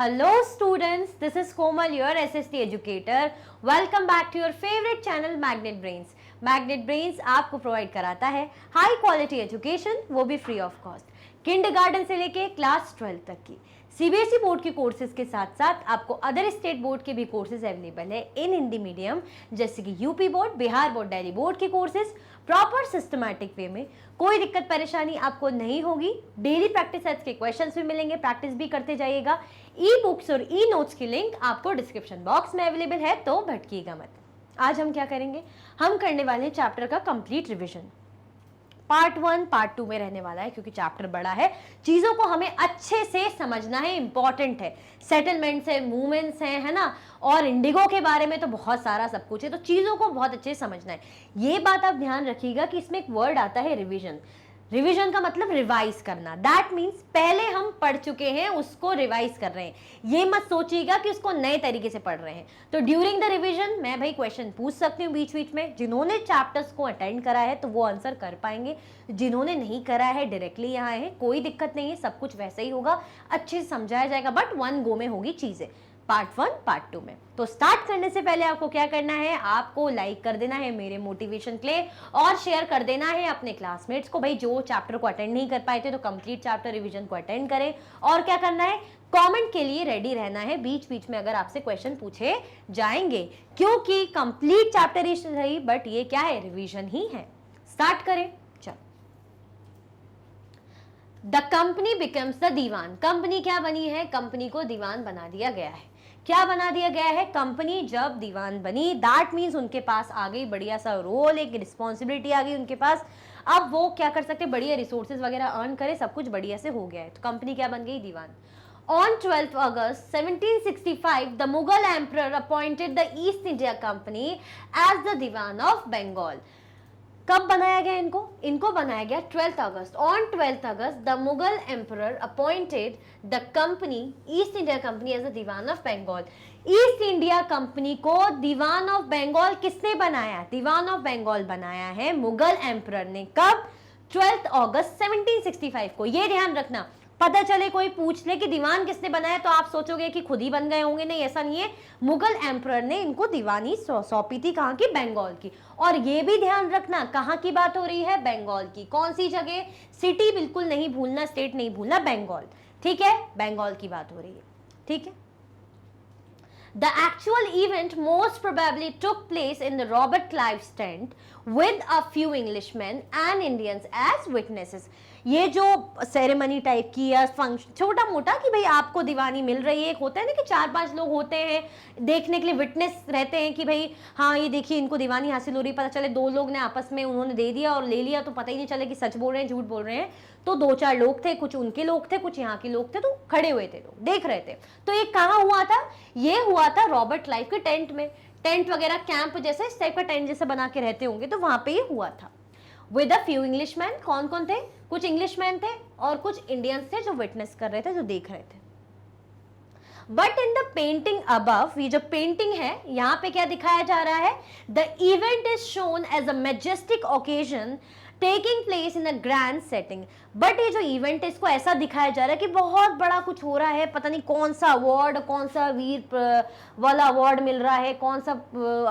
Hello students, this is Komal, your SST educator. Welcome back to your favorite channel Magnet Brains. Magnet Brains आपको provide कराता है high quality education, वो भी free of cost, kindergarten से लेके class 12 तक की सीबीएसई बोर्ड के कोर्सेज के साथ साथ आपको अदर स्टेट बोर्ड के भी कोर्सेज अवेलेबल है इन हिंदी मीडियम, जैसे कि UP board, Bihar board, Delhi board के कोर्सेज प्रॉपर सिस्टमैटिक वे में। कोई दिक्कत परेशानी आपको नहीं होगी। डेली प्रैक्टिस सेट्स के क्वेश्चंस भी मिलेंगे, प्रैक्टिस भी करते जाइएगा। ई बुक्स और ई नोट्स की लिंक आपको डिस्क्रिप्शन बॉक्स में अवेलेबल है, तो भटकिएगा मत। आज हम क्या करेंगे, हम करने वाले हैं चैप्टर का कंप्लीट रिवीजन। पार्ट 1 पार्ट 2 में रहने वाला है, क्योंकि चैप्टर बड़ा है, चीजों को हमें अच्छे से समझना है, इंपॉर्टेंट है। सेटलमेंट्स है, मूवमेंट्स है ना, और इंडिगो के बारे में तो बहुत सारा सब कुछ है, तो चीजों को बहुत अच्छे से समझना है। ये बात आप ध्यान रखिएगा कि इसमें एक वर्ड आता है रिवीजन। रिवीजन का मतलब रिवाइज करना। दैट मीन्स पहले हम पढ़ चुके हैं उसको रिवाइज कर रहे हैं। ये मत सोचिएगा कि उसको नए तरीके से पढ़ रहे हैं। तो ड्यूरिंग द रिवीजन मैं भाई क्वेश्चन पूछ सकती हूँ बीच बीच में। जिन्होंने चैप्टर्स को अटेंड करा है तो वो आंसर कर पाएंगे, जिन्होंने नहीं करा है डायरेक्टली यहाँ है, कोई दिक्कत नहीं है, सब कुछ वैसे ही होगा, अच्छे से समझाया जाएगा, बट वन गो में होगी चीजें, पार्ट 1 पार्ट 2 में। तो स्टार्ट करने से पहले आपको क्या करना है, आपको लाइक कर देना है मेरे मोटिवेशन के लिए, और शेयर कर देना है अपने क्लासमेट्स को। भाई जो चैप्टर को अटेंड नहीं कर पाए थे तो कंप्लीट चैप्टर रिवीजन को अटेंड करें। और क्या करना है, कमेंट के लिए रेडी रहना है, बीच बीच में अगर आपसे क्वेश्चन पूछे जाएंगे, क्योंकि कंप्लीट चैप्टर ही सही, बट ये क्या है, रिवीजन ही है। स्टार्ट करें, चलो। The company becomes the diwan. Company क्या बनी है, कंपनी को दीवान बना दिया गया है। क्या बना दिया गया है, कंपनी जब दीवान बनी, दैट मीन्स उनके पास आ गई बढ़िया सा रोल, एक रिस्पॉन्सिबिलिटी आ गई उनके पास। अब वो क्या कर सकते, बढ़िया रिसोर्सेज वगैरह अर्न करे, सब कुछ बढ़िया से हो गया है, तो कंपनी क्या बन गई, दीवान। On 12th August 1765, the Mughal emperor appointed the East India Company as the Diwan of Bengal. कब बनाया गया इनको, इनको बनाया गया 12th अगस्त। On 12th August the Mughal emperor appointed the company East India company as the diwan of Bengal. East India company को diwan of Bengal किसने बनाया, दीवान ऑफ बंगाल बनाया है मुगल एम्परर ने। कब, 12th अगस्त 1765 को। ये ध्यान रखना, पता चले कोई पूछ ले कि दीवान किसने बनाया तो आप सोचोगे कि खुद ही बन गए होंगे, नहीं, ऐसा नहीं है। मुगल एम्परर ने इनको दीवानी सौंपी थी, कहाँ की, बंगाल की। और ये भी ध्यान रखना, कहाँ की बात हो रही है, बंगाल की। कौन सी जगह, सिटी बिल्कुल नहीं भूलना, स्टेट नहीं भूलना, बंगाल, ठीक है, बंगाल की बात हो रही है, ठीक है। The actual event most probably took place in the Robert Clive's tent with a few Englishmen and Indians as witnesses. ये जो सेरेमनी टाइप की या फंक्शन छोटा मोटा कि भाई आपको दीवानी मिल रही है, एक होता है ना कि 4-5 लोग होते हैं देखने के लिए, विटनेस रहते हैं कि भाई हाँ ये देखिए इनको दीवानी हासिल हो रही, पता चले 2 लोग ने आपस में उन्होंने दे दिया और ले लिया, तो पता ही नहीं चले कि सच बोल रहे हैं झूठ बोल रहे हैं। तो 2-4 लोग थे, कुछ उनके लोग थे, कुछ यहाँ के लोग थे, तो खड़े हुए थे लोग, देख रहे थे। तो ये कहाँ हुआ था, ये हुआ था रॉबर्ट क्लाइव के टेंट में। टेंट वगैरह कैंप जैसे, इस टाइप का टेंट जैसे बना के रहते होंगे, तो वहां पे ये हुआ था। विद अ फ्यू इंग्लिशमैन, कौन कौन थे, कुछ इंग्लिशमैन थे और कुछ इंडियंस थे जो विटनेस कर रहे थे, जो देख रहे थे। But in the painting above, ये जो पेंटिंग है यहाँ पे क्या दिखाया जा रहा है, the event is shown as a majestic occasion taking place in a grand setting. But ये जो इवेंट है इसको ऐसा दिखाया जा रहा है कि बहुत बड़ा कुछ हो रहा है, पता नहीं कौन सा अवार्ड, कौन सा वीर वाला अवार्ड मिल रहा है, कौन सा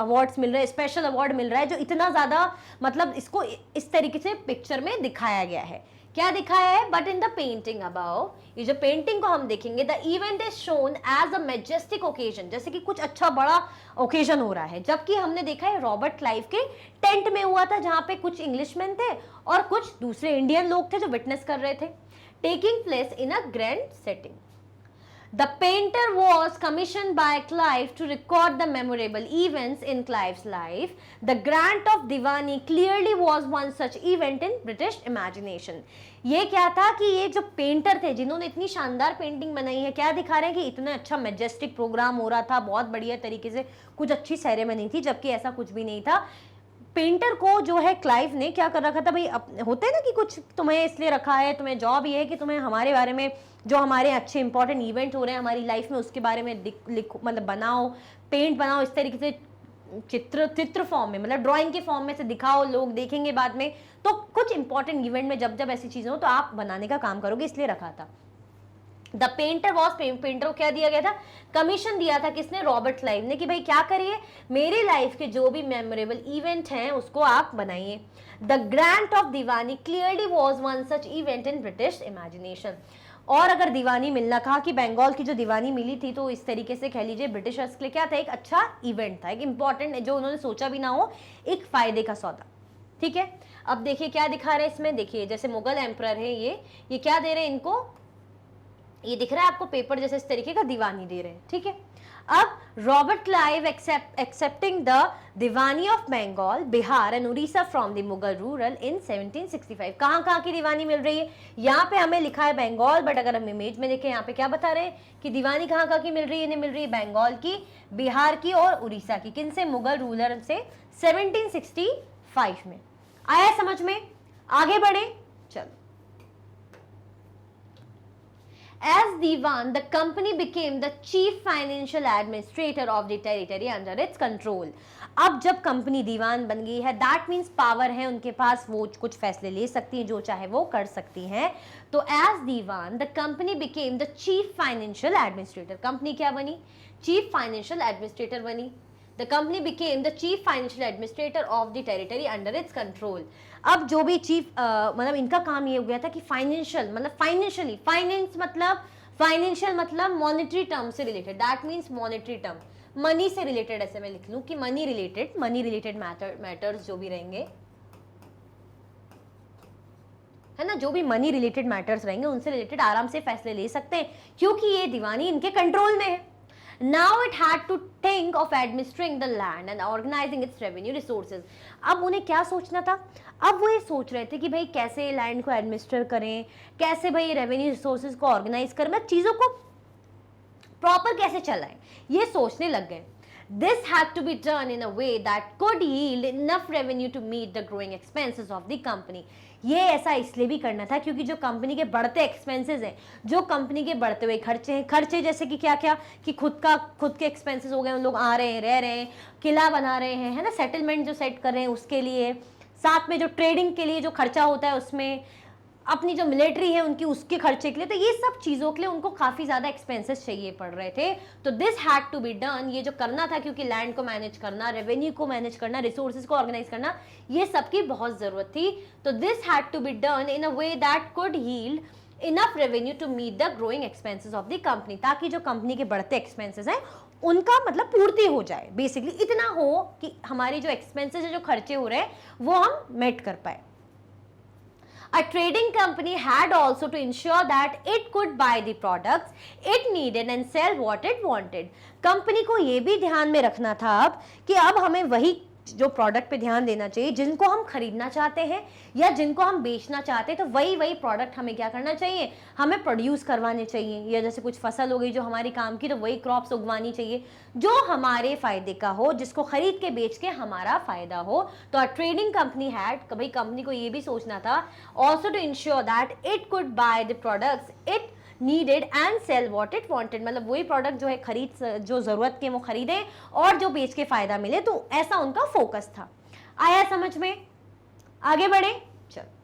अवार्ड्स मिल रहे हैं, स्पेशल अवार्ड मिल रहा है, जो इतना ज्यादा, मतलब इसको इस तरीके से पिक्चर में दिखाया गया है। क्या दिखाया है, but in the painting about, ये जो पेंटिंग को हम देखेंगे, the event is shown as a majestic occasion, जैसे कि कुछ अच्छा बड़ा ओकेजन हो रहा है। जबकि हमने देखा है रॉबर्ट क्लाइव के टेंट में हुआ था, जहां पे कुछ इंग्लिशमैन थे और कुछ दूसरे इंडियन लोग थे जो विटनेस कर रहे थे। Taking place in a grand setting. The painter was commissioned by Clive to record the memorable events in Clive's life. The grant of Diwani clearly was one such event in British imagination. ये क्या था कि ये जो painter थे जिन्होंने इतनी शानदार पेंटिंग बनाई है, क्या दिखा रहे हैं कि इतना अच्छा मैजेस्टिक प्रोग्राम हो रहा था, बहुत बढ़िया तरीके से कुछ अच्छी सेरेमनी थी, जबकि ऐसा कुछ भी नहीं था। पेंटर को जो है क्लाइव ने क्या कर रखा था, भाई होते हैं ना कि कुछ तुम्हें इसलिए रखा है, तुम्हें जॉब ये है कि तुम्हें हमारे बारे में, जो हमारे अच्छे इंपॉर्टेंट इवेंट हो रहे हैं हमारी लाइफ में, उसके बारे में लिखो, मतलब बनाओ, पेंट बनाओ, इस तरीके से चित्र फॉर्म में, मतलब ड्राइंग के फॉर्म में से दिखाओ, लोग देखेंगे बाद में। तो कुछ इंपॉर्टेंट इवेंट में जब जब ऐसी चीजें हो तो आप बनाने का काम करोगे, इसलिए रखा था। द पेंटर वॉज, पेंटर को क्या दिया गया था, कमीशन दिया था किसने, रॉबर्ट क्लाइव ने, कि भाई क्या करिए, मेरी लाइफ के जो भी मेमोरेबल इवेंट हैं उसको आप बनाइए। The grant of Deewani clearly was one such event in British imagination. और अगर दीवानी मिलना, कहा कि बंगाल की जो दीवानी मिली थी तो इस तरीके से कह लीजिए ब्रिटिशर्स के लिए क्या था, एक अच्छा इवेंट था, एक इंपॉर्टेंट, जो उन्होंने सोचा भी ना हो, एक फायदे का सौदा। ठीक है, अब देखिए क्या दिखा रहे हैं इसमें, देखिए जैसे मुगल एम्परर है ये क्या दे रहे हैं इनको, ये दिख रहा है आपको पेपर जैसे इस तरीके का दीवानी दे रहे हैं। ठीक है, अब Robert Clive accepting the diwani of Bengal, Bihar and Orissa from the Mughal ruler in 1765। कहाँ की दीवानी मिल रही है, यहाँ पे हमें लिखा है बंगाल, बट अगर हम इमेज में देखें यहाँ पे क्या बता रहे हैं कि दीवानी कहाँ की मिल रही है, मिल रही है बंगाल की, बिहार की और उड़ीसा की। किन से, मुगल रूलर से 1765 में। आया समझ में, आगे बढ़े, चलो। As Diwan, the company became the chief financial administrator of the territory under its control. अब जब कंपनी दीवान बन गई है, दैट मीन्स पावर है उनके पास, वो कुछ फैसले ले सकती हैं, जो चाहे वो कर सकती हैं। तो as Diwan the company became the chief financial administrator, company क्या बनी, चीफ फाइनेंशियल एडमिनिस्ट्रेटर बनी। The company became the chief financial administrator of the territory under its control. अब जो भी चीफ मतलब इनका काम ये हो गया था कि फाइनेंशियल मतलब फाइनेंशियली, फाइनेंशियल मतलब मॉनेटरी टर्म से related, that means monetary term, money से रिलेटेड, ऐसे मैं लिख लूं कि मनी रिलेटेड मैटर्स जो भी रहेंगे, है ना, जो भी मनी रिलेटेड मैटर्स रहेंगे उनसे रिलेटेड आराम से फैसले ले सकते हैं, क्योंकि ये दीवानी इनके कंट्रोल में है। Now it had to think of administering the land and organizing its revenue resources. अब उन्हें क्या सोचना था, अब वो ये सोच रहे थे कि भाई कैसे लैंड को एडमिनिस्टर करें, कैसे भाई रेवेन्यू रिसोर्सेज को ऑर्गेनाइज करें, मतलब चीज़ों को प्रॉपर कैसे चलाएं, ये सोचने लग गए। This had to be done in a way that could yield enough revenue to meet the growing expenses of the company. ये ऐसा इसलिए भी करना था क्योंकि जो कंपनी के बढ़ते एक्सपेंसेस हैं, जो कंपनी के बढ़ते हुए खर्चे हैं, खर्चे जैसे कि क्या क्या, कि खुद के एक्सपेंसेस हो गए, उन लोग आ रहे हैं, रह रहे हैं, किला बना रहे हैं, है ना, सेटलमेंट जो सेट कर रहे हैं उसके लिए, साथ में जो ट्रेडिंग के लिए जो खर्चा होता है उसमें, अपनी जो मिलिट्री है उनकी उसके खर्चे के लिए, तो ये सब चीज़ों के लिए उनको काफ़ी ज़्यादा एक्सपेंसेस चाहिए पड़ रहे थे। तो this had to be done, ये जो करना था, क्योंकि लैंड को मैनेज करना, रेवेन्यू को मैनेज करना, रिसोर्सेज को ऑर्गेनाइज करना, ये सबकी बहुत ज़रूरत थी। तो this had to be done in a way that could yield enough revenue to meet the growing expenses of the company, ताकि जो कंपनी के बढ़ते एक्सपेंसेस हैं उनका मतलब पूर्ति हो जाए, बेसिकली इतना हो कि हमारी जो एक्सपेंसेस है, जो खर्चे हो रहे हैं, वो हम मेट कर पाए। A trading company had also to ensure that it could buy the products it needed and sell what it wanted. Company को ये भी ध्यान में रखना था अब कि अब हमें वही जो प्रोडक्ट पे ध्यान देना चाहिए जिनको हम खरीदना चाहते हैं या जिनको हम बेचना चाहते हैं, तो वही प्रोडक्ट हमें क्या करना चाहिए, हमें प्रोड्यूस करवाने चाहिए, या जैसे कुछ फसल हो गई जो हमारी काम की, तो वही क्रॉप्स उगवानी चाहिए जो हमारे फायदे का हो, जिसको खरीद के बेच के हमारा फायदा हो। तो अ ट्रेडिंग कंपनी हैड, कभी कंपनी को ये भी सोचना था also to ensure that it could buy the products it needed and sell what it wanted, मतलब वही प्रोडक्ट जो है खरीद, जो जरूरत के वो खरीदे और जो बेच के फायदा मिले, तो ऐसा उनका फोकस था। आया समझ में, आगे बढ़े, चलो।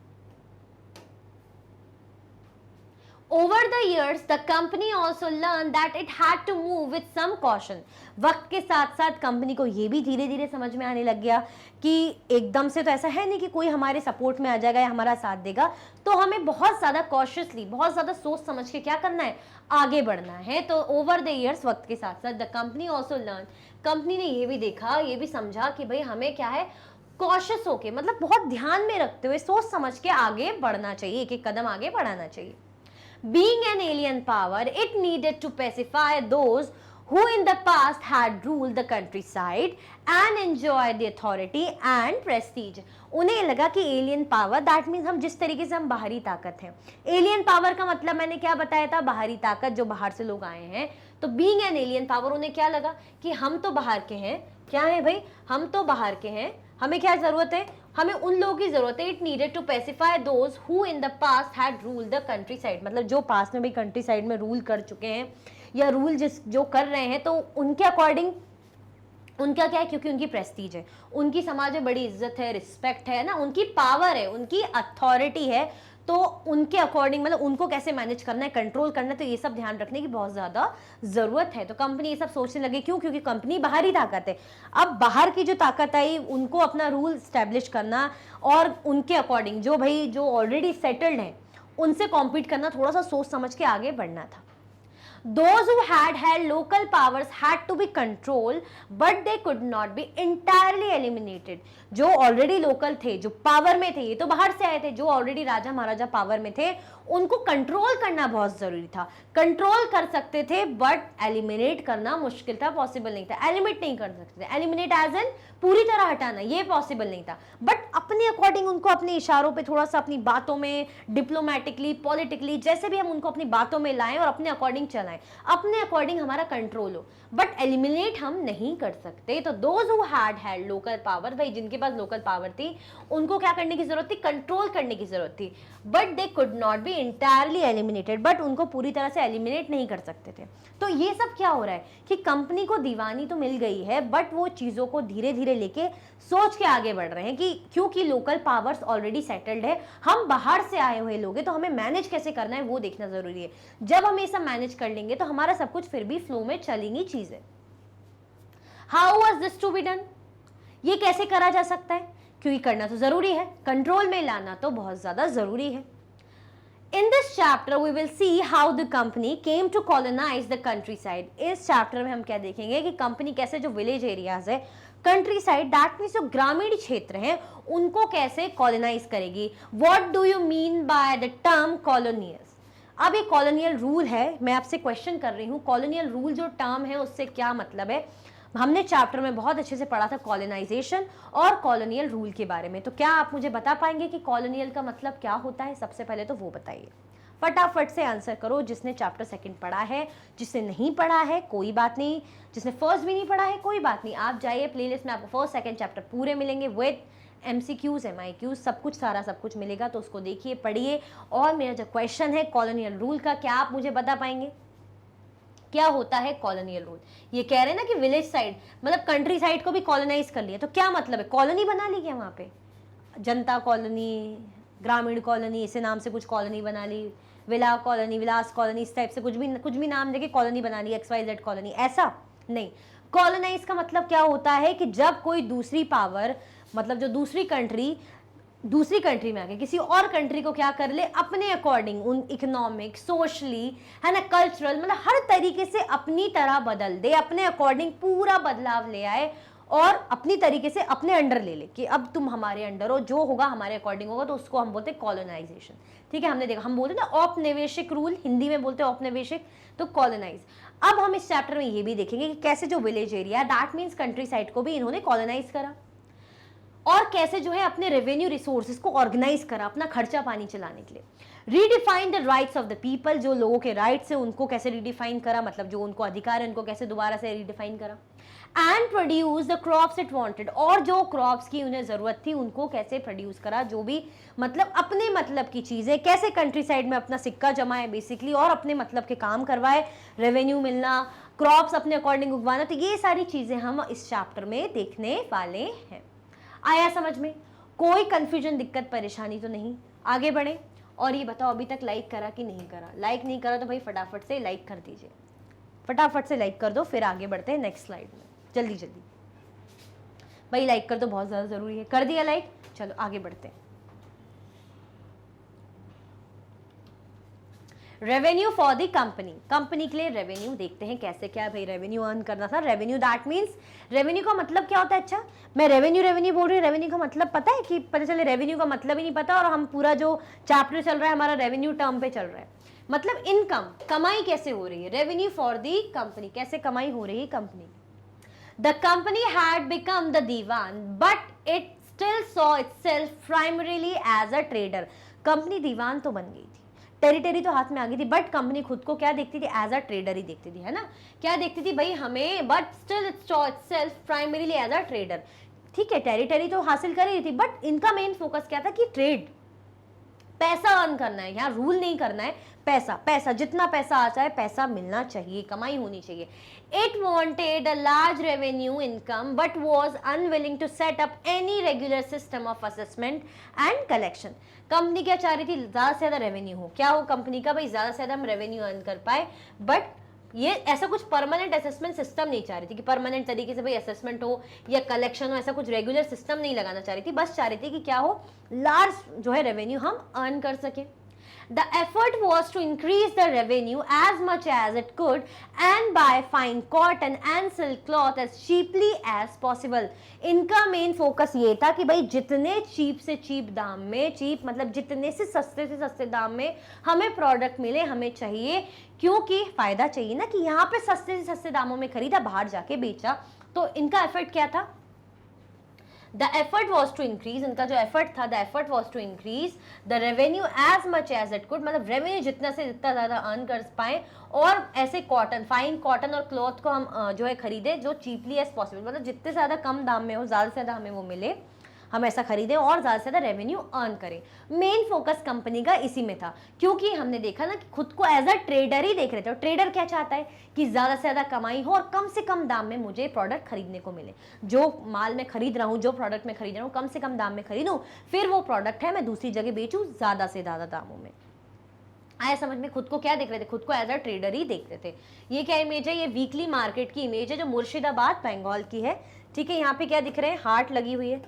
Over the years, the company also learned that it had to move with some caution. वक्त के साथ साथ कंपनी को ये भी धीरे धीरे समझ में आने लग गया कि एकदम से तो ऐसा है नहीं कि कोई हमारे सपोर्ट में आ जाएगा या हमारा साथ देगा, तो हमें बहुत ज़्यादा कॉशियसली, बहुत ज़्यादा सोच समझ के क्या करना है, आगे बढ़ना है। तो ओवर द ईयर्स, वक्त के साथ साथ, the company also learn, company ने ये भी देखा, ये भी समझा कि भाई हमें क्या है, कॉशियस होके, मतलब बहुत ध्यान में रखते हुए सोच समझ के आगे बढ़ना चाहिए, एक एक कदम आगे बढ़ाना चाहिए। Being an alien power, it needed to pacify those who in the past had ruled the countryside and enjoyed the authority and prestige. उन्हें लगा कि एलियन पावर, दैट मीन्स हम जिस तरीके से हम बाहरी ताकत हैं, एलियन पावर का मतलब मैंने क्या बताया था, बाहरी ताकत, जो बाहर से लोग आए हैं। तो बीइंग एन एलियन पावर, उन्हें क्या लगा कि हम तो बाहर के हैं, क्या है भाई, हम तो बाहर के हैं, हमें क्या जरूरत है, हमें उन लोगों की जरूरत है। It needed to pacify those who in the past had ruled the countryside, मतलब जो पास्ट में भी कंट्री साइड में रूल कर चुके हैं या रूल जो कर रहे हैं, तो उनके अकॉर्डिंग उनका क्या है, क्योंकि उनकी प्रेस्टीज है, उनकी समाज में बड़ी इज्जत है, रिस्पेक्ट है ना, उनकी पावर है, उनकी अथॉरिटी है, तो उनके अकॉर्डिंग मतलब उनको कैसे मैनेज करना है, कंट्रोल करना है, तो ये सब ध्यान रखने की बहुत ज़्यादा ज़रूरत है। तो कंपनी ये सब सोचने लगे, क्यों? क्योंकि कंपनी बाहरी ताकत है। अब बाहर की जो ताकत आई उनको अपना रूल स्टैब्लिश करना और उनके अकॉर्डिंग जो ऑलरेडी सेटल्ड हैं उनसे कॉम्पीट करना, थोड़ा सा सोच समझ के आगे बढ़ना था। Those who had local powers had to be controlled, but they could not be entirely eliminated. जो ऑलरेडी लोकल थे, जो पावर में थे, ये तो बाहर से आए थे, जो ऑलरेडी राजा महाराजा पावर में थे, उनको कंट्रोल करना बहुत जरूरी था। कंट्रोल कर सकते थे बट एलिमिनेट करना मुश्किल था, पॉसिबल नहीं था। एलिमिनेट नहीं कर सकते थे, एलिमिनेट एज एन पूरी तरह हटाना, ये पॉसिबल नहीं था। बट अपने अकॉर्डिंग उनको अपने इशारों पे थोड़ा सा अपनी बातों में डिप्लोमेटिकली, पॉलिटिकली, जैसे भी हम उनको अपनी बातों में लाएं और अपने अकॉर्डिंग चलाएं, अपने अकॉर्डिंग हमारा कंट्रोल हो, बट एलिमिनेट हम नहीं कर सकते। तो those who had local power, भाई जिनके पास लोकल पावर थी उनको क्या करने की जरूरत थी? कंट्रोल करने की जरूरत थी। But they could not be entirely eliminated, but उनको पूरी तरह से एलिमिनेट नहीं कर सकते थे। तो ये सब क्या हो रहा है कि कंपनी को दीवानी तो मिल गई है, बट वो चीज़ों को धीरे धीरे लेके सोच के आगे बढ़ रहे हैं कि क्योंकि लोकल पावर्स ऑलरेडी सेटल्ड है, हम बाहर से आए हुए लोग हैं, तो हमें मैनेज कैसे करना है वो देखना जरूरी है। जब हम ये सब मैनेज कर लेंगे तो हमारा सब कुछ फिर भी फ्लो में चलेंगी चीजें। How was this to be done? ये कैसे करा जा सकता है? क्योंकि करना तो जरूरी है, कंट्रोल में लाना तो बहुत ज्यादा जरूरी है। In this chapter we will see how the company came to colonize the countryside. इस चैप्टर में हम क्या देखेंगे कि कंपनी कैसे जो विलेज एरियाज है, कंट्री साइड, दैट मीन्स जो ग्रामीण क्षेत्र हैं, उनको कैसे कॉलोनाइज करेगी। What do you mean by the term colonials? अब ये कॉलोनियल रूल है, मैं आपसे क्वेश्चन कर रही हूँ, कॉलोनियल रूल जो टर्म है उससे क्या मतलब है? हमने चैप्टर में बहुत अच्छे से पढ़ा था कॉलोनाइजेशन और कॉलोनियल रूल के बारे में। तो क्या आप मुझे बता पाएंगे कि कॉलोनियल का मतलब क्या होता है? सबसे पहले तो वो बताइए, फटाफट से आंसर करो। जिसने चैप्टर सेकंड पढ़ा है, जिसने नहीं पढ़ा है कोई बात नहीं, जिसने फर्स्ट भी नहीं पढ़ा है कोई बात नहीं, आप जाइए प्लेलिस्ट में, आपको फर्स्ट सेकंड चैप्टर पूरे मिलेंगे विद MCQs, MIQs, सब कुछ, सारा सब कुछ मिलेगा। तो उसको देखिए, पढ़िए। और मेरा जो क्वेश्चन है कॉलोनियल रूल का, क्या आप मुझे बता पाएंगे क्या होता है कॉलोनियल रूल? ये कह रहे हैं ना कि विलेज साइड मतलब कंट्री साइड को भी कॉलोनाइज कर लिया, तो क्या मतलब है? कॉलोनी बना ली क्या वहाँ पे? जनता कॉलोनी, ग्रामीण कॉलोनी, इसे नाम से कुछ कॉलोनी बना ली, विला कॉलोनी, विलास कॉलोनी, इस टाइप से कुछ भी नाम देके कॉलोनी बना ली, XYZ कॉलोनी, ऐसा नहीं। कॉलोनाइज का मतलब क्या होता है कि जब कोई दूसरी पावर, मतलब जो दूसरी कंट्री में आके किसी और कंट्री को क्या कर ले, अपने अकॉर्डिंग, उन इकोनॉमिक, सोशली, है ना, कल्चरल, मतलब हर तरीके से अपनी तरह बदल दे, अपने अकॉर्डिंग पूरा बदलाव ले आए और अपनी तरीके से अपने अंडर ले ले कि अब तुम हमारे अंडर हो, जो होगा हमारे अकॉर्डिंग होगा, तो उसको हम बोलते हैं कॉलोनाइजेशन। ठीक है, हमने देखा, हम बोलते हैं ना औपनिवेशिक रूल, हिंदी में बोलते हैं औपनिवेशिक, तो कॉलोनाइज। अब हम इस चैप्टर में ये भी देखेंगे कि कैसे जो village area, that means country side को भी इन्होंने कॉलोनाइज करा, और कैसे जो है अपने रेवेन्यू रिसोर्सेज को ऑर्गेनाइज करा अपना खर्चा पानी चलाने के लिए। Redefine the rights of the people, जो लोगों के राइट्स है उनको कैसे रिडिफाइन करा, मतलब जो उनको अधिकार है उनको कैसे दोबारा से रिडिफाइन करा। And produce the crops it wanted, और जो क्रॉप्स की उन्हें जरूरत थी उनको कैसे प्रोड्यूस करा, जो भी मतलब अपने मतलब की चीजें, कैसे कंट्री साइड में अपना सिक्का जमाए बेसिकली, और अपने मतलब के काम करवाए, रेवेन्यू मिलना, क्रॉप्स अपने अकॉर्डिंग उगवाना। तो ये सारी चीजें हम इस चैप्टर में देखने वाले हैं। आया समझ में? कोई कंफ्यूजन, दिक्कत, परेशानी तो नहीं? आगे बढ़े। और ये बताओ अभी तक लाइक करा कि नहीं करा? लाइक नहीं करा तो भाई फटाफट से लाइक कर दीजिए, फटाफट से लाइक कर दो, फिर आगे बढ़ते हैं नेक्स्ट स्लाइड में। जल्दी जल्दी भाई लाइक कर दो, बहुत ज़्यादा ज़रूरी है। कर दिया लाइक? चलो आगे बढ़ते हैं। Revenue for the company, company के लिए रेवेन्यू देखते हैं कैसे क्या भाई रेवेन्यू अर्न करना था। रेवेन्यू दैट मीन्स, रेवेन्यू का मतलब क्या होता है? अच्छा, मैं रेवेन्यू बोल रही हूँ, रेवेन्यू का मतलब पता है कि पता चले रेवेन्यू का मतलब ही नहीं पता, और हम पूरा जो चैप्टर चल रहा है हमारा रेवेन्यू टर्म पे चल रहा है। मतलब इनकम, कमाई कैसे हो रही है, रेवेन्यू फॉर द कंपनी, कैसे कमाई हो रही है company. The company had become the diwan but it still saw itself primarily as a trader. Company दीवान तो बन गई थी, टेरिटरी तो हाथ में आ गई थी, बट कंपनी खुद को क्या देखती थी? एज अ ट्रेडर ही देखती थी, है ना। क्या देखती थी भाई हमें, but still it saw itself primarily as a trader. ठीक है, टेरिटरी तो हासिल कर रही थी, बट इनका मेन फोकस क्या था कि ट्रेड, पैसा अर्न करना है, यहाँ रूल नहीं करना है, पैसा पैसा जितना पैसा आ जाए पैसा मिलना चाहिए, कमाई होनी चाहिए। It wanted a large revenue income but was unwilling to set up any regular system of assessment and collection. Company क्या चाह रही थी, ज्यादा से ज्यादा रेवेन्यू हो, क्या हो कंपनी का, भाई ज्यादा से ज्यादा हम रेवेन्यू अर्न कर पाए, बट ये ऐसा कुछ परमानेंट असेसमेंट सिस्टम नहीं चाह रही थी कि परमानेंट तरीके से भाई असेसमेंट हो या कलेक्शन हो, ऐसा कुछ रेगुलर सिस्टम नहीं लगाना चाह रही थी, बस चाह रही थी कि क्या हो, लार्ज जो है रेवेन्यू हम अर्न कर सके। The effort was to increase the revenue as much as it could and buy fine cotton and silk cloth as cheaply as possible. इनका मेन फोकस ये था कि भाई जितने चीप से चीप दाम में, चीप मतलब जितने से सस्ते दाम में हमें प्रोडक्ट मिले हमें चाहिए, क्योंकि फायदा चाहिए ना कि यहाँ पे सस्ते से सस्ते दामों में खरीदा, बाहर जाके बेचा। तो इनका एफर्ट क्या था, The effort was to increase, इनका जो एफर्ट था, the effort was to increase the revenue as much as it could, मतलब रेवेन्यू जितना से जितना ज़्यादा अर्न कर पाए, और ऐसे कॉटन, फाइन कॉटन और क्लॉथ को हम जो है खरीदे जो चीपली एज पॉसिबल, मतलब जितने ज़्यादा कम दाम में हो, ज़्यादा से ज़्यादा हमें वो मिले, हम ऐसा खरीदें और ज़्यादा से ज़्यादा रेवेन्यू अर्न करें। मेन फोकस कंपनी का इसी में था, क्योंकि हमने देखा ना कि खुद को एज अ ट्रेडर ही देख रहे थे, और ट्रेडर क्या चाहता है कि ज़्यादा से ज़्यादा कमाई हो और कम से कम दाम में मुझे प्रोडक्ट खरीदने को मिले। जो माल मैं खरीद रहा हूँ, जो प्रोडक्ट मैं खरीद रहा हूँ, कम से कम दाम में खरीदूँ, फिर वो प्रोडक्ट है मैं दूसरी जगह बेचूँ ज़्यादा से ज़्यादा दामों में। आया समझ में, खुद को क्या देख रहे थे, खुद को एज अ ट्रेडर ही देखते थे। ये क्या इमेज है, ये वीकली मार्केट की इमेज है जो मुर्शिदाबाद बंगाल की है, ठीक है। यहाँ पे क्या दिख रहे हैं, हार्ट लगी हुई है।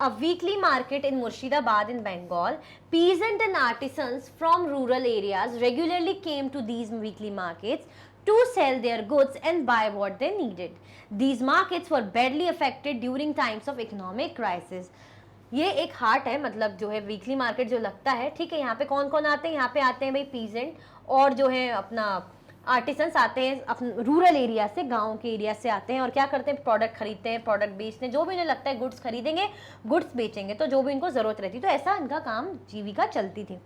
A weekly market in Murshidabad in Bengal, peasants and artisans from rural areas regularly came to these weekly markets to sell their goods and buy what they needed. These markets were badly affected during times of economic crisis. ये एक heart है, मतलब जो है weekly market जो लगता है, ठीक है। यहाँ पे कौन कौन आते हैं, यहाँ पे आते हैं भाई पीजेंट और जो है अपना आर्टिसंस आते हैं, अपने रूरल एरिया से, गांव के एरिया से आते हैं, और क्या करते हैं, प्रोडक्ट खरीदते हैं, प्रोडक्ट बेचते हैं, जो भी उन्हें लगता है गुड्स खरीदेंगे, गुड्स बेचेंगे, तो जो भी इनको जरूरत रहती, तो ऐसा इनका काम, जीविका चलती थी।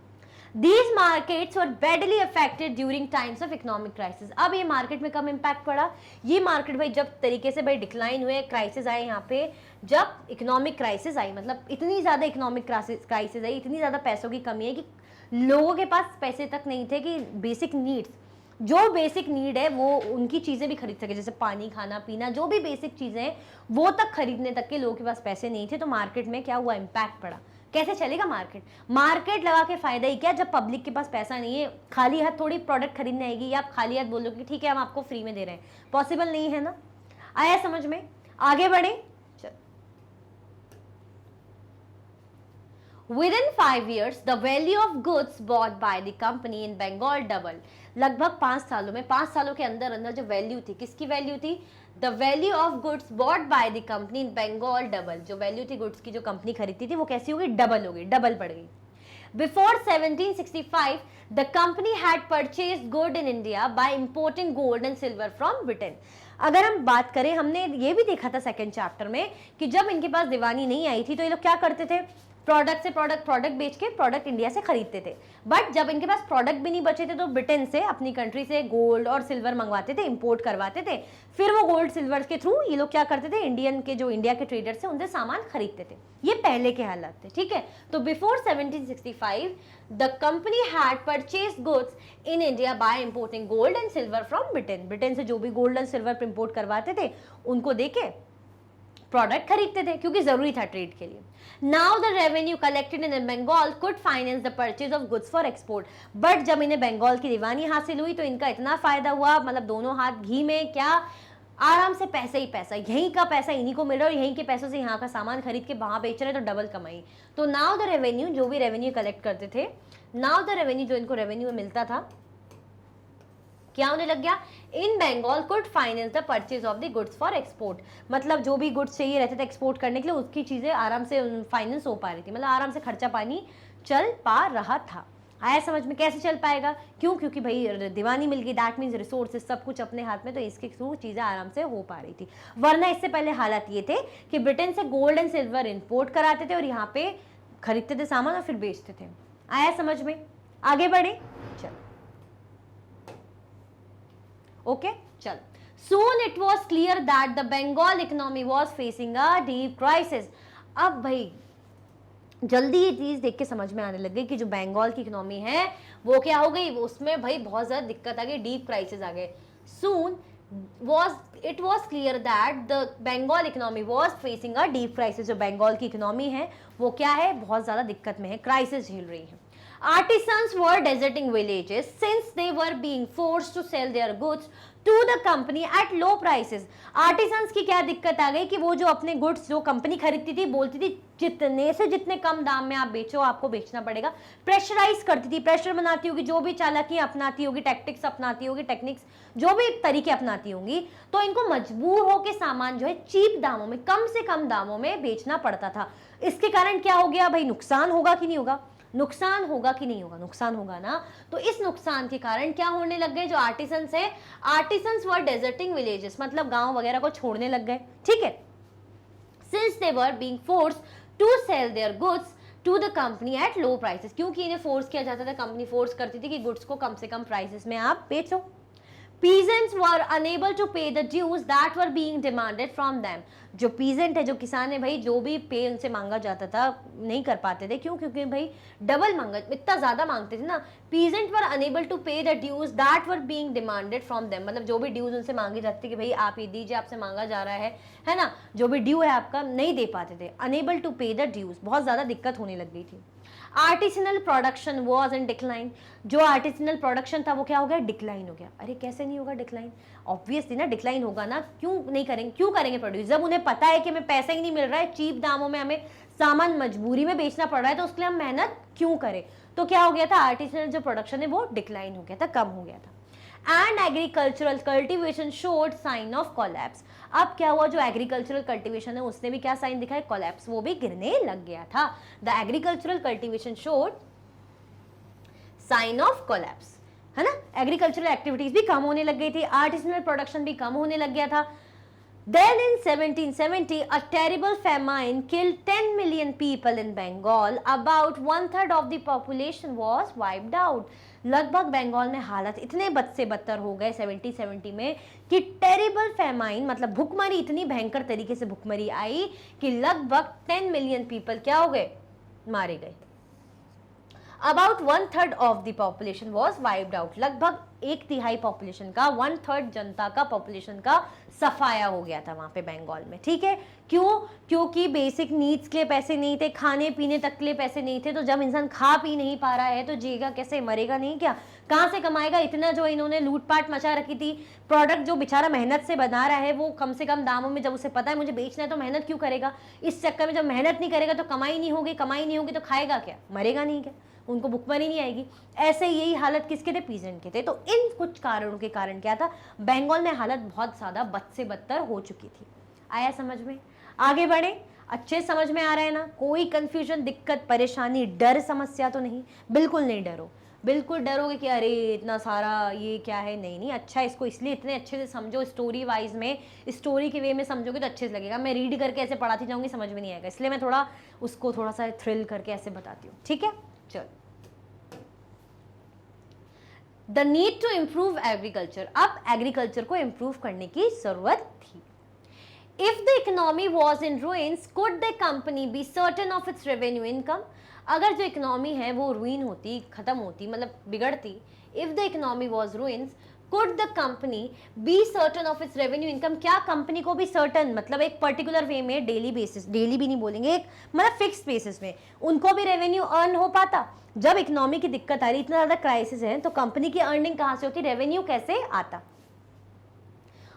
These markets were badly affected during times of economic crisis. अब ये मार्केट में कम इम्पैक्ट पड़ा, ये मार्केट भाई जब तरीके से भाई डिक्लाइन हुए, क्राइसिस आए यहाँ पे, जब इकोनॉमिक क्राइसिस आई, मतलब इतनी ज़्यादा इकोनॉमिक क्राइसिस आई, इतनी ज़्यादा पैसों की कमी है कि लोगों के पास पैसे तक नहीं थे कि बेसिक नीड्स, जो बेसिक नीड है वो उनकी चीज़ें भी खरीद सके, जैसे पानी, खाना पीना, जो भी बेसिक चीज़ें हैं वो तक खरीदने तक के लोगों के पास पैसे नहीं थे। तो मार्केट में क्या हुआ, इम्पैक्ट पड़ा। कैसे चलेगा मार्केट, मार्केट लगा के फायदा ही क्या, जब पब्लिक के पास पैसा नहीं है, खाली हाथ थोड़ी प्रोडक्ट खरीदने आएगी, या आप खाली हाथ बोलोगे ठीक है हम आपको फ्री में दे रहे हैं, पॉसिबल नहीं है ना। आया समझ में, आगे बढ़े। Within 5 years, the value of goods bought by the company in Bengal doubled. लगभग 5 सालों में, 5 सालों के अंदर अंदर जो वैल्यू थी, किसकी वैल्यू थी, the value of goods bought by the company in Bengal double. जो वैल्यू थी गुड्स की जो कंपनी खरीदती थी वो कैसी हो गई, डबल हो गई, डबल बढ़ गई। Before 1765, the company had purchased gold in India by importing gold and silver from Britain. अगर हम बात करें, हमने ये भी देखा था सेकंड चैप्टर में कि जब इनके पास दीवानी नहीं आई थी तो ये लोग क्या करते थे, प्रोडक्ट से प्रोडक्ट बेच के प्रोडक्ट इंडिया से खरीदते थे। बट जब इनके पास प्रोडक्ट भी नहीं बचे थे तो ब्रिटेन से, अपनी कंट्री से गोल्ड और सिल्वर मंगवाते थे, इंपोर्ट करवाते थे, फिर वो गोल्ड सिल्वर के थ्रू ये लोग क्या करते थे, इंडियन के जो इंडिया के ट्रेडर्स थे उनसे सामान खरीदते थे। ये पहले के हालात थे, ठीक है। तो before 1765 the company had purchased goods in India by importing gold and silver from Britain. Britain से जो भी गोल्ड एंड सिल्वर इंपोर्ट करवाते थे उनको देके प्रोडक्ट खरीदते थे, क्योंकि जरूरी था ट्रेड के लिए। Now the revenue collected in Bengal could finance the purchase of goods for export. But जब इन्हें बंगाल की दीवानी हासिल हुई तो इनका इतना फायदा हुआ, मतलब दोनों हाथ घी में, क्या आराम से पैसा ही पैसा, यहीं का पैसा इन्हीं को मिल रहा है और यहीं के पैसों से यहाँ का सामान खरीद के वहां बेच रहे, तो डबल कमाई। तो नाउ द रेवेन्यू, जो भी रेवेन्यू कलेक्ट करते थे, नाउ द रेवेन्यू जो इनको रेवेन्यू में मिलता था, क्या होने लग गया, in Bengal could finance the purchase of the goods for export. मतलब जो भी गुड्स चाहिए रहते थे एक्सपोर्ट करने के लिए, उसकी चीजें आराम से फाइनेंस हो पा रही थी, मतलब आराम से खर्चा पानी चल पा रहा था। आया समझ में, कैसे चल पाएगा, क्यों, क्योंकि भाई दीवानी मिल गई, दैट मीन्स रिसोर्सेज सब कुछ अपने हाथ में, तो इसके थ्रू चीजें आराम से हो पा रही थी। वरना इससे पहले हालात ये थे कि ब्रिटेन से गोल्ड एंड सिल्वर इंपोर्ट कराते थे और यहाँ पे खरीदते थे सामान और फिर बेचते थे। आया समझ में, आगे बढ़े, चलो ओके चल। Soon it was clear that the Bengal economy was facing a deep crisis. अब भाई जल्दी ये चीज देख के समझ में आने लग गई कि जो बंगाल की इकोनॉमी है वो क्या हो गई, वो उसमें भाई बहुत ज्यादा दिक्कत आ गई, डीप क्राइसिस आ गए। सून it was clear that the Bengal economy was facing a deep crisis। जो बंगाल की इकोनॉमी है वो क्या है, बहुत ज्यादा दिक्कत में है, क्राइसिस झेल रही है। Artisans were deserting villages since they were being forced to sell their goods to the company at low prices। Artisans की क्या दिक्कत आ गई कि वो जो अपने गुड्स जो कंपनी खरीदती थी, बोलती थी जितने से जितने कम दाम में आप बेचो आपको बेचना पड़ेगा, प्रेशराइज करती थी, प्रेशर बनाती होगी, जो भी चालाकी अपनाती होगी, टैक्टिक्स अपनाती होगी, टेक्निक्स जो भी तरीके अपनाती होंगी, तो इनको मजबूर होकर सामान जो है चीप दामों में, कम से कम दामों में बेचना पड़ता था। इसके कारण क्या हो गया भाई, नुकसान होगा कि नहीं होगा, नुकसान होगा कि नहीं होगा, नुकसान होगा ना। तो इस नुकसान के कारण क्या होने लग गए, जो आर्टिसंस है, आर्टिसंस वर डेजर्टिंग विलेजेस, मतलब गांव वगैरह को छोड़ने लग गए, ठीक है। Since they were being forced to sell their goods to the company at low prices, क्योंकि इन्हें फोर्स किया जाता था, कंपनी फोर्स करती थी कि गुड्स को कम से कम प्राइसेस में आप बेचो। Peasants were unable to pay the dues that were being demanded from them। जो पीजेंट है, जो किसान है भाई, जो भी पे उनसे मांगा जाता था नहीं कर पाते थे, क्यों, क्योंकि भाई डबल मांगा, इतना ज्यादा मांगते थे ना। Peasant were unable to pay the dues that were being demanded from them, मतलब जो भी ड्यूज उनसे मांगी जाती थी कि भाई आप ये दीजिए, आपसे मांगा जा रहा है ना, जो भी ड्यू है आपका, नहीं दे पाते थे। Enable to pay the dues, बहुत ज्यादा दिक्कत होने लग गई थी। Artisanal production was in decline, जो आर्टिसनल प्रोडक्शन था वो क्या हो गया, डिक्लाइन हो गया। अरे कैसे नहीं होगा डिक्लाइन, ऑब्वियसली ना डिक्लाइन होगा ना, क्यों नहीं करेंगे, क्यों करेंगे प्रोड्यूस, जब उन्हें पता है कि हमें पैसा ही नहीं मिल रहा है, चीप दामों में हमें सामान मजबूरी में बेचना पड़ रहा है, तो उसके लिए हम मेहनत क्यों करें। तो क्या हो गया था, आर्टिसनल जो प्रोडक्शन है वो डिक्लाइन हो गया था, कम हो गया था। And agricultural cultivation showed sign of collapse. अब क्या हुआ, जो एग्रीकल्चरल कल्टीवेशन है उसने भी क्या साइन दिखा है, कोलैप्स, वो भी गिरने लग गया था। The agricultural cultivation showed sign of collapse, है ना, एग्रीकल्चरल एक्टिविटीज भी कम होने लग गई थी, आर्टिसनल प्रोडक्शन भी कम होने लग गया था। Then in 1770, a terrible famine killed 10 million people in Bengal. About 1/3 of the population was wiped out. लगभग बंगाल में हालत इतने बद से बदतर हो गए 1770 में कि टेरिबल फैमाइन, मतलब भुखमरी, इतनी भयंकर तरीके से भुखमरी आई कि लगभग 10 मिलियन पीपल क्या हो गए, मारे गए। About 1/3 of the population was wiped out। लगभग 1/3 पॉपुलेशन का, 1/3 जनता का, पॉपुलेशन का सफाया हो गया था वहां पे बंगाल में, ठीक है। क्यों, क्योंकि बेसिक नीड्स के लिए पैसे नहीं थे, खाने पीने तक के लिए पैसे नहीं थे। तो जब इंसान खा पी नहीं पा रहा है तो जिएगा कैसे, मरेगा नहीं क्या, कहाँ से कमाएगा। इतना जो इन्होंने लूटपाट मचा रखी थी, प्रोडक्ट जो बेचारा मेहनत से बना रहा है वो कम से कम दामों में, जब उसे पता है मुझे बेचना है तो मेहनत क्यों करेगा। इस चक्कर में जब मेहनत नहीं करेगा तो कमाई नहीं होगी, कमाई नहीं होगी तो खाएगा क्या, मरेगा नहीं क्या, उनको भुखमरी नहीं आएगी। ऐसे यही हालत किसके थे, पीजेंट के थे। तो इन कुछ कारणों के कारण क्या था, बंगाल में हालत बहुत ज्यादा बद से बदतर हो चुकी थी। आया समझ में, आगे बढ़े, अच्छे समझ में आ रहा है ना, कोई कंफ्यूजन, दिक्कत, परेशानी, डर, समस्या तो नहीं, बिल्कुल नहीं डरो, बिल्कुल डरोगे कि अरे इतना सारा ये क्या है, नहीं नहीं, अच्छा इसको इसलिए इतने अच्छे से समझो, स्टोरी वाइज में, स्टोरी के वे में समझोगे तो अच्छे से लगेगा। मैं रीड करके ऐसे पढ़ाती जाऊंगी समझ में नहीं आएगा, इसलिए मैं थोड़ा उसको थोड़ा सा थ्रिल करके ऐसे बताती हूँ, ठीक है। चलो, the need to improve agriculture, अब एग्रीकल्चर को इम्प्रूव करने की जरूरत थी। If the economy was in ruins, could the company be certain of its revenue income? अगर जो इकोनॉमी है वो रुइन होती, खत्म होती, मतलब बिगड़ती, if the economy was ruins, could the company be certain of its revenue income? क्या कंपनी को भी सर्टन, मतलब एक पर्टिकुलर वे में, डेली बेसिस, डेली भी नहीं बोलेंगे, एक मतलब फिक्स बेसिस में उनको भी रेवेन्यू अर्न हो पाता। जब इकोनॉमी की दिक्कत आ रही, इतना ज्यादा क्राइसिस है, तो कंपनी की अर्निंग कहां से होती, रेवेन्यू कैसे आता।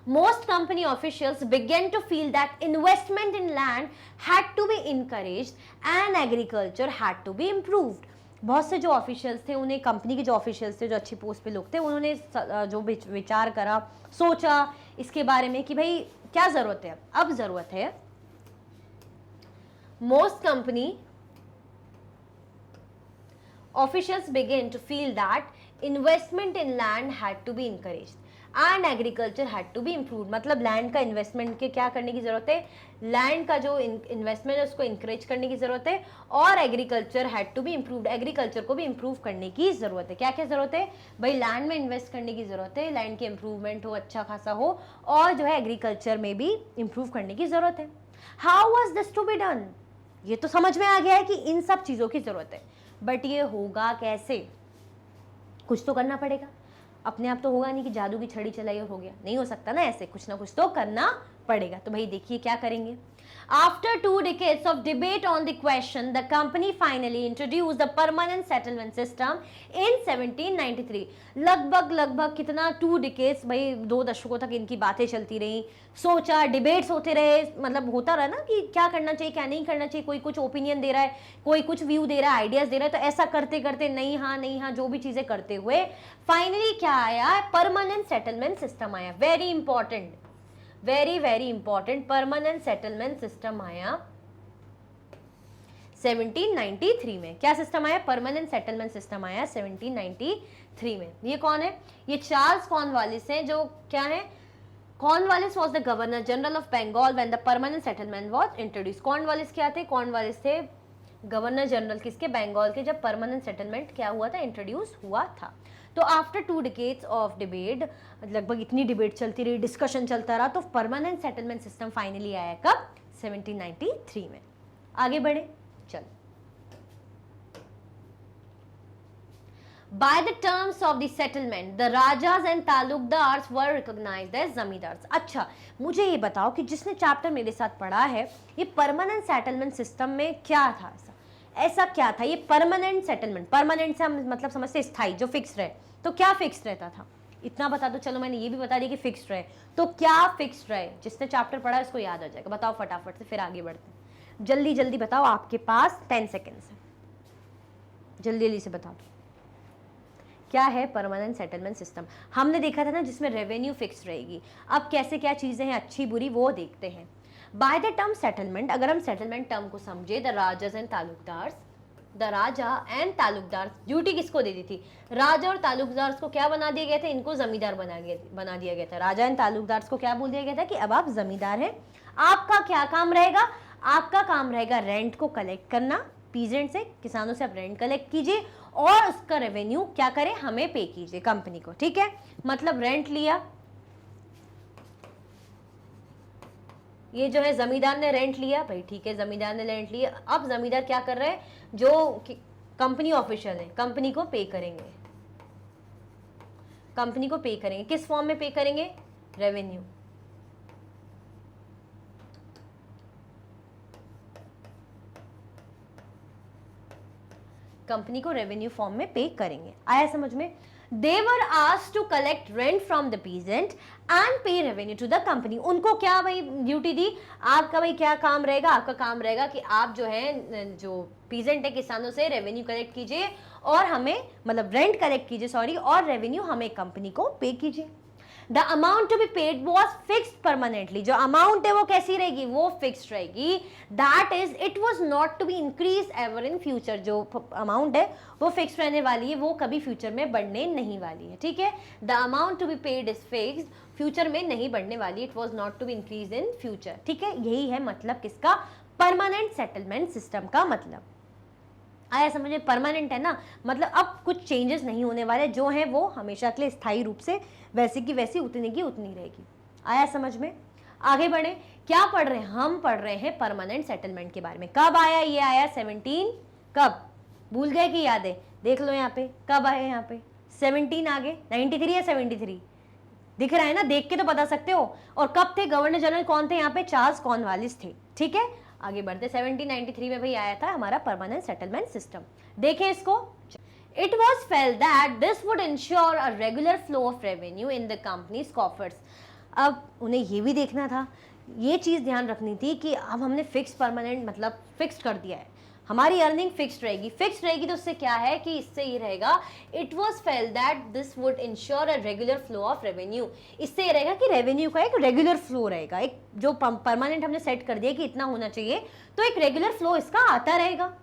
Most company officials began to feel that investment in land had to be encouraged and agriculture had to be improved। बहुत से जो ऑफिशियल्स थे, उन्हें कंपनी के जो ऑफिशियल्स थे, जो अच्छी पोस्ट पे लोग थे, उन्होंने जो विचार करा, सोचा इसके बारे में कि भाई क्या जरूरत है, अब जरूरत है। Most company officials began to feel that investment in land had to be encouraged and agriculture had to be improved। मतलब लैंड का इन्वेस्टमेंट के क्या करने की जरूरत है, लैंड का जो इन्वेस्टमेंट है उसको इंकरेज करने की जरूरत है, और agriculture had to be improved, agriculture को भी इम्प्रूव करने की जरूरत है। क्या क्या जरूरत है भाई, लैंड में इन्वेस्ट करने की जरूरत है, लैंड की इंप्रूवमेंट हो, अच्छा खासा हो, और जो है एग्रीकल्चर में भी इम्प्रूव करने की जरूरत है। How was this to be done, ये तो समझ में आ गया है कि इन सब चीज़ों की ज़रूरत है, बट ये होगा कैसे? कुछ तो करना पड़ेगा, अपने आप तो होगा नहीं कि जादू की छड़ी चलाई और हो गया, नहीं हो सकता ना ऐसे, कुछ ना कुछ तो करना पड़ेगा। तो भाई देखिए क्या करेंगे। After 2 decades of debate on the question, the company finally introduced the permanent settlement system in 1793. लगभग कितना 2 decades, भाई 2 दशकों तक इनकी बातें चलती रही, सोचा, डिबेट्स होते रहे, मतलब होता रहा ना कि क्या करना चाहिए क्या नहीं करना चाहिए, कोई कुछ ओपिनियन दे रहा है, कोई कुछ व्यू दे रहा है, आइडियाज दे रहा है, तो ऐसा करते करते नहीं हाँ जो भी चीजें करते हुए फाइनली क्या आया, परमानेंट सेटलमेंट सिस्टम आया। Very important, very important, permanent settlement system आया 1793 में। क्या सिस्टम आया? परमानेंट सेटलमेंट सिस्टम आया 1793 में। ये कौन है? ये चार्ल्स कॉर्नवालिस है, जो क्या है, Cornwallis was the governor general of Bengal when the permanent settlement was introduce. Cornwallis क्या थे? कॉर्नवालिस थे गवर्नर जनरल किसके? बंगाल के, जब परमानेंट सेटलमेंट क्या हुआ था? इंट्रोड्यूस हुआ था। तो आफ्टर 2 डिकेड्स ऑफ डिबेट, लगभग इतनी डिबेट चलती रही, डिस्कशन चलता रहा, तो परमानेंट सेटलमेंट सिस्टम फाइनली आया कब? 1793 में। आगे बढ़े, चल। By the terms of the settlement, the Rajas and taluqdars were recognized as zamindars. अच्छा, मुझे ये बताओ कि जिसने चैप्टर मेरे साथ पढ़ा है, ये परमानेंट सेटलमेंट सिस्टम में क्या था? ऐसा क्या था ये परमानेंट सेटलमेंट? परमानेंट से हम मतलब समझते स्थायी, जो फिक्स रहे, तो क्या फिक्स रहता था? इतना बता दो। चलो मैंने ये भी बता दिया कि फिक्स रहे, तो क्या फिक्स रहे? जिसने चैप्टर पढ़ा है उसको याद आ जाएगा। बताओ फटाफट से, फिर आगे बढ़ते हैं। जल्दी जल्दी बताओ, आपके पास 10 सेकेंड्स है, जल्दी जल्दी से बताओ क्या है परमानेंट सेटलमेंट सिस्टम। हमने देखा था ना जिसमें रेवेन्यू फिक्स रहेगी। अब कैसे क्या चीजें हैं अच्छी बुरी वो देखते हैं। बाय द टर्म सेटलमेंट, अगर हम सेटलमेंट टर्म को समझे, the rajas and taluqdars, the raja and taluqdar, duty किसको दे दी थी? राजा और तालुकदार को क्या बना दिया गया था? इनको जमींदार बना दिया गया था। राजा एंड तालुकदार को क्या बोल दिया गया था कि अब आप जमींदार हैं। आपका क्या काम रहेगा? आपका काम रहेगा रेंट को कलेक्ट करना, पीजेंट से, किसानों से आप रेंट कलेक्ट कीजिए और उसका रेवेन्यू क्या करें? हमें पे कीजिए, कंपनी को। ठीक है, मतलब रेंट लिया, ये जो है जमींदार ने रेंट लिया, भाई ठीक है, जमींदार ने रेंट लिया। अब जमींदार क्या कर रहे हैं? जो कंपनी ऑफिशियल है, कंपनी को पे करेंगे, कंपनी को पे करेंगे। किस फॉर्म में पे करेंगे? रेवेन्यू। कंपनी को रेवेन्यू फॉर्म में पे करेंगे। आया समझ में? They were asked to collect rent from the peasant and pay revenue to the company. उनको क्या भाई ड्यूटी दी? आपका भाई क्या काम रहेगा? आपका काम रहेगा कि आप जो है, जो पीजेंट है, किसानों से रेवेन्यू कलेक्ट कीजिए और हमें, मतलब रेंट कलेक्ट कीजिए सॉरी, और रेवेन्यू हमें कंपनी को पे कीजिए। The amount to be paid was fixed permanently. जो अमाउंट है वो कैसी रहेगी? वो फिक्स्ड रहेगी। That is it was not to be increase ever in future. जो अमाउंट है वो फिक्स रहने वाली है, वो कभी फ्यूचर में बढ़ने नहीं वाली है। ठीक है, the amount to be paid is fixed, future में नहीं बढ़ने वाली। It was not to be increase in future. ठीक है, यही है मतलब किसका? परमानेंट सेटलमेंट सिस्टम का मतलब। आया समझ में? परमानेंट है ना, मतलब अब कुछ चेंजेस नहीं होने वाले, जो है वो हमेशा के लिए स्थायी रूप से वैसी की वैसी, उतनी की उतनी रहेगी। आया समझ में? आगे बढ़े, क्या पढ़ रहे हैं? हम पढ़ रहे हैं परमानेंट सेटलमेंट के बारे में। कब आया? ये आया 17, कब भूल गए कि याद है? देख लो यहाँ पे कब आया, यहाँ पे 17 आगे, 93 या 73 दिख रहा है ना, देख के तो बता सकते हो। और कब थे? गवर्नर जनरल कौन थे यहाँ पे? चार्ल्स कॉर्नवालिस थे। ठीक है, आगे बढ़ते। 1793 में भाई आया था हमारा परमानेंट सेटलमेंट सिस्टम। देखें इसको। It was felt that this would ensure a regular flow of revenue in the company's coffers. अब उन्हें ये भी देखना था, ये चीज़ ध्यान रखनी थी कि अब हमने फिक्स परमानेंट मतलब फिक्स कर दिया है, हमारी अर्निंग फिक्स्ड रहेगी। फिक्स्ड रहेगी तो उससे क्या है कि इससे ये रहेगा, it was felt that this would ensure a regular flow of revenue. इससे ये रहेगा कि रेवेन्यू का एक रेगुलर फ्लो रहेगा, एक जो परमानेंट हमने सेट कर दिया कि इतना होना चाहिए, तो एक रेगुलर फ्लो इसका आता रहेगा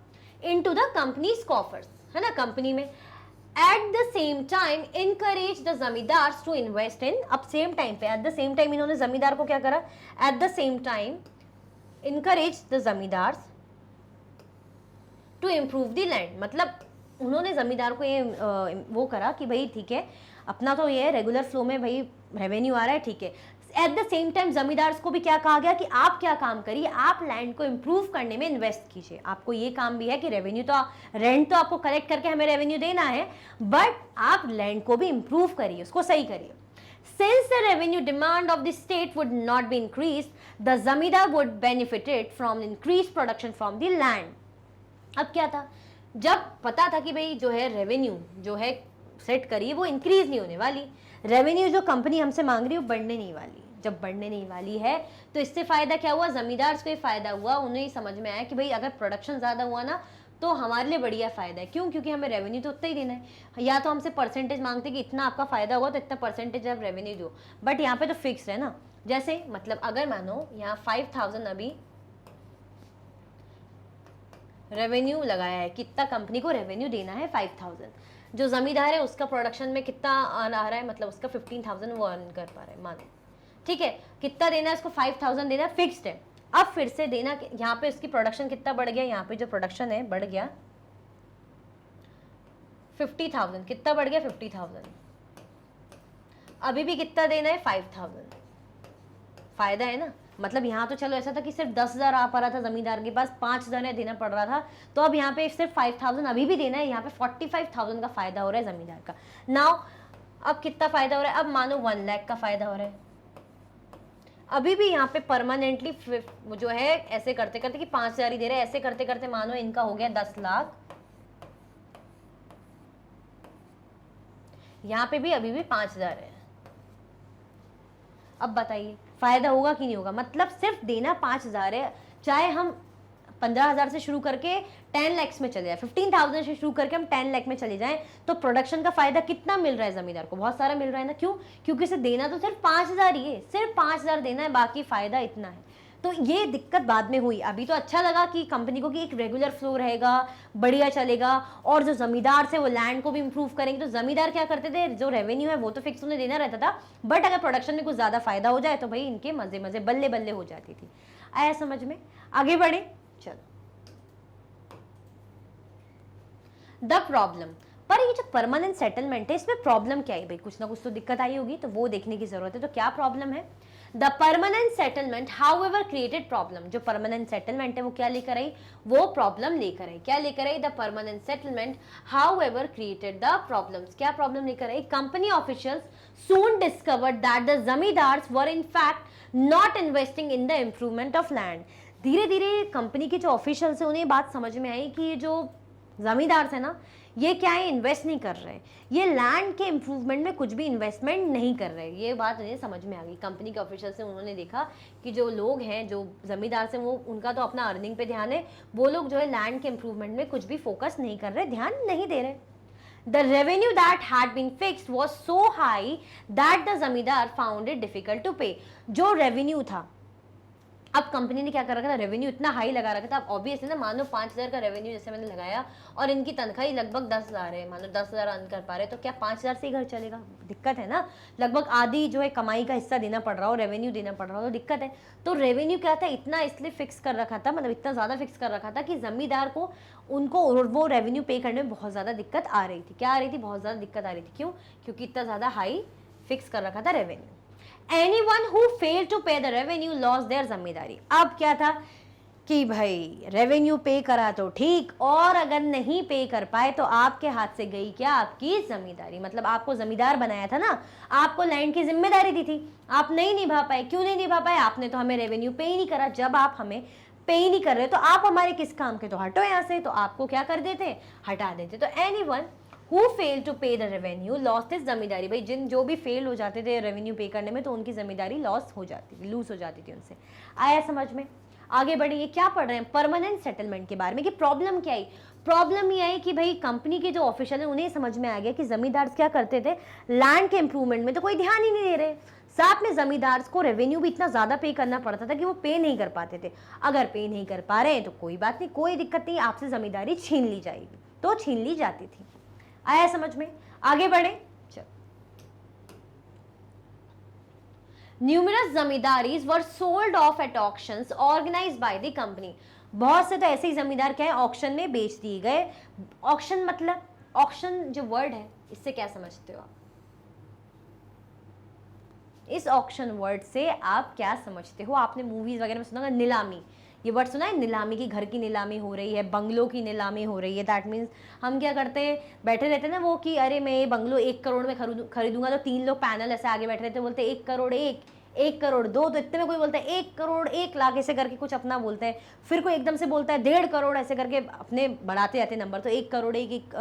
इनटू द कंपनीज कॉफर्स, है ना, कंपनी में। At the same time encourage the zamindars to invest in, अब सेम टाइम पे, एट द सेम टाइम इन्होंने जमींदार को क्या करा? At the same time encourage the zamindars to improve the land, मतलब उन्होंने जमींदार को ये वो करा कि भाई ठीक है, अपना तो ये रेगुलर फ्लो में भाई रेवेन्यू आ रहा है, ठीक है, एट द सेम टाइम जमींदार को भी क्या कहा गया कि आप क्या काम करिए, आप लैंड को इंप्रूव करने में इन्वेस्ट कीजिए। आपको ये काम भी है कि रेवेन्यू तो रेंट तो आपको कलेक्ट करके हमें रेवेन्यू देना है, बट आप लैंड को भी इंप्रूव करिए, उसको सही करिए। Since the revenue demand of the state would not be increased, the zamindar would benefited from increased production from the land. अब क्या था, जब पता था कि भाई जो है रेवेन्यू जो है सेट करी वो इंक्रीज नहीं होने वाली, रेवेन्यू जो कंपनी हमसे मांग रही है वो बढ़ने नहीं वाली। जब बढ़ने नहीं वाली है तो इससे फायदा क्या हुआ, जमींदार को फायदा हुआ। उन्हें समझ में आया कि भाई अगर प्रोडक्शन ज्यादा हुआ ना तो हमारे लिए बढ़िया फायदा है। क्यों? क्योंकि हमें रेवेन्यू तो उतना ही देना है। या तो हमसे परसेंटेज मांगते कि इतना आपका फायदा होगा तो इतना परसेंटेज आप रेवेन्यू दो, बट यहाँ पे तो फिक्स है ना। जैसे मतलब अगर मानो यहाँ 5000 अभी रेवेन्यू लगाया है, कितना कंपनी को रेवेन्यू देना है 5000, जो जमींदार है उसका प्रोडक्शन में कितना आ रहा है, मतलब उसका 15000 वो अर्न कर पा रहा है मानो, ठीक है। कितना देना है उसको, 5000 देना, फिक्स्ड है। अब फिर से देना, यहाँ पे इसकी प्रोडक्शन कितना बढ़ गया, यहाँ पे जो प्रोडक्शन है बढ़ गया 50,000, कितना बढ़ गया 50,000। अभी भी कितना देना है 5,000, फायदा है ना। मतलब यहाँ तो चलो ऐसा था कि सिर्फ 10,000 आ पा रहा था जमींदार के पास, 5,000 देना पड़ रहा था, तो अब यहाँ पे सिर्फ 5,000 अभी भी देना है, यहाँ पे 45,000 का फायदा हो रहा है जमींदार का। नाउ अब कितना फायदा हो रहा है, अब मानो 1 लाख का फायदा हो रहा है। अभी भी यहाँ पे परमानेंटली जो है ऐसे करते करते कि 5,000 ही दे रहे हैं, ऐसे करते करते मानो इनका हो गया 10 लाख। यहाँ पे भी अभी भी 5,000 है। अब बताइए फायदा होगा कि नहीं होगा, मतलब सिर्फ देना 5,000 है, चाहे हम 15,000 से शुरू करके 10 लाख में चले जाए, 15,000 से शुरू करके हम 10 लाख में चले जाएं, तो प्रोडक्शन का फायदा कितना मिल रहा है जमींदार को, बहुत सारा मिल रहा है ना। क्यों? क्योंकि इसे देना तो सिर्फ 5,000 ही है, सिर्फ 5,000 देना है, बाकी फायदा इतना है। तो ये दिक्कत बाद में हुई। अभी तो अच्छा लगा कि कंपनी को कि एक रेगुलर फ्लो रहेगा, बढ़िया चलेगा, और जो जमींदार से वो लैंड को भी इंप्रूव करेंगे। तो जमींदार क्या करते थे, जो रेवेन्यू है वो तो फिक्स उन्हें देना रहता था, बट अगर प्रोडक्शन में कुछ ज्यादा फायदा हो जाए तो भाई इनके मजे मजे बल्ले बल्ले हो जाती थी। आया समझ में? आगे बढ़े, चलो। द प्रॉब्लम, पर ये जो परमानेंट सेटलमेंट है इसमें प्रॉब्लम क्या है भाई, कुछ ना कुछ तो दिक्कत आई होगी, तो वो देखने की जरूरत है। तो क्या प्रॉब्लम है? The permanent settlement however created problem. जो परमानेंट सेटलमेंट है वो क्या लेकर आई, वो प्रॉब्लम लेकर आई। क्या लेकर आई? The permanent settlement however created the problems. क्या प्रॉब्लम लेकर आई? Company officials soon discovered that the zamindars were in fact not investing in the improvement of land. धीरे धीरे कंपनी के जो ऑफिशियल्स है उन्हें बात समझ में आई कि जो जमींदार है ना, ये क्या है, इन्वेस्ट नहीं कर रहे, ये लैंड के इंप्रूवमेंट में कुछ भी इन्वेस्टमेंट नहीं कर रहे। ये बात उन्हें समझ में आ गई। कंपनी के ऑफिशियल से उन्होंने देखा कि जो लोग हैं, जो जमींदार से, वो उनका तो अपना अर्निंग पे ध्यान है, वो लोग जो है लैंड के इंप्रूवमेंट में कुछ भी फोकस नहीं कर रहे, ध्यान नहीं दे रहे। The revenue that had been fixed was so high that the जमींदार found it difficult to pay। जो रेवेन्यू था, अब कंपनी ने क्या कर रखा था, रेवेन्यू इतना हाई लगा रखा था। अब ऑब्वियसली ना, मानो 5,000 का रेवेन्यू जैसे मैंने लगाया और इनकी तनख्वाही लगभग 10,000 है, मानो 10,000 अर्न कर पा रहे, तो क्या 5,000 से ही घर चलेगा? दिक्कत है ना। लगभग आधी जो है कमाई का हिस्सा देना पड़ रहा हो, रेवेन्यू देना पड़ रहा हो, तो दिक्कत है। तो रेवेन्यू क्या था, इतना इसलिए फिक्स कर रखा था, मतलब इतना ज़्यादा फिक्स कर रखा था कि जमींदार को उनको वो रेवेन्यू पे करने में बहुत ज़्यादा दिक्कत आ रही थी। क्या आ रही थी? बहुत ज़्यादा दिक्कत आ रही थी। क्यों? क्योंकि इतना ज़्यादा हाई फिक्स कर रखा था revenue. Anyone who failed to pay the revenue lost their जमींदारी। अब क्या था कि भाई रेवेन्यू पे करा तो ठीक, और अगर नहीं पे कर पाए तो आपके हाथ से गई क्या, आपकी जमींदारी। मतलब आपको जमींदार बनाया था ना, आपको लैंड की जिम्मेदारी दी थी, आप नहीं निभा पाए। क्यों नहीं निभा पाए? आपने तो हमें रेवेन्यू पे ही नहीं करा। जब आप हमें पे ही नहीं कर रहे तो आप हमारे किस काम के, तो हटो यहाँ से। तो आपको क्या कर देते, हटा देते। तो anyone who failed to pay the revenue lost his जमींदारी। भाई जो भी फेल हो जाते थे रेवेन्यू पे करने में, तो उनकी जमींदारी लॉस हो जाती थी, लूज हो जाती थी उनसे। आया समझ में? आगे बढ़िए, क्या पढ़ रहे हैं परमानेंट सेटलमेंट के बारे में। कि प्रॉब्लम क्या आई? प्रॉब्लम ये आई कि भाई कंपनी के जो ऑफिशियल है उन्हें समझ में आ गया कि जमींदार क्या करते थे, लैंड के इंप्रूवमेंट में तो कोई ध्यान ही नहीं दे रहे। साथ में जमींदार को रेवेन्यू भी इतना ज्यादा पे करना पड़ता था कि वो पे नहीं कर पाते थे। अगर पे नहीं कर पा रहे हैं तो कोई बात नहीं, कोई दिक्कत नहीं, आपसे जमींदारी छीन ली जाएगी। तो छीन ली जाती थी। आया समझ में? आगे बढ़े, चलो। Numerous zamindaris were sold off at auctions organised by the company. बहुत से तो ऐसे ही जमींदार क्या है, ऑक्शन में बेच दिए गए। ऑक्शन मतलब, ऑक्शन जो वर्ड है इससे क्या समझते हो आप? इस ऑक्शन वर्ड से आप क्या समझते हो? आपने मूवीज वगैरह में सुना होगा नीलामी, ये वर्ड सुना है? नीलामी की, घर की नीलामी हो रही है, बंगलों की नीलामी हो रही है। दैट मीन्स हम क्या करते हैं, बैठे रहते हैं ना वो कि अरे मैं ये बंगलो 1 करोड़ में खरीदूंगा, तो 3 लोग पैनल ऐसे आगे बैठे रहते हैं, बोलते 1 करोड़ 1 करोड़ 2, तो इतने में कोई बोलता है 1 करोड़ 1 लाख ऐसे करके कुछ अपना बोलता है। फिर कोई एकदम से बोलता है 1.5 करोड़, ऐसे करके अपने बढ़ाते जाते नंबर। तो 1 करोड़ 1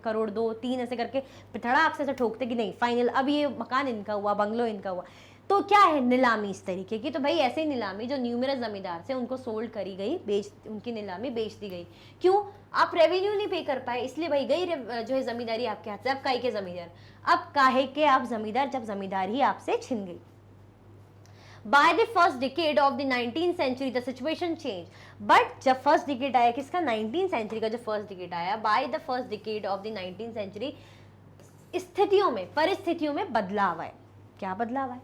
करोड़ 2 3 ऐसे करके धड़ाक से ठोकते कि नहीं फाइनल अब ये मकान इनका हुआ, बंगलो इनका हुआ। तो क्या है नीलामी इस तरीके की। तो भाई ऐसे ही नीलामी जो न्यूमरस जमींदार से उनको सोल्ड करी गई, उनकी नीलामी बेच दी गई। क्यों? आप रेवेन्यू नहीं पे कर पाए, इसलिए भाई गई जो है जमींदारी आपके हाथ से। अब काहे के जमींदार, अब काहे के आप जमींदार, जब जमींदार ही आपसे छिन गई। By the first decade of the 19th century, the situation changed. But जब first decade आया किसका, 19th century का जो first decade आया, by the first decade of the 19th century, स्थितियों में, परिस्थितियों में बदलाव आए। क्या बदलाव आए?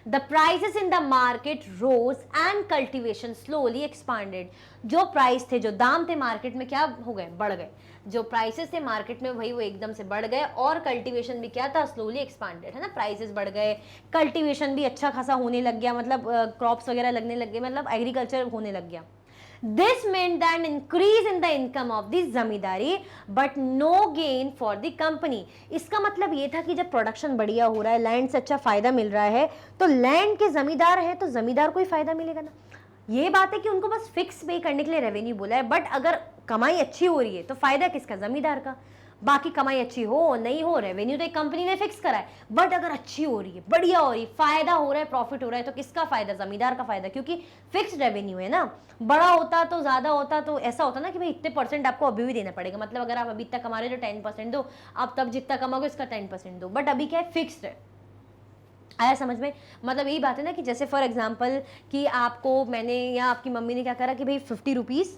The prices in the market rose and cultivation slowly expanded. जो प्राइस थे, जो दाम थे मार्केट में, क्या हो गए, बढ़ गए। जो प्राइसेस थे मार्केट में भाई वो एकदम से बढ़ गए, और कल्टीवेशन भी क्या था, स्लोली एक्सपांडेड, है ना। प्राइसेस बढ़ गए, कल्टीवेशन भी अच्छा खासा होने लग गया, मतलब क्रॉप्स वगैरह लगने लग गए, मतलब एग्रीकल्चर होने लग गया। This meant an increase in the income of the zamindari but no gain for the company. इसका मतलब ये था कि जब प्रोडक्शन बढ़िया हो रहा है, लैंड से अच्छा फायदा मिल रहा है, तो लैंड के जमींदार है तो जमींदार को ही फायदा मिलेगा ना। ये बात है कि उनको बस फिक्स पे करने के लिए रेवेन्यू बोला है, बट अगर कमाई अच्छी हो रही है तो फायदा किसका, जमींदार का। बाकी कमाई अच्छी हो नहीं हो, रेवेन्यू तो एक कंपनी ने फिक्स करा है, बट अगर अच्छी हो रही है, बढ़िया हो रही है, फायदा हो रहा है, प्रॉफिट हो रहा है, तो किसका फायदा, जमींदार का फायदा, क्योंकि फिक्स रेवेन्यू है ना। बड़ा होता तो ज्यादा होता तो ऐसा होता ना कि भाई इतने परसेंट आपको अभी भी देना पड़ेगा, मतलब अगर आप अभी तक कमा रहे हो तो 10% दो, आप तब जितना कमाओगे उसका 10% दो, बट अभी क्या है, फिक्स्ड है। आया समझ में? मतलब यही बात है ना कि जैसे फॉर एग्जाम्पल कि आपको मैंने या आपकी मम्मी ने क्या करा कि भाई 50 रुपीज़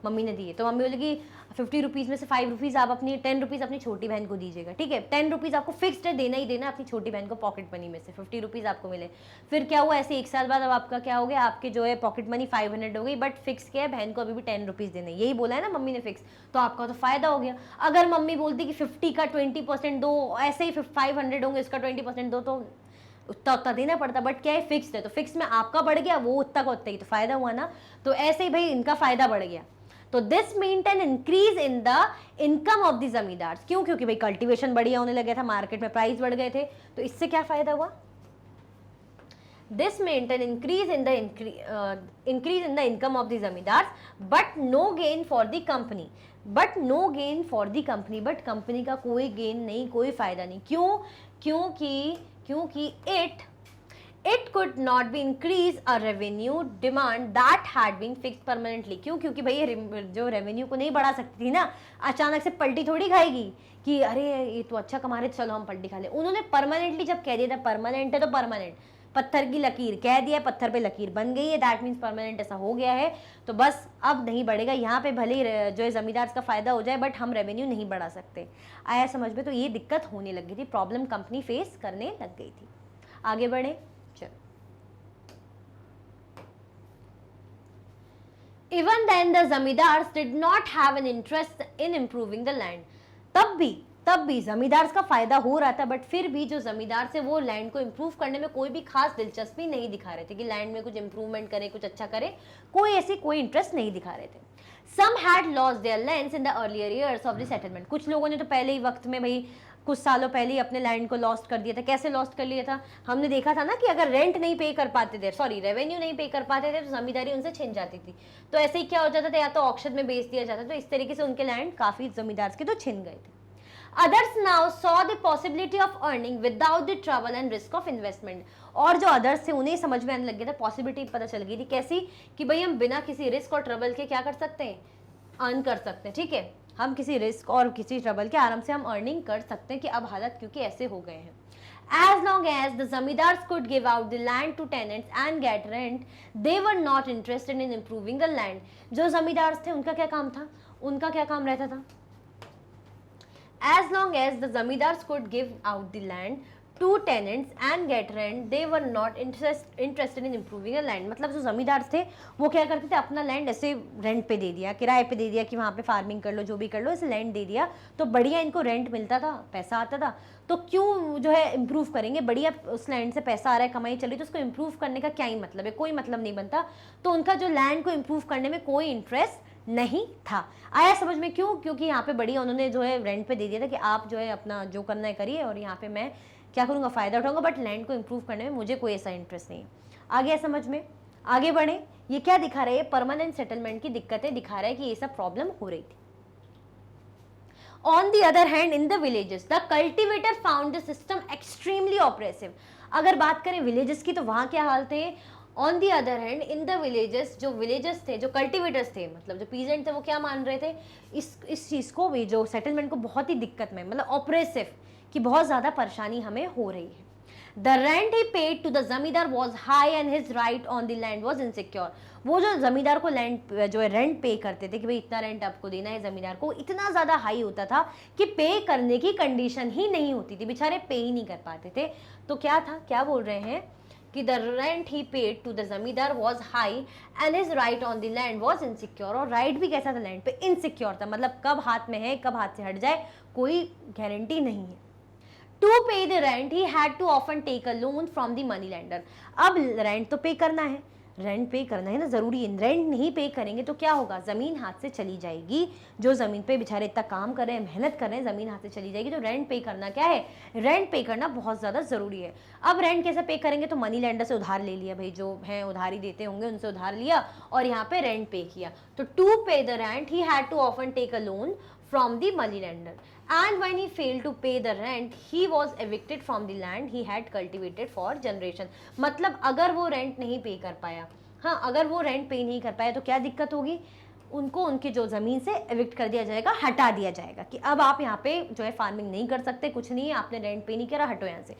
मम्मी ने दिए, तो मम्मी बोलेगी 50 रुपीज़ में से 5 रुपीज़ आप अपनी 10 रुपीज़ अपनी छोटी बहन को दीजिएगा, ठीक है। 10 रुपीज़ आपको फिक्स्ड है, देना ही देना अपनी छोटी बहन को, पॉकेट मनी में से 50 रुपीज़ आपको मिले। फिर क्या हुआ, ऐसे 1 साल बाद अब आपका क्या हो गया, आपके जो है पॉकेट मनी 500 हो गई, बट फिक्स क्या है, बहन को अभी भी 10 रुपीज़ देना है, यही बोला है ना मम्मी ने फिक्स, तो आपका तो फायदा हो गया। अगर मम्मी बोलती कि 50 का 20% दो, ऐसे ही 500 होंगे, इसका 20% दो, तो उतना देना पड़ता, बट क्या है, फिक्स्ड है, तो फिक्स में आपका बढ़ गया, वो उतना का उतना ही, तो फायदा हुआ ना। तो ऐसे ही भाई इनका फायदा बढ़ गया। तो this meant N increase in the income of the जमींदार। क्यों? क्योंकि भाई कल्टीवेशन बढ़िया होने लगा था, मार्केट में प्राइस बढ़ गए थे, तो इससे क्या फायदा हुआ, this meant an increase in the income of the zamindar but no gain for the company, but no gain for the company, but company का कोई गेन नहीं, कोई फायदा नहीं। क्यों? क्योंकि it could not be increase a revenue demand that had been fixed permanently। क्यों? क्योंकि भाई ये जो रेवेन्यू को नहीं बढ़ा सकती थी ना, अचानक से पलटी थोड़ी खाएगी कि अरे ये तो अच्छा कमा रहे, चलो हम पलटी खा ले। उन्होंने परमानेंटली जब कह दिया था, परमानेंट है तो परमानेंट, पत्थर की लकीर कह दिया, पत्थर पे लकीर बन गई है, दैट मीन्स परमानेंट ऐसा हो गया है, तो बस अब नहीं बढ़ेगा। यहाँ पे भले ही जो है जमींदार का फायदा हो जाए, बट हम रेवेन्यू नहीं बढ़ा सकते। आया समझ में? तो ये दिक्कत होने लग गई थी, प्रॉब्लम कंपनी फेस करने लग गई थी। आगे बढ़े, Even then, the zamindars did not have an interest in improving the land. तब भी जमींदार का फायदा हो रहा था, बट फिर भी जो जमींदार से वो लैंड को इम्प्रूव करने में कोई भी खास दिलचस्पी नहीं दिखा रहे थे कि लैंड में कुछ इंप्रूवमेंट करें, कुछ अच्छा करें, कोई इंटरेस्ट नहीं दिखा रहे थे। Some had lost their lands in the earlier years of the settlement। कुछ लोगों ने तो पहले ही वक्त में भाई कुछ सालों पहले ही अपने लैंड को लॉस्ट कर दिया था। कैसे लॉस्ट कर लिया था? हमने देखा था ना कि अगर रेंट नहीं पे कर पाते थे, सॉरी रेवेन्यू नहीं पे कर पाते थे, तो जमींदारी उनसे छिन जाती थी। तो ऐसे ही क्या हो जाता था, या तो ऑक्शन में बेच दिया जाता, तो इस तरीके से उनके लैंड काफी जमींदार के तो छिन गए थे। Others now saw the possibility of earning without the trouble and risk of investment। और जो अदर्स थे उन्हें समझ में आने लग गया था, पॉसिबिलिटी पता चल गई थी, कैसी कि भाई हम बिना किसी रिस्क और ट्रबल के क्या कर सकते हैं, अर्न कर सकते हैं। ठीक है, हम किसी रिस्क और किसी ट्रबल के आराम से हम अर्निंग कर सकते हैं कि अब हालत क्योंकि ऐसे हो गए हैं। As long as the zamindars could give out the land to tenants and get rent, they were not interested in improving the land। जो जमींदार थे उनका क्या काम था, उनका क्या काम रहता था, as long as the zamindars could give out the land to tenants and get rent, they were not interested in improving a land. मतलब जो जमींदार थे वो क्या करते थे, अपना लैंड ऐसे रेंट पे दे दिया, किराए पे दे दिया कि वहाँ पे फार्मिंग कर लो, जो भी कर लो, ऐसे लैंड दे दिया तो बढ़िया इनको रेंट मिलता था, पैसा आता था। तो क्यों जो है इम्प्रूव करेंगे, बढ़िया उस लैंड से पैसा आ रहा है, कमाई चल रही, तो उसको इम्प्रूव करने का क्या ही मतलब है, कोई मतलब नहीं बनता। तो उनका जो लैंड को इम्प्रूव करने में कोई इंटरेस्ट नहीं था। आया समझ में क्यों? क्योंकि यहाँ पे बढ़िया उन्होंने जो है रेंट पे दे दिया था कि आप जो है अपना जो करना है करिए, और यहाँ पे मैं क्या करूँगा, फ़ायदा उठाऊंगा, बट लैंड को इम्प्रूव करने में मुझे कोई ऐसा इंटरेस्ट नहीं है। आ गया समझ में? आगे बढ़े। ये क्या दिखा रहा है, परमानेंट सेटलमेंट की दिक्कतें दिखा रहा है कि ये सब प्रॉब्लम हो रही थी। On the other hand, in the villages, the cultivator found the system extremely oppressive. अगर बात करें विलेजेस की तो वहाँ क्या हाल थे? On the other hand in the villages, जो विलेजेस थे, जो कल्टिवेटर्स थे, मतलब जो पीजेंट थे, वो क्या मान रहे थे, इस चीज़ को भी, जो सेटलमेंट को बहुत ही दिक्कत में, मतलब ऑपरेसिव, कि बहुत ज़्यादा परेशानी हमें हो रही है। The rent he paid to the zamindar was high and his right on the land was insecure. वो जो जमींदार को लैंड जो है रेंट पे करते थे कि भाई इतना रेंट आपको देना है, जमींदार को इतना ज़्यादा हाई होता था कि पे करने की कंडीशन ही नहीं होती थी, बेचारे पे ही नहीं कर पाते थे। तो क्या था, क्या बोल रहे हैं कि the rent he paid to the zamindar was high and his right on the land was insecure. और राइट भी कैसा था, लैंड पे इनसिक्योर था, मतलब कब हाथ में है कब हाथ से हट जाए कोई गारंटी नहीं है। To pay the rent, he had to often take a loan from the money lender. अब रेंट तो पे करना है, रेंट पे करना है ना, जरूरी है। रेंट नहीं पे करेंगे तो क्या होगा, जमीन हाथ से चली जाएगी। जो जमीन पे बेचारे इतना काम कर रहे हैं, मेहनत कर रहे हैं, जमीन हाथ से चली जाएगी। तो रेंट पे करना क्या है, रेंट पे करना बहुत ज्यादा जरूरी है। अब रेंट कैसे पे करेंगे, तो मनी लैंडर से उधार ले लिया, भाई जो है उधारी देते होंगे उनसे उधार लिया और यहाँ पे रेंट पे किया। तो to pay the rent he had to often take a loan from the money lender, and when he failed to pay the rent he was evicted from the land he had cultivated for generation। मतलब अगर वो rent नहीं पे कर पाया, हाँ अगर वो रेंट पे नहीं कर पाया तो क्या दिक्कत होगी, उनको उनकी जो ज़मीन से एविक्ट कर दिया जाएगा, हटा दिया जाएगा कि अब आप यहाँ पे जो है फार्मिंग नहीं कर सकते, कुछ नहीं है, आपने रेंट पे नहीं करा, हटो यहाँ से।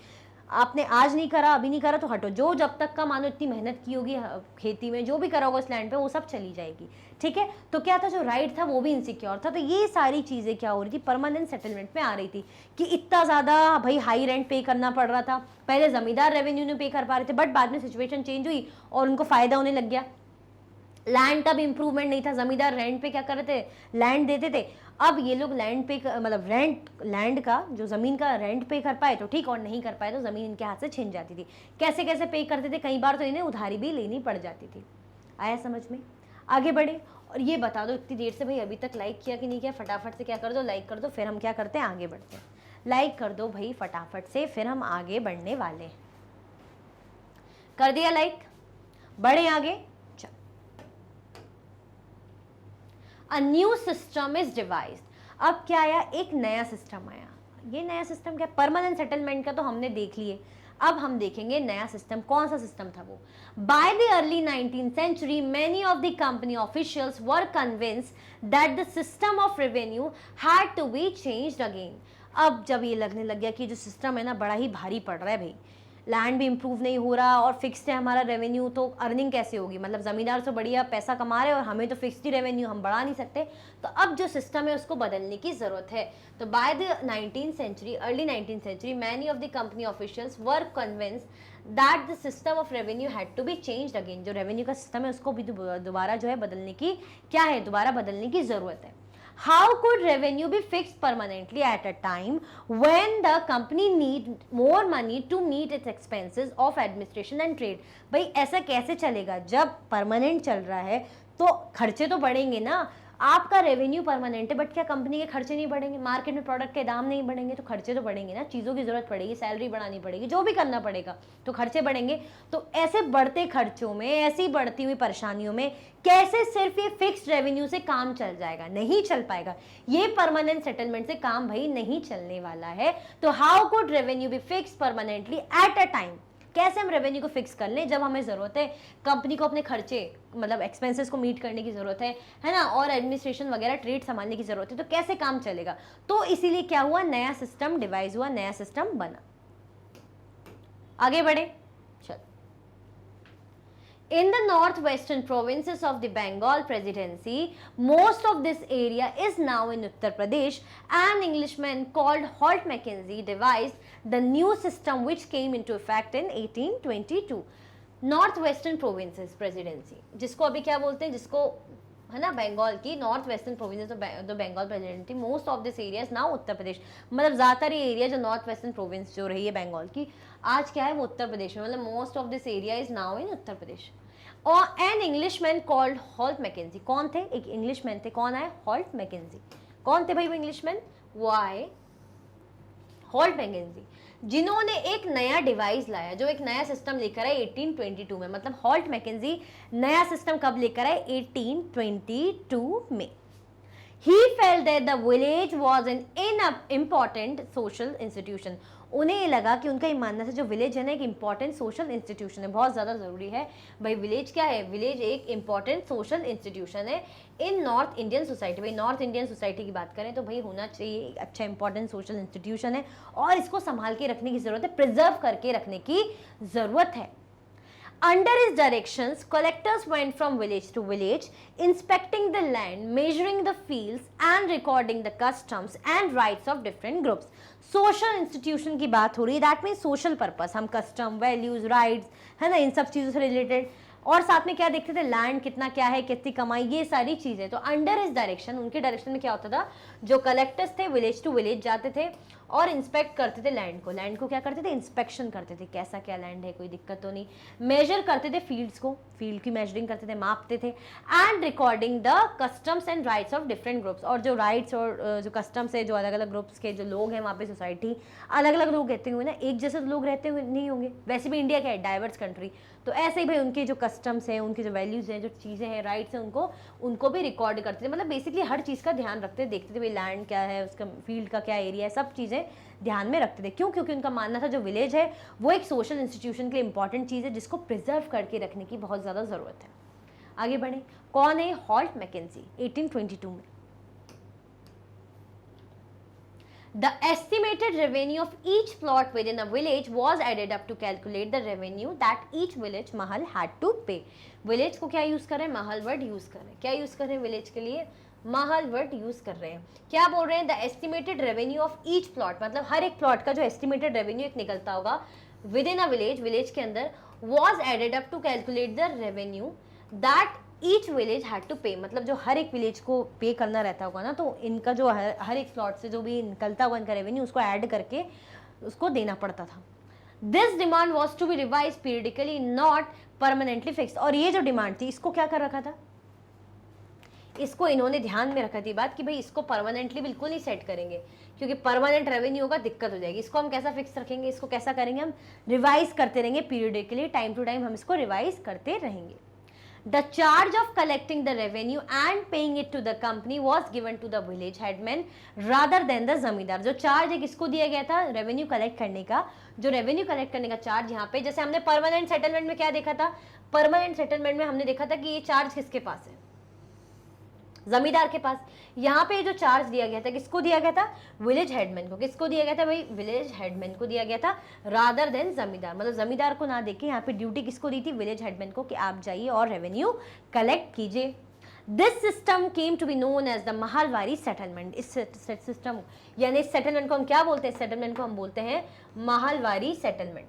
आपने आज नहीं करा, अभी नहीं करा तो हटो। जो जब तक का मानो इतनी मेहनत की होगी खेती में, जो भी करा होगा उस लैंड पे, वो सब चली जाएगी। ठीक है, तो क्या था, जो राइट था वो भी इनसिक्योर था। तो ये सारी चीज़ें क्या हो रही थी, परमानेंट सेटलमेंट में आ रही थी कि इतना ज़्यादा भाई हाई रेंट पे करना पड़ रहा था। पहले ज़मींदार रेवेन्यू नहीं पे कर पा रहे थे, बट बाद में सिचुएशन चेंज हुई और उनको फ़ायदा होने लग गया। लैंड का भी इंप्रूवमेंट नहीं था, जमींदार रेंट पे क्या कर रहे थे, लैंड देते थे। अब ये लोग लैंड पे मतलब रेंट, लैंड का जो जमीन का रेंट पे कर पाए तो ठीक, और नहीं कर पाए तो जमीन इनके हाथ से छिन जाती थी। कैसे कैसे पे करते थे, कई बार तो इन्हें उधारी भी लेनी पड़ जाती थी। आया समझ में? आगे बढ़े। और ये बता दो इतनी देर से भाई अभी तक लाइक किया कि नहीं किया, फटाफट से क्या कर दो, लाइक कर दो, फिर हम क्या करते हैं, आगे बढ़ते हैं। लाइक कर दो भाई फटाफट से, फिर हम आगे बढ़ने वाले हैं। कर दिया लाइक, बढ़े आगे। A new system is devised। अब क्या आया, एक नया सिस्टम आया। ये नया सिस्टम क्या, परमानेंट सेटलमेंट का तो हमने देख लिए, अब हम देखेंगे नया सिस्टम। कौन सा सिस्टम था वो? By the early 19th century many of the company officials were convinced that the system of revenue had to be changed again। अब जब ये लगने लग गया कि जो सिस्टम है ना बड़ा ही भारी पड़ रहा है, भाई लैंड भी इंप्रूव नहीं हो रहा और फिक्स्ड है हमारा रेवेन्यू, तो अर्निंग कैसे होगी, मतलब ज़मींदार तो बढ़िया पैसा कमा रहे हैं और हमें तो फिक्स्ड ही रेवेन्यू, हम बढ़ा नहीं सकते। तो अब जो सिस्टम है उसको बदलने की ज़रूरत है। तो by the 19th century, early 19th century, many of the company officials were convinced that the system of revenue had to be changed again. जो रेवेन्यू का सिस्टम है उसको भी दोबारा जो है बदलने की क्या है, दोबारा बदलने की ज़रूरत है। How could revenue be fixed permanently at a time when the company need more money to meet its expenses of administration and trade? भाई ऐसा कैसे चलेगा, जब परमानेंट चल रहा है तो खर्चे तो बढ़ेंगे ना। आपका रेवेन्यू परमानेंट है बट क्या कंपनी के खर्चे नहीं बढ़ेंगे, मार्केट में प्रोडक्ट के दाम नहीं बढ़ेंगे तो खर्चे तो बढ़ेंगे ना, चीज़ों की जरूरत पड़ेगी, सैलरी बढ़ानी पड़ेगी, जो भी करना पड़ेगा तो खर्चे बढ़ेंगे। तो ऐसे बढ़ते खर्चों में, ऐसी बढ़ती हुई परेशानियों में कैसे सिर्फ ये फिक्स्ड रेवेन्यू से काम चल जाएगा, नहीं चल पाएगा। ये परमानेंट सेटलमेंट से काम भाई नहीं चलने वाला है। तो how could revenue be fixed permanently at a time, कैसे हम रेवेन्यू को फिक्स कर लें जब हमें ज़रूरत है, कंपनी को अपने खर्चे मतलब एक्सपेंसेस को मीट करने की ज़रूरत है ना, और एडमिनिस्ट्रेशन वगैरह ट्रेड संभालने की ज़रूरत है, तो कैसे काम चलेगा। तो इसीलिए क्या हुआ, नया सिस्टम डिवाइस हुआ, नया सिस्टम बना। आगे बढ़े, चल। In the northwestern provinces of the Bengal Presidency, most of this area is now in Uttar Pradesh. An Englishman called Holt Mackenzie devised the new system which came into effect in 1822. Northwestern provinces presidency, जिसको अभी क्या बोलते हैं, जिसको है ना बंगाल की north western provinces the Bengal presidency, most of this areas now Uttar Pradesh, मतलब ज़्यादातर ये एरिया जो नॉर्थ वेस्टर्न प्रोविंस जो रही है बंगाल की, आज क्या है वो उत्तर प्रदेश में, मतलब most of this area is now in Uttar Pradesh. और an Englishman called Holt Mackenzie, कौन थे, एक इंग्लिशमैन थे, कौन है, हॉल्ट मैकेंजी। कौन थे भाई वो इंग्लिशमैन, वो आए हॉल्ट मैकेंजी, जिन्होंने एक नया डिवाइस लाया, जो एक नया सिस्टम लेकर आए 1822 में। मतलब हॉल्ट मैकेंजी नया सिस्टम कब लेकर आए, 1822 में। He felt that the village was an important social institution. उन्हें ये लगा कि उनका ये मानना था जो विलेज है ना एक इंपॉर्टेंट सोशल इंस्टीट्यूशन है, बहुत ज़्यादा ज़रूरी है भाई। विलेज क्या है, विलेज एक इंपॉर्टेंट सोशल इंस्टीट्यूशन है इन नॉर्थ इंडियन सोसाइटी। भाई नॉर्थ इंडियन सोसाइटी की बात करें तो भाई होना चाहिए एक अच्छा इंपॉर्टेंट सोशल इंस्टीट्यूशन है, और इसको संभाल के रखने की ज़रूरत है, प्रिजर्व करके रखने की ज़रूरत है। Under his directions, collectors went from village to village, inspecting the land, measuring the fields, and recording the customs and rights of different groups. Social institution की बात हो रही है, that means social purpose, हम custom, values, rights, है ना, इन सब चीज़ों से related, और साथ में क्या देखते थे, लैंड कितना क्या है, कितनी कमाई, ये सारी चीज़ें। तो अंडर इस डायरेक्शन, उनके डायरेक्शन में क्या होता था, जो कलेक्टर्स थे विलेज टू विलेज जाते थे और इंस्पेक्ट करते थे लैंड को। लैंड को क्या करते थे, इंस्पेक्शन करते थे, कैसा क्या लैंड है, कोई दिक्कत तो नहीं। मेजर करते थे फील्ड्स को, फील्ड की मेजरिंग करते थे, मापते थे। And recording the customs and rights of different groups, और जो राइट्स और जो कस्टम्स है, जो अलग अलग ग्रुप्स के जो लोग हैं वहाँ पे सोसाइटी, अलग अलग लोग रहते हुए ना, एक जैसे तो लोग रहते हुए नहीं होंगे, वैसे भी इंडिया क्या है, डाइवर्स कंट्री, तो ऐसे ही भाई उनके जो कस्टम्स हैं, उनकी जो वैल्यूज़ हैं, जो चीज़ें हैं, राइट्स हैं, उनको भी रिकॉर्ड करते थे। मतलब बेसिकली हर चीज़ का ध्यान रखते थे, देखते थे भाई लैंड क्या है, उसका फील्ड का क्या एरिया है, सब चीज़ें ध्यान में रखते थे। क्यों, क्योंकि उनका मानना था जो विलेज है वो एक सोशल इंस्टीट्यूशन के लिए इंपॉर्टेंट चीज़ है, जिसको प्रिजर्व करके रखने की बहुत ज़्यादा ज़रूरत है। आगे बढ़े, कौन है हॉल्ट मैकेंजी, 1822 में। The estimated revenue of each plot within a village was added up to calculate the revenue that each village mahal had to pay. Village को क्या यूज कर रहे हैं, महल वर्ड यूज कर रहे हैं। क्या यूज कर रहे हैं विलेज के लिए, महल वर्ड यूज कर रहे हैं। क्या बोल रहे हैं, the estimated revenue of each plot, मतलब हर एक प्लॉट का जो एस्टिमेटेड रेवेन्यू एक निकलता होगा within a village, village के अंदर, was added up to calculate the revenue that each village had to pay, मतलब जो हर एक विलेज को पे करना रहता होगा ना, तो इनका जो हर एक प्लॉट से जो भी निकलता हुआ इनका रेवेन्यू, उसको ऐड करके उसको देना पड़ता था। This demand was to be revise periodically, not permanently fix. और ये जो डिमांड थी, इसको क्या कर रखा था, इसको इन्होंने ध्यान में रखा थी बात कि भाई इसको परमानेंटली बिल्कुल नहीं सेट करेंगे, क्योंकि परमानेंट रेवेन्यू होगा दिक्कत हो जाएगी। इसको हम कैसा फिक्स रखेंगे, इसको कैसा करेंगे, हम रिवाइज करते रहेंगे पीरियडिकली, टाइम टू टाइम हम इसको रिवाइज करते रहेंगे। The charge of collecting the revenue and paying it to the company was given to the village headman rather than the जमींदार। जो चार्ज एक इसको दिया गया था रेवेन्यू कलेक्ट करने का, जो रेवेन्यू कलेक्ट करने का चार्ज यहाँ पे, जैसे हमने परमानेंट सेटलमेंट में क्या देखा था, परमानेंट सेटलमेंट में हमने देखा था कि ये चार्ज किसके पास है, जमींदार के पास। यहाँ पे जो चार्ज दिया गया था, किसको दिया गया था, विलेज हेडमैन को। किसको दिया गया था भाई, विलेज हेडमैन को दिया गया था, रादर देन जमींदार, मतलब जमींदार को ना देके यहाँ पे ड्यूटी किसको दी थी, विलेज हेडमैन को, कि आप जाइए और रेवेन्यू कलेक्ट कीजिए। This system came to be known as the mahalwari settlement. इस सिस्टम यानी इस सेटलमेंट को हम क्या बोलते हैं, सेटलमेंट को हम बोलते हैं महलवारी सेटलमेंट।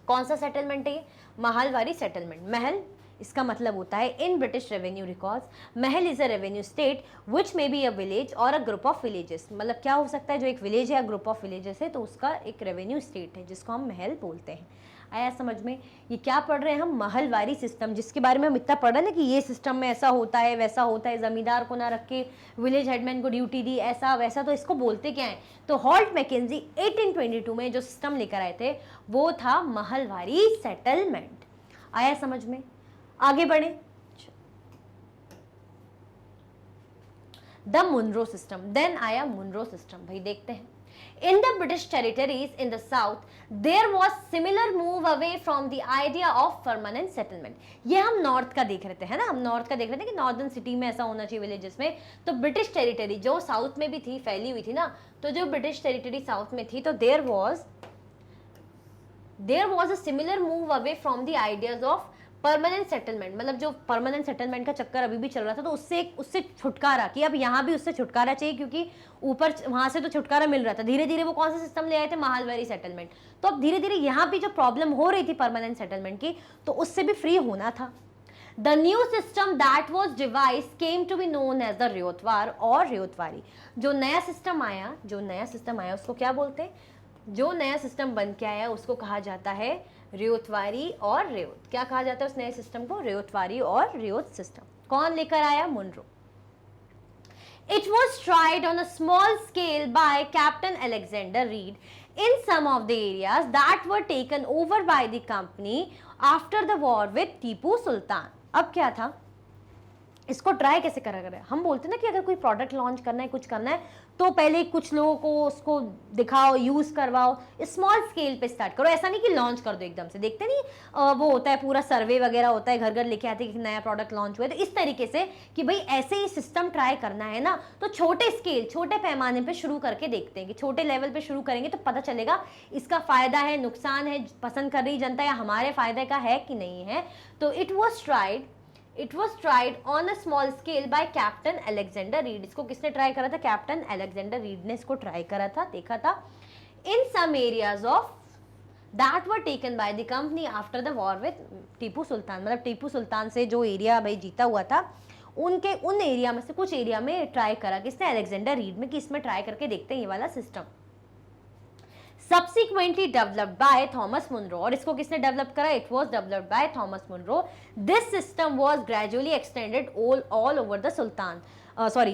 कौन सा सेटलमेंट है, महलवारी सेटलमेंट। महल इसका मतलब होता है in British revenue records, Mahal is a revenue state which may be a village और अ ग्रुप ऑफ विलेजेस। मतलब क्या हो सकता है, जो एक विलेज है या ग्रुप ऑफ विलेजेस है, तो उसका एक रेवेन्यू स्टेट है जिसको हम महल बोलते हैं। आया समझ में, ये क्या पढ़ रहे हैं हम, महलवारी सिस्टम, जिसके बारे में हम इतना पढ़ रहे हैं ना कि ये सिस्टम में ऐसा होता है वैसा होता है, जमींदार को ना रख के विलेज हेडमैन को ड्यूटी दी, ऐसा वैसा। तो इसको बोलते क्या है, तो हॉल्ट मैकेंजी 1822 में जो सिस्टम लेकर आए थे वो था महलवारी सेटलमेंट। आया समझ में, आगे बढ़े। द मुनरो सिस्टम, देन आया मुनरो सिस्टम। भाई देखते हैं, in the British territories in the south there was similar move away from the idea of permanent settlement. ये हम नॉर्थ का देख रहे थे, है ना, हम नॉर्थ का देख रहे थे कि नॉर्दर्न सिटी में ऐसा होना चाहिए विलेजेस में। तो ब्रिटिश टेरिटरी जो साउथ में भी थी, फैली हुई थी ना, तो जो ब्रिटिश टेरिटरी साउथ में थी, तो there was there was a similar move away from the ideas of permanent settlement, मतलब जो परमानेंट सेटलमेंट का चक्कर अभी भी चल रहा था, तो उससे छुटकारा, कि अब यहाँ भी उससे छुटकारा चाहिए, क्योंकि ऊपर वहां से तो छुटकारा मिल रहा था। धीरे धीरे वो कौन सा सिस्टम ले आए थे, महालवेरी सेटलमेंट। तो अब धीरे धीरे यहाँ भी जो प्रॉब्लम हो रही थी परमानेंट सेटलमेंट की, तो उससे भी फ्री होना था। The new system that was devised came to be known as the ryotwar और रेवतवारी। जो नया सिस्टम आया उसको क्या बोलते हैं, जो नया सिस्टम बन के आया उसको कहा जाता है रेवतवारी और रेवत। क्या कहा जाता है उस नए सिस्टम को, रेवतवारी और रेवत सिस्टम। कौन लेकर आया, Munro. It was tried on a small scale by Captain Alexander Reed in some of the areas that were taken over by the company after the war with Tipu Sultan. अब क्या था, इसको try कैसे करा करें। हम बोलते हैं ना कि अगर कोई प्रोडक्ट लॉन्च करना है, कुछ करना है, तो पहले कुछ लोगों को उसको दिखाओ, यूज करवाओ, स्मॉल स्केल पे स्टार्ट करो। ऐसा नहीं कि लॉन्च कर दो एकदम से, देखते नहीं वो होता है पूरा सर्वे वगैरह होता है, घर घर लेके आते हैं कि नया प्रोडक्ट लॉन्च हुआ है। तो इस तरीके से कि भाई ऐसे ही सिस्टम ट्राई करना है ना, तो छोटे स्केल, छोटे पैमाने पे शुरू करके देखते हैं कि छोटे लेवल पे शुरू करेंगे तो पता चलेगा इसका फायदा है, नुकसान है, पसंद कर रही जनता या हमारे फायदे का है कि नहीं है। तो it was tried on a small scale by captain Alexander read. इसको किसने ट्राई करा था, कैप्टन अलेक्जेंडर रीड ने इसको ट्राई करा था, देखा था। In some areas of that were taken by the company after the war with Tipu Sultan, मतलब टीपू सुल्तान से जो एरिया भाई जीता हुआ था, उन एरिया में से कुछ एरिया में ट्राई करा किसने, अलेक्जेंडर रीड में, कि इसमें ट्राई करके देखते हैं ये वाला system. Subsequently developed by Thomas Munro, और इसको किसने डेवलप करा, it was developed by Thomas Munro. This system was gradually extended all over the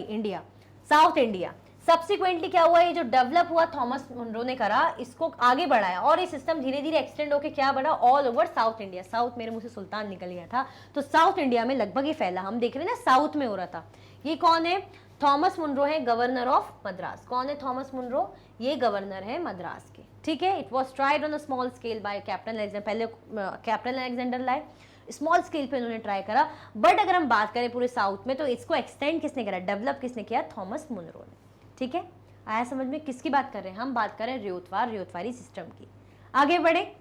India, South India. Subsequently क्या हुआ, ये जो डेवलप हुआ थॉमस मुनरो ने करा, इसको आगे बढ़ाया और ये सिस्टम धीरे धीरे एक्सटेंड होकर क्या बढ़ा, all over south India. South, मेरे मुंह से सुल्तान निकल गया था, तो साउथ इंडिया में लगभग ये फैला। हम देख रहे हैं ना साउथ में हो रहा था। ये कौन है, थॉमस मुनरो है, गवर्नर ऑफ मद्रास। कौन है थॉमस मुनरो, ये गवर्नर है मद्रास के, ठीक है। It was tried on a small scale bye captain Alexander, पहले कैप्टन अलेक्जेंडर लाए, स्मॉल स्केल पे उन्होंने ट्राई करा। बट अगर हम बात करें पूरे साउथ में, तो इसको एक्सटेंड किसने करा, डेवलप किसने किया, थॉमस मुनरो ने, ठीक है। आया समझ में, किसकी बात कर रहे हैं हम, बात कर रहे हैं रेवतवारी सिस्टम की। आगे बढ़े,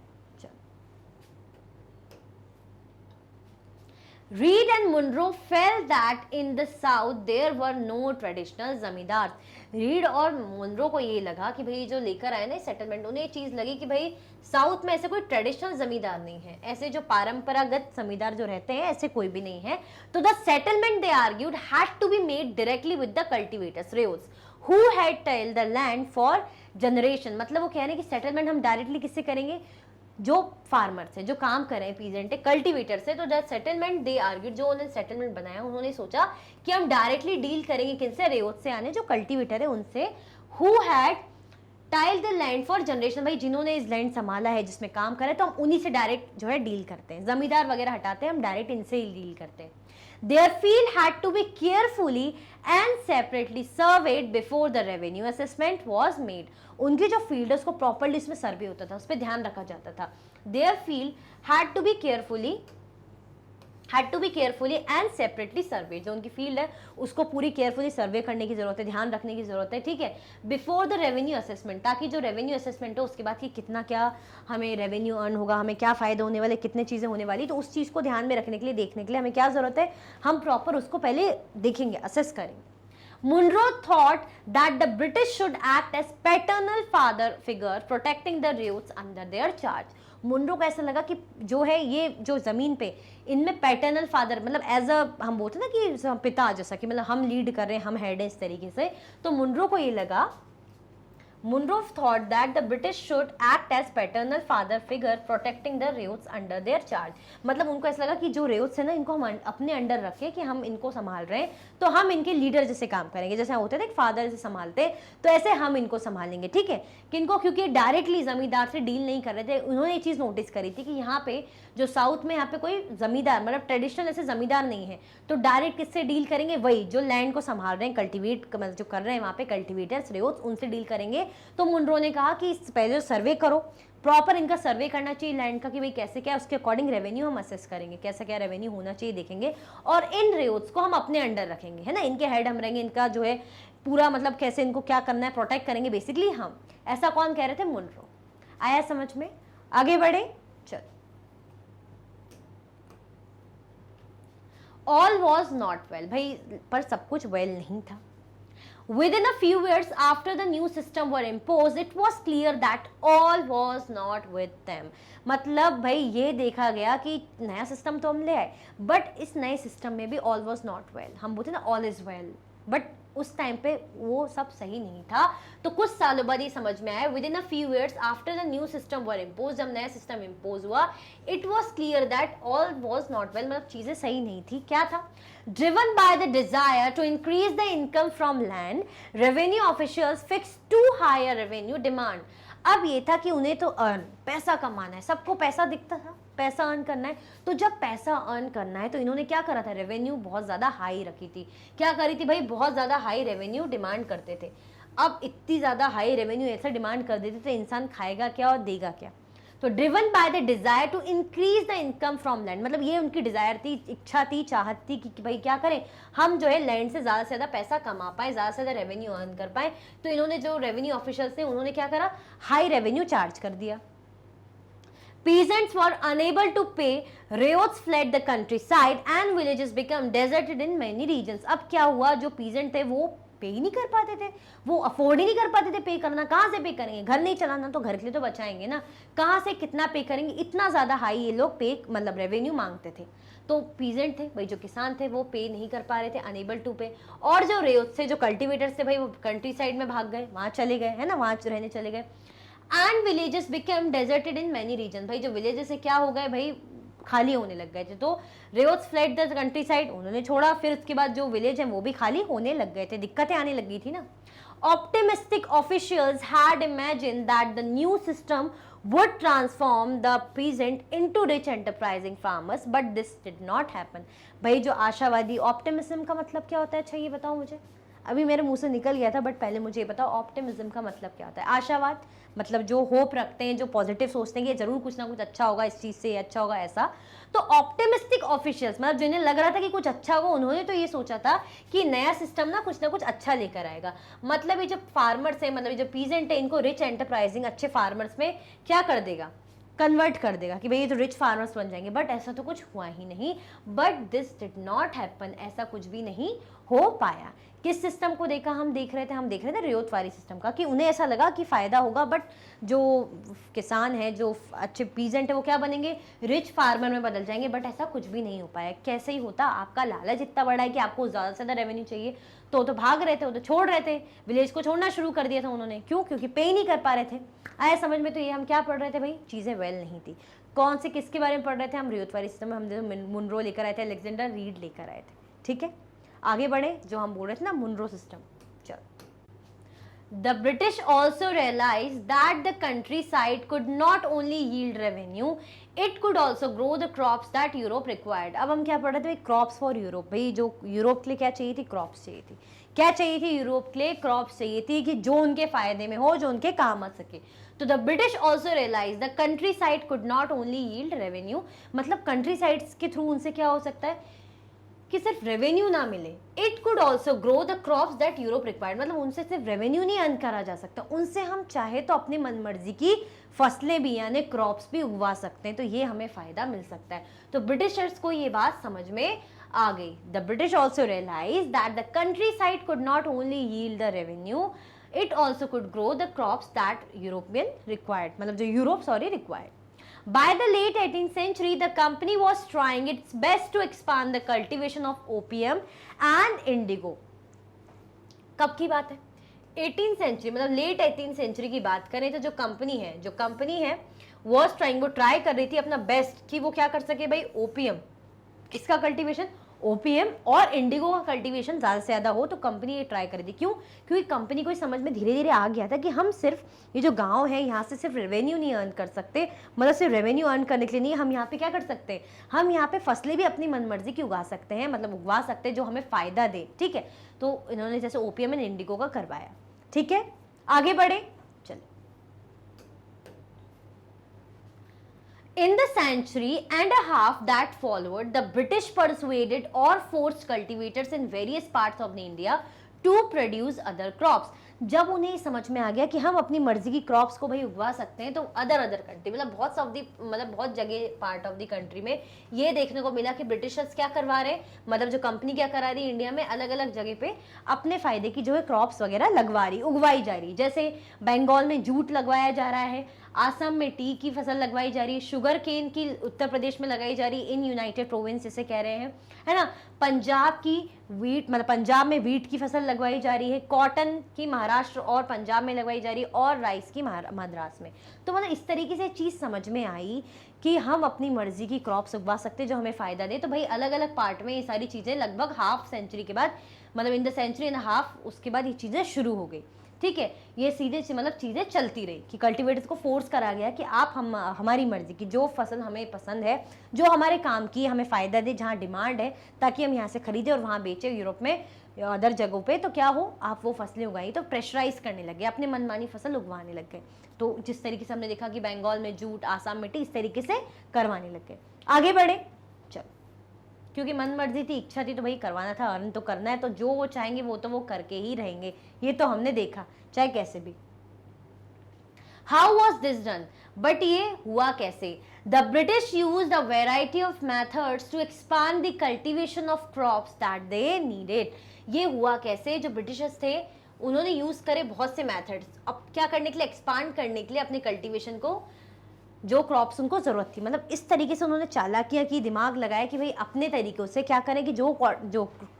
Reed and Munro felt that in the south there were no traditional जमींदार। रीड और मुनरो को ये लगा कि भाई जो लेकर आए ना सेटलमेंट, उन्हें चीज लगी कि भाई साउथ में ऐसे कोई ट्रेडिशनल जमींदार नहीं है, ऐसे जो परंपरागत जमींदार जो रहते हैं ऐसे कोई भी नहीं है। तो the settlement they argued had to be made directly with the cultivators ryots who had tilled the land for generation. मतलब वो कह रहे हैं कि सेटलमेंट हम डायरेक्टली किससे करेंगे, जो फार्मर्स है, जो काम कर रहे हैं, पीजेंट है, कल्टीवेटर से। तो दैट सेटलमेंट दे आर्ग्यूड, जो उन्होंने सेटलमेंट बनाया उन्होंने सोचा कि हम डायरेक्टली डील करेंगे किनसे, रेवत से आने जो कल्टीवेटर है उनसे। Who had tile the land for generation, भाई जिन्होंने इस लैंड संभाला है, जिसमें काम करे, तो हम उन्हीं से डायरेक्ट जो है डील करते हैं, जमींदार वगैरह हटाते हैं, हम डायरेक्ट इनसे ही डील करते हैं। Their field had to be carefully and separately surveyed before the revenue assessment was made. उनकी जो फील्ड है उसको प्रॉपरली इसमें सर्वे होता था, उस पर ध्यान रखा जाता था। Their field had to be carefully and separately surveyed। जो उनकी फील्ड है उसको पूरी केयरफुली सर्वे करने की जरूरत है, ध्यान रखने की जरूरत है, ठीक है, बिफोर द रेवेन्यू असेसमेंट, ताकि जो रेवेन्यू असेसमेंट हो उसके बाद कि कितना क्या हमें रेवेन्यू अर्न होगा, हमें क्या फायदा होने वाले, कितने चीजें होने वाली, तो उस चीज को ध्यान में रखने के लिए, देखने के लिए हमें क्या जरूरत है, हम प्रॉपर उसको पहले देखेंगे, असेस करेंगे। Munro thought that the British should act as paternal father figure protecting the riots under their charge। Munro को ऐसा लगा कि जो है ये जो जमीन पे इनमें पैटर्नल फादर, मतलब एज अ हम बोलते ना कि पिता जैसा, कि मतलब हम लीड कर रहे हैं, हम हेड है इस तरीके से। तो मुनरो को ये लगा, Munro thought that the British should act as paternal father figure protecting the riots under their charge। मतलब उनको ऐसा लगा कि जो रेव्स है ना, इनको हम अपने अंडर रखें, कि हम इनको संभाल रहे हैं, तो हम इनके लीडर जैसे काम करेंगे, जैसे होते थे एक फादर से संभालते, तो ऐसे हम इनको संभालेंगे, ठीक है। किनको, क्योंकि डायरेक्टली जमींदार से डील नहीं कर रहे थे, उन्होंने ये चीज़ नोटिस करी थी कि यहाँ पे जो साउथ में यहाँ पे कोई जमींदार, मतलब ट्रेडिशनल ऐसे जमींदार नहीं है, तो डायरेक्ट किससे डील करेंगे, वही जो लैंड को संभाल रहे हैं, कल्टीवेट मतलब जो कर रहे हैं वहाँ पे कल्टीवेटर्स, रेव्स, उनसे डील करेंगे। तो मुनरो ने कहा कि पहले सर्वे करो, प्रॉपर इनका सर्वे करना चाहिए लैंड का, कि भाई कैसे क्या, उसके अकॉर्डिंग रेवेन्यू हम असेस करेंगे, कैसा क्या रेवेन्यू होना चाहिए देखेंगे, और इन रेव्स को हम अपने अंडर रखेंगे, है ना, इनके हेड हम रहेंगे, इनका जो है पूरा मतलब कैसे इनको क्या करना है प्रोटेक्ट करेंगे बेसिकली हम। ऐसा कौन कह रहे थे, मुनरो। आया समझ में। आगे बढ़े, चल। ऑल वॉज नॉट वेल, भाई पर सब कुछ वेल नहीं था। Within a few years after the new system were imposed, it was clear that all was not with them. मतलब भाई ये देखा गया कि नया सिस्टम तो हम ले आए, बट इस नए सिस्टम में भी all was not well. हम बोलते ना all is well, बट उस टाइम पे वो सब सही नहीं था। तो कुछ सालों बाद ये समझ में आया, within a few years after the new system were impose, जब नया सिस्टम इम्पोज हुआ, it was clear that all was not well, मतलब चीजें सही नहीं थी। क्या था? Driven by the desire to increase the income from land, revenue officials fix to higher revenue demand. अब ये था कि उन्हें तो अर्न, पैसा कमाना है, सबको पैसा दिखता था, पैसा अर्न करना है। तो जब पैसा अर्न करना है तो इन्होंने क्या करा था? रेवेन्यू बहुत ज़्यादा हाई रखी थी। क्या करी थी भाई? बहुत ज़्यादा हाई रेवेन्यू डिमांड करते थे। अब इतनी ज़्यादा हाई रेवेन्यू ऐसा डिमांड कर देते थे, इंसान खाएगा क्या और देगा क्या? तो driven by the desire to increase the income from land, मतलब ये उनकी डिजायर थी, इच्छा थी, चाहत थी कि भाई क्या करें, हम जो है लैंड से ज़्यादा पैसा कमा पाए, ज़्यादा से ज़्यादा रेवेन्यू अर्न कर पाए। तो इन्होंने जो रेवेन्यू ऑफिशियल्स थे उन्होंने क्या करा? हाई रेवेन्यू चार्ज कर दिया। Peasants were unable to pay, riots fled the countryside and villages became deserted in many regions. अब क्या हुआ? जो पीजेंट थे वो पे ही नहीं कर पाते थे, वो अफोर्ड ही नहीं कर पाते थे पे करना। कहाँ से पे करेंगे? घर नहीं चलाना तो घर के लिए तो बचाएंगे ना, कहाँ से कितना पे करेंगे? इतना ज़्यादा हाई ये लोग पे मतलब रेवेन्यू मांगते थे। तो पीजेंट थे भाई, जो किसान थे वो पे नहीं कर पा रहे थे, अनेबल टू पे। और जो रेयोट्स थे, जो कल्टिवेटर्स थे भाई, वो कंट्री साइड में भाग गए, वहाँ चले गए, है ना, वहाँ रहने चले गए। And villages became deserted in many region, भाई जो विलेजेस से क्या हो गए भाई? खाली होने लग गए थे। तो रेयोट्स फ्लेड द कंट्री साइड, उन्होंने छोड़ा, फिर उसके बाद जो विलेज है वो भी खाली होने लग गए थे, दिक्कतें आने लगी थी ना। Optimistic officials had imagine that the new system would transform the peasant into rich enterprising farmers, but this did not happen. भाई जो आशावादी, ऑप्टिमिज्म का मतलब क्या होता है? अच्छा ये बताओ मुझे, अभी मेरे मुंह से निकल गया था, बट पहले मुझे ये बताओ ऑप्टिमिज्म का मतलब क्या होता है? आशावाद मतलब जो होप रखते हैं, जो पॉजिटिव सोचते हैं कि जरूर कुछ ना कुछ अच्छा होगा, इस चीज़ से अच्छा होगा, ऐसा। तो ऑप्टिमिस्टिक ऑफिशियल्स मतलब जिन्हें लग रहा था कि कुछ अच्छा होगा, उन्होंने तो ये सोचा था कि नया सिस्टम ना कुछ अच्छा लेकर आएगा। मतलब ये जो फार्मर्स है, मतलब ये जो पीजेंट है, इनको रिच एंटरप्राइजिंग अच्छे फार्मर्स में क्या कर देगा? कन्वर्ट कर देगा कि भाई ये तो रिच फार्मर्स बन जाएंगे। बट ऐसा तो कुछ हुआ ही नहीं। But this did not happen, ऐसा कुछ भी नहीं हो पाया। किस सिस्टम को देखा? हम देख रहे थे रेयोट वाली सिस्टम का, कि उन्हें ऐसा लगा कि फ़ायदा होगा, बट जो किसान है, जो अच्छे पीजेंट है, वो क्या बनेंगे? रिच फार्मर में बदल जाएंगे। बट ऐसा कुछ भी नहीं हो पाया। कैसे ही होता? आपका लालच इतना बड़ा है कि आपको ज़्यादा से ज़्यादा रेवेन्यू चाहिए, तो भाग रहे थे, वो तो छोड़ रहे थे, विलेज को छोड़ना शुरू कर दिया था उन्होंने। क्यों? क्योंकि पे ही नहीं कर पा रहे थे। आया समझ में? तो ये हम क्या पढ़ रहे थे भाई? चीज़ें वेल नहीं थी। कौन से किसके बारे में पढ़ रहे थे? हम रेयोट वाली सिस्टम में हम मुनरो लेकर आए थे, अलेक्जेंडर रीड लेकर आए थे। ठीक है, आगे बढ़े। जो हम बोल रहे थे ना मुनरो सिस्टम, चल। The British also realized that the countryside could not only yield revenue, it could also grow the crops that Europe required. अब हम क्या पढ़ रहे थे? Crops for Europe. भाई जो यूरोप के लिए क्या चाहिए थी? क्रॉप्स चाहिए थी। क्या चाहिए थी यूरोप के लिए? क्रॉप्स चाहिए थी, कि जो उनके फायदे में हो, जो उनके काम आ सके। तो the British also realise the countryside could not only yield revenue, मतलब कंट्री साइड्स के थ्रू उनसे क्या हो सकता है कि सिर्फ रेवेन्यू ना मिले, it could also grow the crops that Europe required, मतलब उनसे सिर्फ रेवेन्यू नहीं अर्न करा जा सकता, उनसे हम चाहे तो अपनी मनमर्जी की फसलें भी यानी क्रॉप्स भी उगवा सकते हैं, तो ये हमें फायदा मिल सकता है। तो ब्रिटिशर्स को ये बात समझ में आ गई। The British also realise that the countryside could not only yield the revenue, it also could grow the crops that European required, मतलब जो Europe required. By the late 18th century, the company was trying its best to expand the cultivation of opium and indigo. कब की बात है? 18th century, मतलब late 18th century की बात करें तो जो कंपनी है was trying, वो ट्राई कर रही थी अपना बेस्ट कि वो क्या कर सके भाई? ओपियम, किसका कल्टीवेशन? ओपीएम और इंडिगो का कल्टीवेशन ज़्यादा से ज़्यादा हो, तो कंपनी ये ट्राई कर दी। क्यों? क्योंकि कंपनी को समझ में धीरे धीरे आ गया था कि हम सिर्फ ये जो गांव है यहाँ से सिर्फ रेवेन्यू नहीं अर्न कर सकते, मतलब सिर्फ रेवेन्यू अर्न करने के लिए नहीं, हम यहाँ पे क्या कर सकते हैं? हम यहाँ पे फसलें भी अपनी मनमर्जी की उगा सकते हैं, मतलब उगवा सकते हैं जो हमें फ़ायदा दे। ठीक है, तो इन्होंने जैसे ओपीएम एंड इंडिगो का करवाया। ठीक है, आगे बढ़े। In the century and a half that followed, the British persuaded or forced cultivators in various parts of India to produce other crops. जब उन्हें ये समझ में आ गया कि हम अपनी मर्जी की क्रॉप्स को भाई उगवा सकते हैं, तो अदर कंट्री मतलब बहुत जगह पार्ट ऑफ द कंट्री में ये देखने को मिला कि ब्रिटिशर्स क्या करवा रहे हैं, मतलब जो कंपनी क्या करा रही है इंडिया में, अलग अलग जगह पे अपने फायदे की जो है क्रॉप्स वगैरह लगवा रही, उगवाई जा रही। जैसे बंगाल में जूट लगवाया जा रहा है, आसम में टी की फसल लगवाई जा रही है, शुगर केन की उत्तर प्रदेश में लगाई जा रही है, इन यूनाइटेड प्रोविंस इसे कह रहे हैं, है ना। पंजाब की वीट, मतलब पंजाब में वीट की फसल लगवाई जा रही है, कॉटन की महाराष्ट्र और पंजाब में लगवाई जा रही है, और राइस की मद्रास में। तो मतलब इस तरीके से चीज़ समझ में आई कि हम अपनी मर्जी की क्रॉप्स उगवा सकते हैं जो हमें फ़ायदा दे। तो भाई अलग अलग पार्ट में ये सारी चीज़ें लगभग हाफ सेंचुरी के बाद, मतलब in the century and half, उसके बाद ये चीज़ें शुरू हो गई। ठीक है, ये सीधे से मतलब चीज़ें चलती रही कि कल्टीवेटर्स को फोर्स करा गया कि आप हमारी मर्जी की जो फसल हमें पसंद है, जो हमारे काम की हमें फ़ायदा दे, जहाँ डिमांड है, ताकि हम यहाँ से खरीदें और वहाँ बेचें यूरोप में, अदर जगहों पे, तो क्या हो, आप वो फसलें उगाई। तो प्रेशराइज करने लगे, अपने मनमानी फसल उगवाने लग गए। तो जिस तरीके से हमने देखा कि बंगाल में जूट, आसाम में टी, इस तरीके से करवाने लग गए। आगे बढ़े, चलो, क्योंकि मन मर्जी थी, इच्छा थी, तो भाई करवाना था, अर्न तो करना है, तो जो वो चाहेंगे वो तो वो करके ही रहेंगे, ये तो हमने देखा, चाहे कैसे भी। How was this done, but ये हुआ कैसे? The British used a variety of methods to expand the cultivation of crops that they needed. ये हुआ कैसे? जो ब्रिटिशर्स थे उन्होंने यूज करे बहुत से मेथड्स, अब क्या करने के लिए, एक्सपांड करने के लिए अपने कल्टीवेशन को, जो क्रॉप्स उनको जरूरत थी। मतलब इस तरीके से उन्होंने चालाकियां की, दिमाग लगाया कि भाई अपने तरीकों से क्या करें कि जो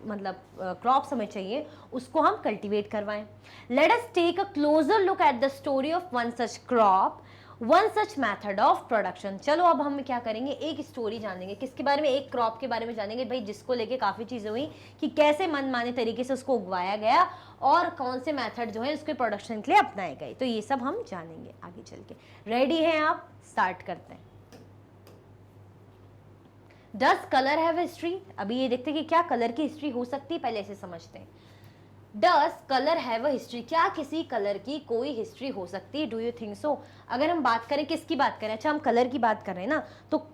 मतलब क्रॉप्स हमें चाहिए उसको हम कल्टीवेट करवाएं। Let us take a closer look at the story of one such crop, one such method of production. चलो अब हम क्या करेंगे, एक स्टोरी जानेंगे, किसके बारे में, एक क्रॉप के बारे में जानेंगे भाई, जिसको लेके काफ़ी चीज़ें हुई कि कैसे मनमाने तरीके से उसको उगवाया गया और कौन से मेथड जो है उसके प्रोडक्शन के लिए अपनाए गए। तो ये सब हम जानेंगे आगे चल के। रेडी हैं आप? स्टार्ट करते हैं। Does colour have history? अभी ये देखते हैं कि क्या कलर की हिस्ट्री हो सकती है, पहले इसे समझते हैं। Does colour have a history? क्या किसी कलर की कोई हिस्ट्री हो सकती है? Do you think so? अगर हम बात करें, किसकी बात करें, अच्छा हम कलर की बात कर रहे हैं ना, तो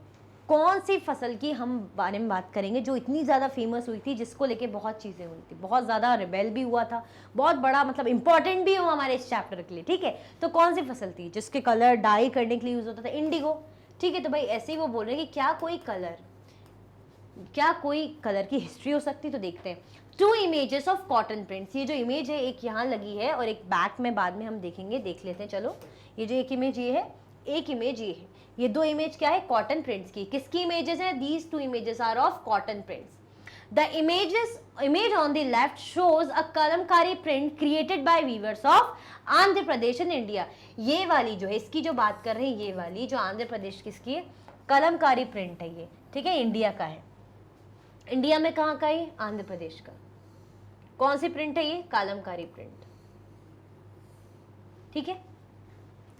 कौन सी फसल की हम बारे में बात करेंगे जो इतनी ज़्यादा फेमस हुई थी, जिसको लेके बहुत चीज़ें हुई थी, बहुत ज़्यादा रिबेल भी हुआ था, बहुत बड़ा मतलब इंपॉर्टेंट भी हो हमारे इस चैप्टर के लिए। ठीक है, तो कौन सी फसल थी जिसके कलर डाई करने के लिए यूज होता था? इंडिगो। ठीक है, तो भाई ऐसे ही वो बोल रहे हैं कि क्या कोई कलर की हिस्ट्री हो सकती? तो देखते हैं। 2 इमेजेस ऑफ कॉटन प्रिंट्स। ये जो इमेज है, एक यहाँ लगी है और एक बैक में बाद में हम देखेंगे, देख लेते हैं। चलो, ये जो एक इमेज ये है, एक इमेज ये है, ये 2 इमेज क्या है? कॉटन प्रिंट्स की। किसकी इमेजेस हैं? These 2 images are of cotton prints. The image on the left shows a kalamkari print created by weavers of Andhra Pradesh and India. ये वाली जो है, इसकी जो बात कर रहे हैं, ये वाली जो आंध्र प्रदेश किसकी है, कलमकारी प्रिंट है ये। ठीक है, इंडिया का है। इंडिया में कहाँ का है? आंध्र प्रदेश का। कौन सी प्रिंट है ये? कलमकारी प्रिंट। ठीक है,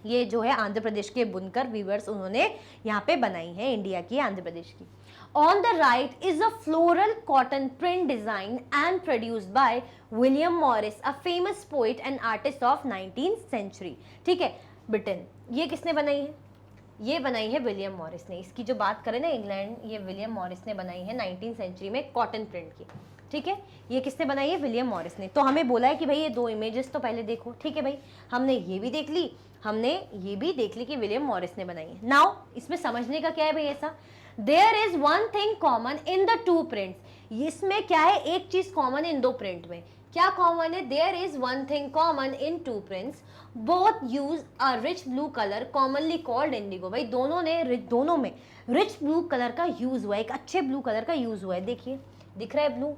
ये जो है आंध्र प्रदेश के बुनकर वीवर्स उन्होंने यहाँ पे बनाई है, इंडिया की, आंध्र प्रदेश की। On the right is a floral cotton print design and produced by William Morris, a famous poet and artist of 19th century. ठीक है, ब्रिटेन। ये किसने बनाई है? ये बनाई है विलियम मॉरिस ने। इसकी जो बात करें ना, इंग्लैंड, ये विलियम मॉरिस ने बनाई है 19th सेंचुरी में कॉटन प्रिंट की। ठीक है, ये किसने बनाई है? विलियम मॉरिस ने। तो हमें बोला है कि भाई ये 2 इमेजेस तो पहले देखो। ठीक है भाई, हमने ये भी देख ली, हमने ये भी देख ली कि विलियम मॉरिस ने बनाई है। नाउ इसमें समझने का क्या है भाई, ऐसा there is one thing common in the 2 prints. इसमें क्या है, एक चीज कॉमन इन 2 प्रिंट में। क्या कॉमन है? There is one thing common in 2 prints, both use a rich blue colour commonly called indigo. भाई दोनों में रिच ब्लू कलर का यूज हुआ है, एक अच्छे ब्लू कलर का यूज हुआ है। देखिए, दिख रहा है ब्लू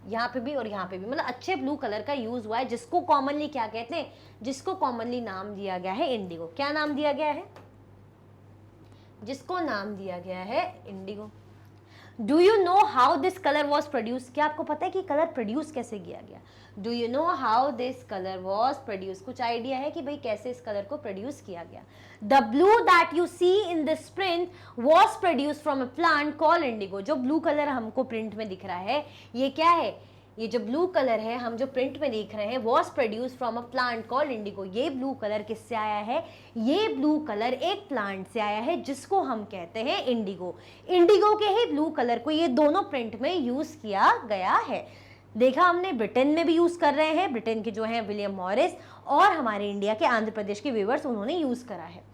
यहाँ पे भी और यहाँ पे भी, मतलब अच्छे ब्लू कलर का यूज हुआ है, जिसको कॉमनली क्या कहते हैं? जिसको कॉमनली नाम दिया गया है इंडिगो। क्या नाम दिया गया है? जिसको नाम दिया गया है Indigo. Do you know how this colour was produce? क्या आपको पता है कि कलर प्रोड्यूस कैसे किया गया? Do you know how this colour was produce? कुछ आइडिया है कि भाई कैसे इस कलर को प्रोड्यूस किया गया? The blue that you see in this print was produce from a plant called indigo. जो ब्लू कलर हमको प्रिंट में दिख रहा है, ये क्या है? ये जो ब्लू कलर है हम जो प्रिंट में देख रहे हैं, was produce from a plant called Indigo. ये ब्लू कलर किससे आया है? ये ब्लू कलर एक प्लांट से आया है, जिसको हम कहते हैं इंडिगो। इंडिगो के ही ब्लू कलर को ये दोनों प्रिंट में यूज किया गया है। देखा हमने ब्रिटेन में भी यूज कर रहे हैं, ब्रिटेन के जो हैं विलियम मॉरिस, और हमारे इंडिया के आंध्र प्रदेश के व्यूअर्स उन्होंने यूज करा है।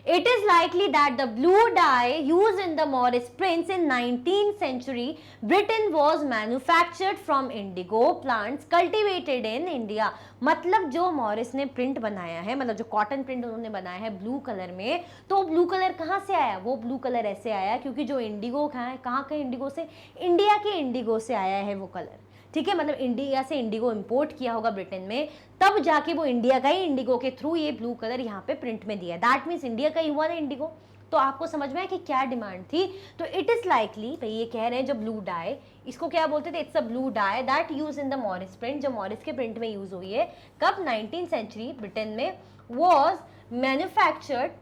It is likely that the blue dye used in the Morris prints in 19th century Britain was manufactured from indigo plants cultivated in India। मतलब जो मॉरिस ने प्रिंट बनाया है, मतलब जो कॉटन प्रिंट उन्होंने बनाया है ब्लू कलर में, तो ब्लू कलर कहाँ से आया? वो ब्लू कलर ऐसे आया क्योंकि जो इंडिगो कहाँ के इंडिगो से, इंडिया के इंडिगो से आया है वो कलर, ठीक है। मतलब इंडिया से इंडिगो इंपोर्ट किया होगा ब्रिटेन में, तब जाके वो इंडिया का ही इंडिगो के थ्रू ये ब्लू कलर यहाँ पे प्रिंट में दिया है। दैट मीन्स इंडिया का ही हुआ ना इंडिगो। तो आपको समझ में आया कि क्या डिमांड थी। तो इट इज लाइकली, भाई ये कह रहे हैं जो ब्लू डाई, इसको क्या बोलते थे? It's a blue die that use in the Morris print, जो मॉरिस के प्रिंट में यूज हुई है। कब? 19th सेंचुरी ब्रिटेन में। Was manufactured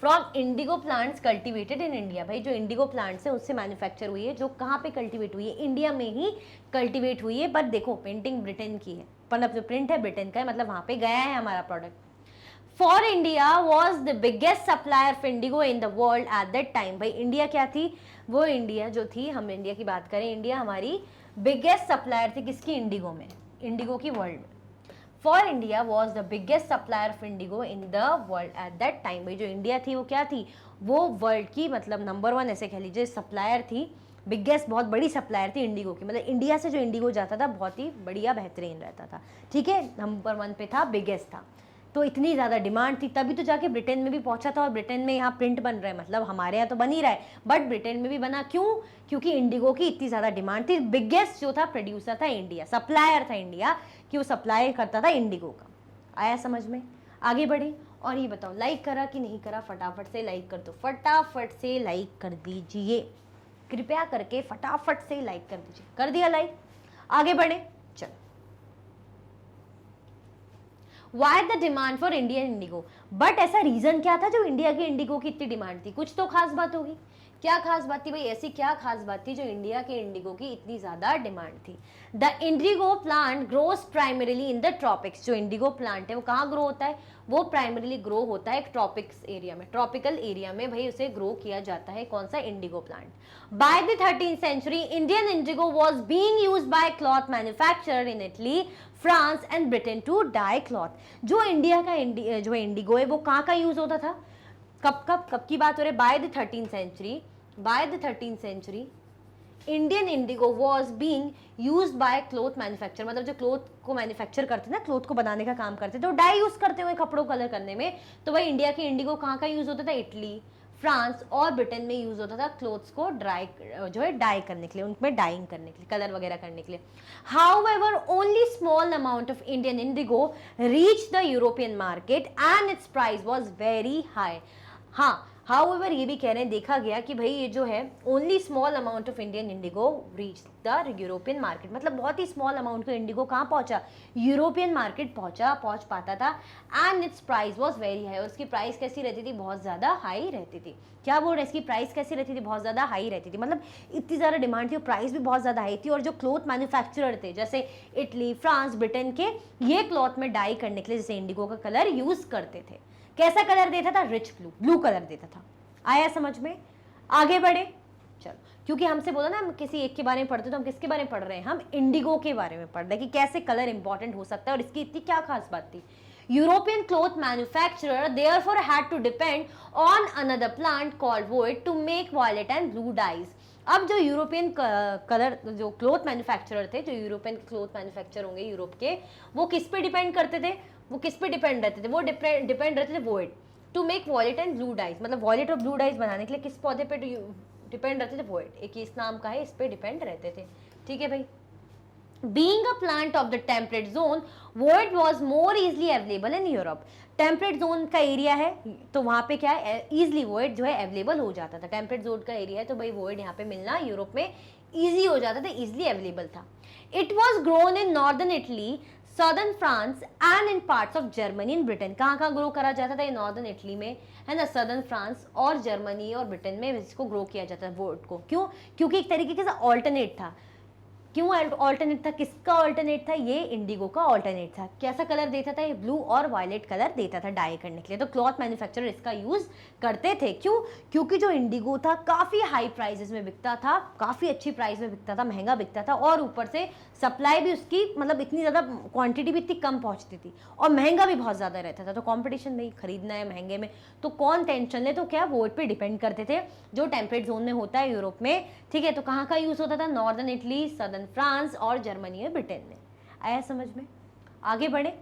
from Indigo plants cultivated in India. भाई जो इंडिगो प्लांट्स है उससे मैन्युफैक्चर हुई है, जो कहाँ पे कल्टिवेट हुई है? इंडिया में ही कल्टिवेट हुई है। बट देखो पेंटिंग ब्रिटेन की है, मतलब जो प्रिंट है ब्रिटेन का है, मतलब वहाँ पे गया है हमारा product. For India was the biggest supplier of Indigo in the world at that time. भाई इंडिया क्या थी? वो इंडिया जो थी, हम इंडिया की बात करें, इंडिया हमारी बिगेस्ट सप्लायर थी किसकी? इंडिगो में, इंडिगो की वर्ल्ड में। For India was the biggest supplier of Indigo in the world at that time. भाई जो इंडिया थी वो क्या थी? वो वर्ल्ड की मतलब नंबर 1 ऐसे कह लीजिए सप्लायर थी, बिगेस्ट, बहुत बड़ी सप्लायर थी इंडिगो की। मतलब इंडिया से जो इंडिगो जाता था बहुत ही बढ़िया बेहतरीन रहता था, ठीक है। नंबर 1 पे था, बिगेस्ट था। तो इतनी ज़्यादा डिमांड थी तभी तो जाके ब्रिटेन में भी पहुंचा था, और ब्रिटेन में यहाँ प्रिंट बन रहा है, मतलब हमारे यहाँ तो बन ही रहा है बट ब्रिटेन में भी बना। क्यों? क्योंकि इंडिगो की इतनी ज़्यादा डिमांड थी। बिगेस्ट जो था प्रोड्यूसर था इंडिया, सप्लायर था इंडिया, कि वो सप्लाई करता था इंडिगो का। आया समझ में? आगे बढ़े और ये बताओ लाइक करा कि नहीं करा? फटाफट से लाइक कर दो, फटाफट से लाइक कर दीजिए, कृपया करके फटाफट से लाइक कर दीजिए। कर दिया लाइक? आगे बढ़े, चलो। Why the demand for Indian Indigo? But ऐसा रीजन क्या था जो इंडिया के इंडिगो की इतनी डिमांड थी? कुछ तो खास बात होगी। क्या खास बात थी भाई? ऐसी क्या खास बात थी जो इंडिया के इंडिगो की इतनी ज्यादा डिमांड थी? The indigo plant grows primarily in the tropics. जो इंडिगो प्लांट है वो कहाँ ग्रो होता है? वो प्राइमरीली ग्रो होता है ट्रॉपिक्स एरिया में, ट्रॉपिकल एरिया में भाई उसे ग्रो किया जाता है। कौन सा? Indigo plant. By the 13th century Indian indigo was being used by cloth manufacturer in Italy, France and Britain to dye cloth. जो इंडिया का जो इंडिगो है वो कहाँ का यूज होता था? कब की बात हो रही है? By the 13th century, by the 13th century Indian indigo was being used by cloth manufacture. मतलब जो क्लोथ को मैन्युफैक्चर करते ना, क्लोथ को बनाने का काम करते थे, वो डाई यूज करते हुए कपड़ों कलर करने में। तो भाई इंडिया के इंडिगो कहाँ का यूज होता था? इटली, फ्रांस और ब्रिटेन में यूज होता था क्लोथ्स को ड्राई जो है डाई करने के लिए, उनमें डाइंग करने के लिए, कलर वगैरह करने के लिए। However only small amount of Indian Indigo reach the European market and it's price was very high. हाँ, हाउएवर ये भी कह रहे हैं, देखा गया कि भाई ये जो है only small amount of Indian Indigo reach the European market. मतलब बहुत ही स्मॉल अमाउंट का इंडिगो कहाँ पहुंचा? यूरोपियन मार्केट पहुंच पाता था। And it's price was very high. और उसकी प्राइस कैसी रहती थी? बहुत ज़्यादा हाई रहती थी। क्या बोल रहे हैं? इसकी प्राइस कैसी रहती थी? बहुत ज़्यादा हाई रहती थी। मतलब इतनी ज़्यादा डिमांड थी और प्राइस भी बहुत ज़्यादा हाई थी। और जो क्लॉथ मैन्युफैक्चरर थे जैसे इटली, फ्रांस, ब्रिटेन के, ये क्लॉथ में डाई करने के लिए जैसे इंडिगो का कलर यूज़ करते थे। कैसा कलर देता था? रिच ब्लू, ब्लू कलर देता था। आया समझ में? आगे बढ़े, चलो। क्योंकि हमसे बोला ना हम किसी एक के बारे में पढ़ते तो हम किसके बारे में पढ़ रहे हैं? हम इंडिगो के बारे में पढ़ रहे हैं कि कैसे कलर इंपॉर्टेंट हो सकता है और इसकी इतनी क्या खास बात थी। European cloth manufacturer therefore had to depend on another plant called woad to make violet and blue dyes. अब जो यूरोपियन कलर जो क्लॉथ मैन्युफैक्चरर थे, जो यूरोपियन क्लॉथ मैन्युफैक्चर होंगे यूरोप के, वो किस पे डिपेंड करते थे? वो किस पे डिपेंड रहते थे? वो डिपेंड रहते थे woad to make violet and blue dyes. मतलब वॉयलेट और ब्लू डाइज बनाने के लिए किस पौधे पे डिपेंड रहते थे? वोइड, एक इस नाम का है, इस पे डिपेंड रहते थे। ठीक है भाई। Being a plant of the temperate zone, wood was more easily available in Europe. Temperate zone का एरिया है तो वहाँ पे क्या है? इजिली वोइड जो है अवेलेबल हो जाता था। टेम्परेट जोन का एरिया है तो भाई वोइड यहाँ पे मिलना यूरोप में इजी हो जाता था, इजिली अवेलेबल था। It was grown in northern Italy, southern France and in parts of Germany in Britain. कहाँ कहाँ ग्रो करा जाता था? ये नॉर्दर्न इटली में है ना, सदर्न फ्रांस और जर्मनी और ब्रिटेन में इसको ग्रो किया जाता था वोड को। क्यों? क्योंकि एक तरीके से ऑल्टरनेट था। क्यों ऑल्टरनेट था, किसका ऑल्टरनेट था, ये इंडिगो का ऑल्टरनेट था। कैसा कलर देता था ये, ब्लू और वायलेट कलर देता था डाई करने के लिए। तो क्लॉथ मैन्युफैक्चरर इसका यूज करते थे। क्यों, क्योंकि जो इंडिगो था काफी हाई प्राइसेस में बिकता था, काफी अच्छी प्राइस में बिकता था, महंगा बिकता था, और ऊपर से सप्लाई भी उसकी मतलब इतनी ज्यादा क्वांटिटी भी इतनी कम पहुंचती थी, और महंगा भी बहुत ज्यादा रहता था। तो कंपटीशन में खरीदना है महंगे में, तो कौन टेंशन ले, तो क्या वोट पे डिपेंड करते थे, जो टेम्परेट जोन में होता है यूरोप में, ठीक है। तो कहाँ का यूज होता था, नॉर्दर्न इटली, सदर्न फ्रांस और जर्मनी में, ब्रिटेन में। आया समझ में, आगे बढ़े।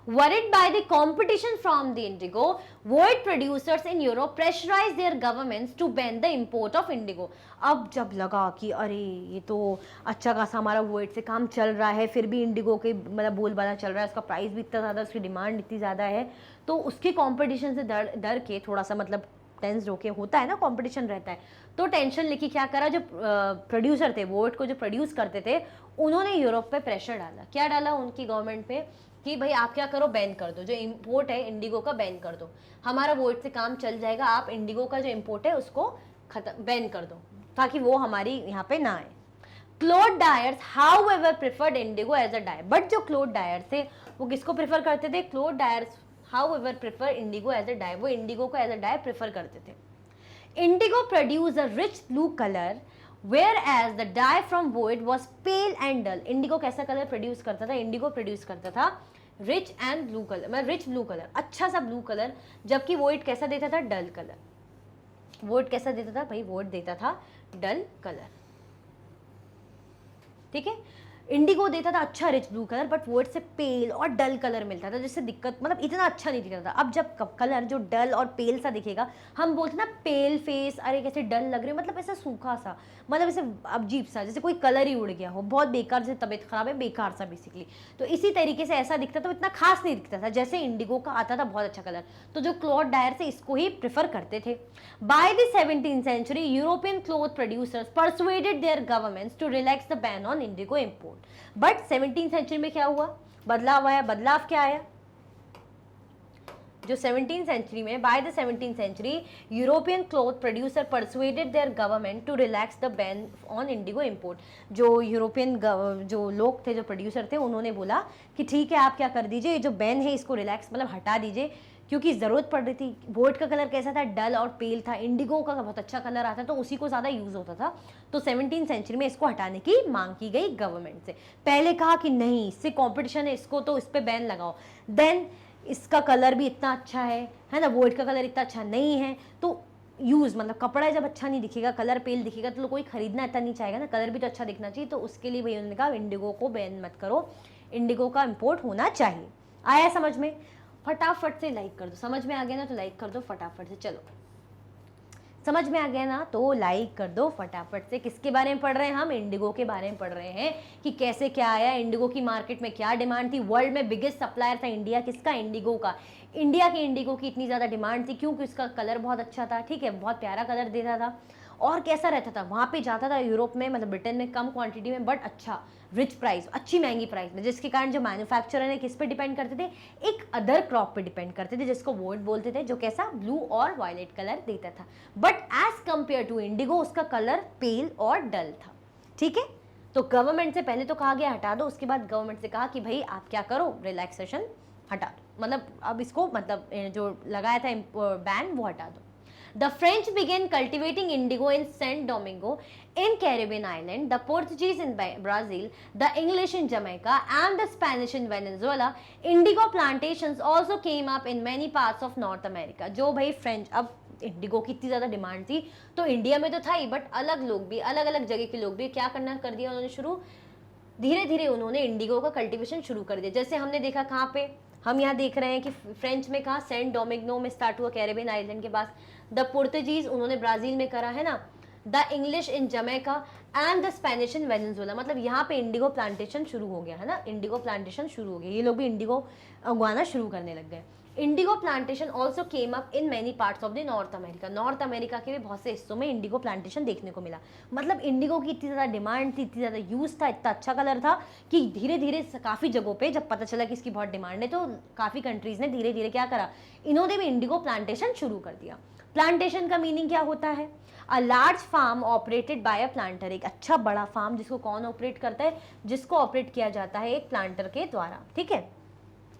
Worried by the competition from the indigo, wood producers in Europe pressurized their governments to ban the import of indigo. अब जब लगा कि अरे ये तो अच्छा खासा हमारा वोट से काम चल रहा है, फिर भी इंडिगो के मतलब बोलबाला चल रहा है, उसका प्राइस भी इतना ज़्यादा, उसकी डिमांड इतनी ज़्यादा है, तो उसके कंपटीशन से डर के थोड़ा सा मतलब टेंस होके, होता है ना कंपटीशन रहता है, तो टेंशन लेके क्या करा, जो प्रोड्यूसर थे, वोट को जो प्रोड्यूस करते थे, उन्होंने यूरोप पे प्रेशर डाला। क्या डाला उनकी गवर्नमेंट पे, कि भाई आप क्या करो, बैन कर दो, जो इंपोर्ट है इंडिगो का बैन कर दो, हमारा वोट से काम चल जाएगा, आप इंडिगो का जो इंपोर्ट है उसको खत्म बैन कर दो, ताकि वो हमारी यहाँ पे ना आए। Cloth dyers however preferred indigo as a dye, but जो क्लोथ डायर थे वो किसको प्रेफर करते थे, cloth dyers however prefer indigo as a dye, वो इंडिगो को एज अ डाई प्रेफर करते थे। Indigo produce a rich blue colour whereas the dye from wood was pale and dull. Indigo कैसा कलर प्रोड्यूस करता था, indigo produce करता था rich and blue colour, मतलब रिच ब्लू कलर, अच्छा सा ब्लू कलर, जबकि वोट कैसा देता था, डल कलर। वोट कैसा देता था भाई, वोट देता था डल कलर, ठीक है। इंडिगो देता था अच्छा rich blue colour, but vote से पेल और डल कलर मिलता था, जिससे दिक्कत मतलब इतना अच्छा नहीं दिखता था। अब जब कलर जो डल और पेल सा दिखेगा, हम बोलते ना पेल फेस, अरे कैसे डल लग रही है, मतलब ऐसा सूखा सा, मतलब ऐसे अजीब सा, जैसे कोई कलर ही उड़ गया हो, बहुत बेकार, जैसे तबीयत खराब है, बेकार सा बेसिकली। तो इसी तरीके से ऐसा दिखता था, इतना खास नहीं दिखता था, जैसे इंडिगो का आता था बहुत अच्छा कलर। तो जो क्लॉथ डायर से इसको ही प्रेफर करते थे। By the 17th century, European cloth producers persuaded their governments to relax the ban on indigo import. But 17th century में क्या हुआ, बदलाव आया। बदलाव क्या आया, जो 17th सेंचुरी में, by the 17th century, European cloth producer persuaded their government to relax the ban on indigo import. जो यूरोपियन जो लोग थे, जो प्रोड्यूसर थे, उन्होंने बोला कि ठीक है आप क्या कर दीजिए, ये जो बैन है इसको रिलैक्स मतलब हटा दीजिए, क्योंकि ज़रूरत पड़ रही थी। वोट का कलर कैसा था, डल और पेल था, इंडिगो का बहुत अच्छा कलर आता तो उसी को ज़्यादा यूज़ होता था। तो 17th सेंचुरी में इसको हटाने की मांग की गई गवर्नमेंट से। पहले कहा कि नहीं, इससे कंपटीशन है, इसको तो इस पर बैन लगाओ। देन इसका कलर भी इतना अच्छा है ना, वोट का कलर इतना अच्छा नहीं है, तो यूज़ मतलब कपड़ा जब अच्छा नहीं दिखेगा, कलर पेल दिखेगा, तो कोई खरीदना इतना नहीं चाहेगा ना, कलर भी तो अच्छा दिखना चाहिए। तो उसके लिए भाई उन्होंने कहा इंडिगो को बैन मत करो, इंडिगो का इम्पोर्ट होना चाहिए। आया समझ में, फटाफट से लाइक कर दो, समझ में आ गया ना तो लाइक कर दो फटाफट से। चलो समझ में आ गया ना तो लाइक कर दो फटाफट से। किसके बारे में पढ़ रहे हैं हम, इंडिगो के बारे में पढ़ रहे हैं, कि कैसे क्या आया, इंडिगो की मार्केट में क्या डिमांड थी। वर्ल्ड में बिगेस्ट सप्लायर था इंडिया, किसका, इंडिगो का। इंडिया के इंडिगो की इतनी ज़्यादा डिमांड थी क्योंकि उसका कलर बहुत अच्छा था, ठीक है, बहुत प्यारा कलर देता था। और कैसा रहता था, वहाँ पे जाता था यूरोप में, मतलब ब्रिटेन में कम क्वांटिटी में, बट अच्छा रिच प्राइस, अच्छी महंगी प्राइस में, जिसके कारण जो मैन्युफैक्चरर है किस पे डिपेंड करते थे, एक अदर क्रॉप पे डिपेंड करते थे, जिसको वोट बोलते थे, जो कैसा, ब्लू और वायलेट कलर देता था। But as compare to indigo, उसका कलर पेल और डल था, ठीक है। तो गवर्नमेंट से पहले तो कहा गया हटा दो, उसके बाद गवर्नमेंट से कहा कि भाई आप क्या करो, रिलैक्सेशन हटा दो, मतलब अब इसको मतलब जो लगाया था बैन वो हटा दो। The French began cultivating indigo in Saint Domingo in Caribbean island, the Portuguese in Brazil, the English in Jamaica, and the Spanish in Venezuela. Indigo plantations also came up in many parts of North America. जो भाई French, अब Indigo की इतनी ज़्यादा demand थी तो India में तो था ही, बट अलग लोग भी, अलग अलग जगह के लोग भी क्या करना कर दिया उन्होंने शुरू, धीरे धीरे उन्होंने इंडिगो का कल्टीवेशन शुरू कर दिया। जैसे हमने देखा कहाँ पे, हम यहाँ देख रहे हैं कि फ्रेंच में कहा, सेंट डोमिंगो में स्टार्ट हुआ, कैरेबियन आइलैंड के पास। द पुर्तगीज उन्होंने ब्राज़ील में करा है ना, the English in Jamaica and the Spanish in Venezuela. मतलब यहाँ पे इंडिगो प्लांटेशन शुरू हो गया है ना, इंडिगो प्लांटेशन शुरू हो गया, ये लोग भी इंडिगो उगाना शुरू करने लग गए। Indigo plantation also came up in many parts of the north America. North America के भी बहुत से हिस्सों में इंडिगो प्लांटेशन देखने को मिला। मतलब इंडिगो की इतनी ज़्यादा डिमांड थी, इतनी ज़्यादा यूज़ था, इतना अच्छा कलर था कि धीरे धीरे काफ़ी जगहों पे जब पता चला कि इसकी बहुत डिमांड है तो काफ़ी कंट्रीज़ ने धीरे धीरे क्या करा, इन्होंने भी इंडिगो प्लांटेशन शुरू कर दिया। प्लांटेशन का मीनिंग क्या होता है? A large farm operated by a planter, एक अच्छा बड़ा फार्म जिसको कौन ऑपरेट करता है? जिसको ऑपरेट किया जाता है एक प्लांटर के द्वारा, ठीक है।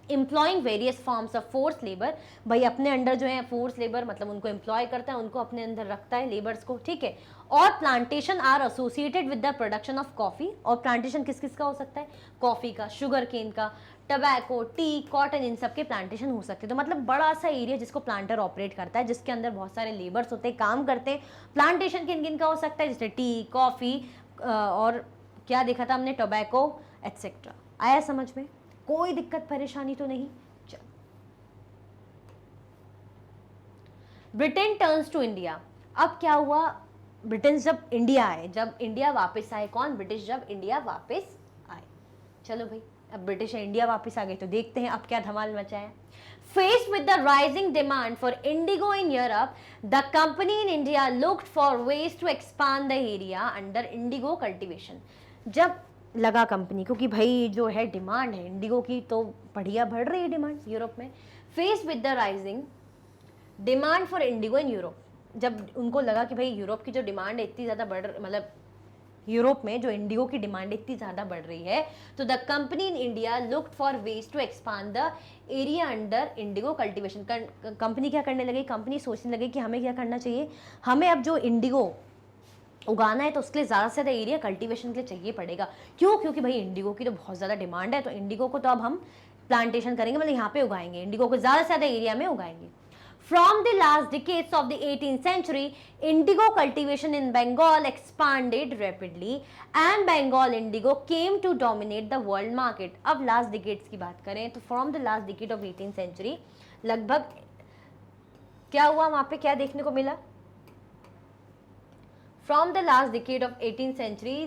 Employing various forms of force labour, भाई अपने अंडर जो है फोर्स लेबर मतलब उनको एम्प्लॉय करता है, उनको अपने अंदर रखता है लेबर्स को, ठीक है। और plantation are associated with the production of coffee, और प्लांटेशन किस किस का हो सकता है? कॉफी का, शुगर केन का, टबैको, टी, कॉटन, इन सब के प्लांटेशन हो सकते हैं। तो मतलब बड़ा सा एरिया जिसको प्लांटर ऑपरेट करता है, जिसके अंदर बहुत सारे लेबर्स होते हैं, काम करते हैं। प्लांटेशन किन किन का हो सकता है? जैसे टी, कॉफी और क्या देखा था हमने, टोबैको एटसेट्रा। आया समझ में? कोई दिक्कत परेशानी तो नहीं? चल, ब्रिटेन टर्न्स टू इंडिया। अब क्या हुआ? ब्रिटेन जब इंडिया आए, जब इंडिया वापस आए, कौन? ब्रिटिश जब इंडिया वापस आए। चलो भाई, अब ब्रिटिश इंडिया वापस आ गए तो देखते हैं अब क्या धमाल मचा है। Faced with the rising demand for indigo in Europe, the company in India looked for ways to expand the area under indigo cultivation. जब लगा कंपनी को कि भाई जो है डिमांड है इंडिगो की तो बढ़िया बढ़ रही है डिमांड यूरोप में। Face with the rising demand for Indigo in Europe, जब उनको लगा कि भाई यूरोप की जो डिमांड है इतनी ज़्यादा मतलब यूरोप में जो इंडिगो की डिमांड इतनी ज़्यादा बढ़ रही है, तो the company in India looked for ways to expand the area under indigo cultivation. Company क्या करने लगी? कंपनी सोचने लगी कि हमें क्या करना चाहिए, हमें अब जो इंडिगो उगाना है तो उसके लिए ज़्यादा से ज़्यादा एरिया कल्टीवेशन के लिए चाहिए पड़ेगा। क्यों? क्योंकि भाई इंडिगो की तो बहुत ज़्यादा डिमांड है, तो इंडिगो को तो अब हम प्लांटेशन करेंगे, मतलब यहाँ पे उगाएंगे, इंडिगो को ज़्यादा से ज़्यादा एरिया में उगाएंगे। From the last decades of the 18th century, indigo cultivation in Bengal expanded rapidly and Bengal indigo came to dominate the world market. अब last decades की बात करें तो from the last decade of 18th century लगभग क्या हुआ वहाँ पे, क्या देखने को मिला? From the last decade of 18th century,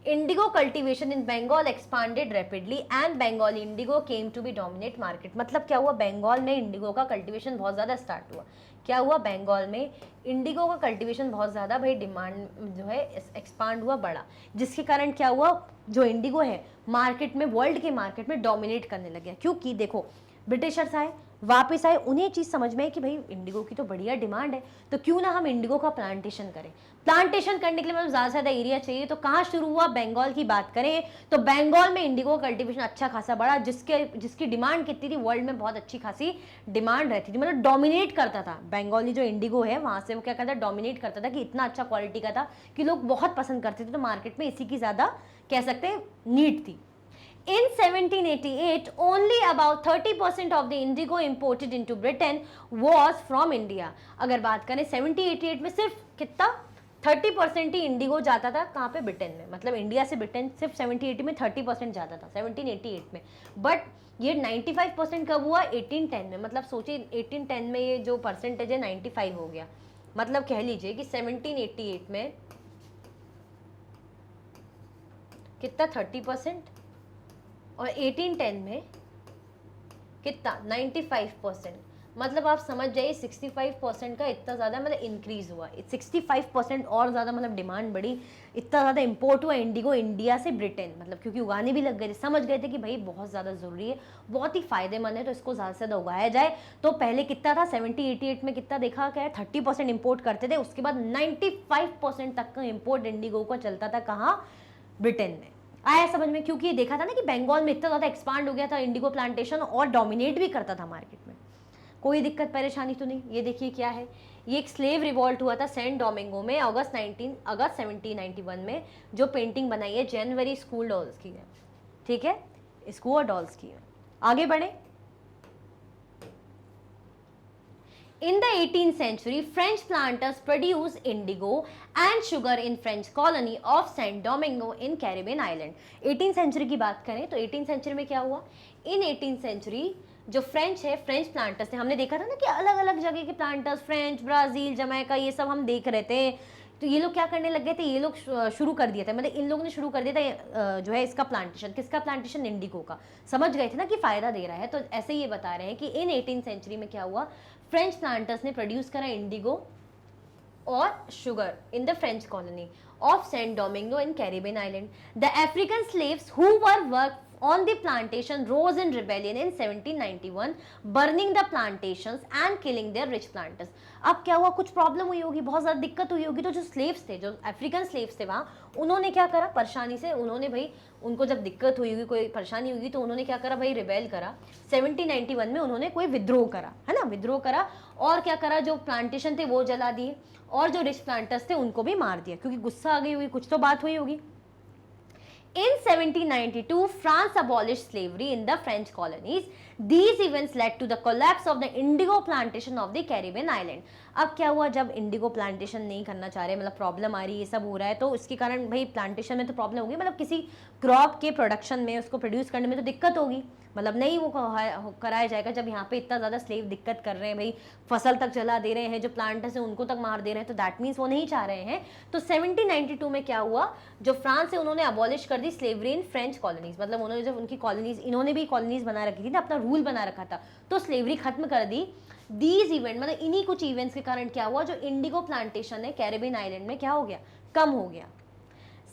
indigo cultivation in Bengal expanded rapidly and Bengali indigo came to be dominate market. मतलब क्या हुआ? बंगाल में इंडिगो का कल्टीवेशन बहुत ज़्यादा स्टार्ट हुआ। क्या हुआ? बंगाल में इंडिगो का कल्टीवेशन बहुत ज़्यादा भाई डिमांड जो है एक्सपांड हुआ, बढ़ा, जिसके कारण क्या हुआ? जो इंडिगो है मार्केट में, वर्ल्ड के मार्केट में डोमिनेट करने लग गया। क्योंकि देखो ब्रिटिशर्स आए, वापस आए, उन्हें चीज़ समझ में है कि भाई इंडिगो की तो बढ़िया डिमांड है, तो क्यों ना हम इंडिगो का प्लांटेशन करें। प्लांटेशन करने के लिए मतलब ज़्यादा से ज़्यादा एरिया चाहिए, तो कहाँ शुरू हुआ? बंगाल की बात करें तो बंगाल में इंडिगो कल्टीवेशन अच्छा खासा बढ़ा, जिसकी डिमांड कितनी थी? वर्ल्ड में बहुत अच्छी खासी डिमांड रहती थी, मतलब डोमिनेट करता था बंगाली जो इंडिगो है, वहाँ से वो क्या करता, डोमिनेट करता था कि इतना अच्छा क्वालिटी का था कि लोग बहुत पसंद करते थे, तो मार्केट में इसी की ज़्यादा कह सकते हैं नीड थी। In 1788, only about 30% of the indigo imported into Britain was from India. अगर बात करें 1788 में सिर्फ कितना? 30% ही इंडिगो जाता था कहाँ पे? ब्रिटेन में। मतलब इंडिया से ब्रिटेन सिर्फ 1780 में 30% जाता था 1788 में, बट ये 95% कब हुआ? 1810 में। मतलब सोचिए 1810 में ये जो परसेंटेज है 95 हो गया। मतलब कह लीजिए कि 1788 में कितना? 30%, और 1810 में कितना? 95%। मतलब आप समझ जाइए 65% का इतना ज़्यादा मतलब इंक्रीज हुआ, 65% और ज़्यादा मतलब डिमांड बढ़ी, इतना ज़्यादा इंपोर्ट हुआ इंडिगो इंडिया से ब्रिटेन, मतलब क्योंकि उगाने भी लग गए थे, समझ गए थे कि भाई बहुत ज़्यादा ज़रूरी है, बहुत ही फायदेमंद है, तो इसको ज़्यादा से ज़्यादा उगाया जाए। तो पहले कितना था? 1788 में कितना देखा क्या है? 30% इम्पोर्ट करते थे, उसके बाद 95% तक का इम्पोर्ट इंडिगो का चलता था, कहाँ? ब्रिटेन में। आया समझ में? क्योंकि ये देखा था ना कि बंगाल में इतना ज़्यादा एक्सपांड हो गया था इंडिगो प्लांटेशन और डोमिनेट भी करता था मार्केट में। कोई दिक्कत परेशानी तो नहीं? ये देखिए क्या है, ये एक स्लेव रिवॉल्ट हुआ था सेंट डोमिंगो में अगस्त 1791 में, जो पेंटिंग बनाई है जनवरी स्कूल डॉल्स की है, ठीक है, स्कूल डॉल्स की है। आगे बढ़े। In the 18th century, French planters produced indigo and sugar in French colony of Saint Domingo in Caribbean island. 18th century की बात करें तो 18th century में क्या हुआ? In 18th century जो फ्रेंच है, फ्रेंच प्लांटर्स थे, हमने देखा था ना कि अलग अलग जगह के प्लांटर्स, फ्रेंच, ब्राज़ील, जमैका, ये सब हम देख रहे थे। तो ये लोग क्या करने लग गए थे? ये लोग शुरू कर दिया था, मतलब इन लोगों ने शुरू कर दिया था जो है इसका प्लांटेशन। किसका प्लांटेशन? इंडिगो का। समझ गए थे ना कि फ़ायदा दे रहा है, तो ऐसे ये बता रहे हैं कि इन 18th सेंचुरी में क्या हुआ? फ्रेंच प्लांटर्स ने प्रोड्यूस करा इंडिगो और sugar in the French colony of Saint Domingo in Caribbean island. The African slaves who were work on the plantation rose in rebellion in 1791, burning the plantations and killing their rich planters. अब क्या हुआ, कुछ problem हुई होगी, बहुत ज़्यादा दिक्कत हुई होगी, तो जो स्लेव्स थे, जो अफ्रीकन स्लेव्स थे वहाँ, उन्होंने क्या करा, परेशानी से उन्होंने भाई, उनको जब दिक्कत हुई होगी, कोई परेशानी होगी, तो उन्होंने क्या करा भाई, रिबेल करा। 1791 में उन्होंने कोई विद्रोह करा, है ना, विद्रोह करा, और क्या करा, जो प्लांटेशन थे वो जला दिए, और जो रिच प्लांटर्स थे उनको भी मार दिया, क्योंकि गुस्सा आ गई होगी, कुछ तो बात हुई होगी। In 1792, France abolished slavery in the French colonies. These events led to the collapse of the indigo plantation of the Caribbean island. अब क्या हुआ, जब इंडिगो प्लांटेशन नहीं करना चाह रहे, मतलब प्रॉब्लम आ रही है, ये सब हो रहा है, तो इसके कारण भाई प्लांटेशन में तो प्रॉब्लम होगी, मतलब किसी क्रॉप के प्रोडक्शन में, उसको प्रोड्यूस करने में तो दिक्कत होगी, मतलब नहीं वो कराया जाएगा जब यहाँ पे इतना ज़्यादा स्लेव दिक्कत कर रहे हैं भाई, फसल तक जला दे रहे हैं, जो प्लांटर्स हैं उनको तक मार दे रहे हैं, तो दैट मीन्स वो नहीं चाह रहे हैं। तो 1792 में क्या हुआ, जो फ्रांस है उन्होंने अबॉलिश कर दी स्लेवरी इन फ्रेंच कॉलोनीज, मतलब उन्होंने जब उनकी कॉलोनीज, इन्होंने भी कॉलोनीज बना रखी थी ना, अपना रूल बना रखा था, तो स्लेवरी खत्म कर दी। दीज इवेंट, मतलब इन्हीं कुछ इवेंट्स के कारण क्या हुआ, जो इंडिगो प्लांटेशन है कैरिबियन आइलैंड में क्या हो गया, कम हो गया।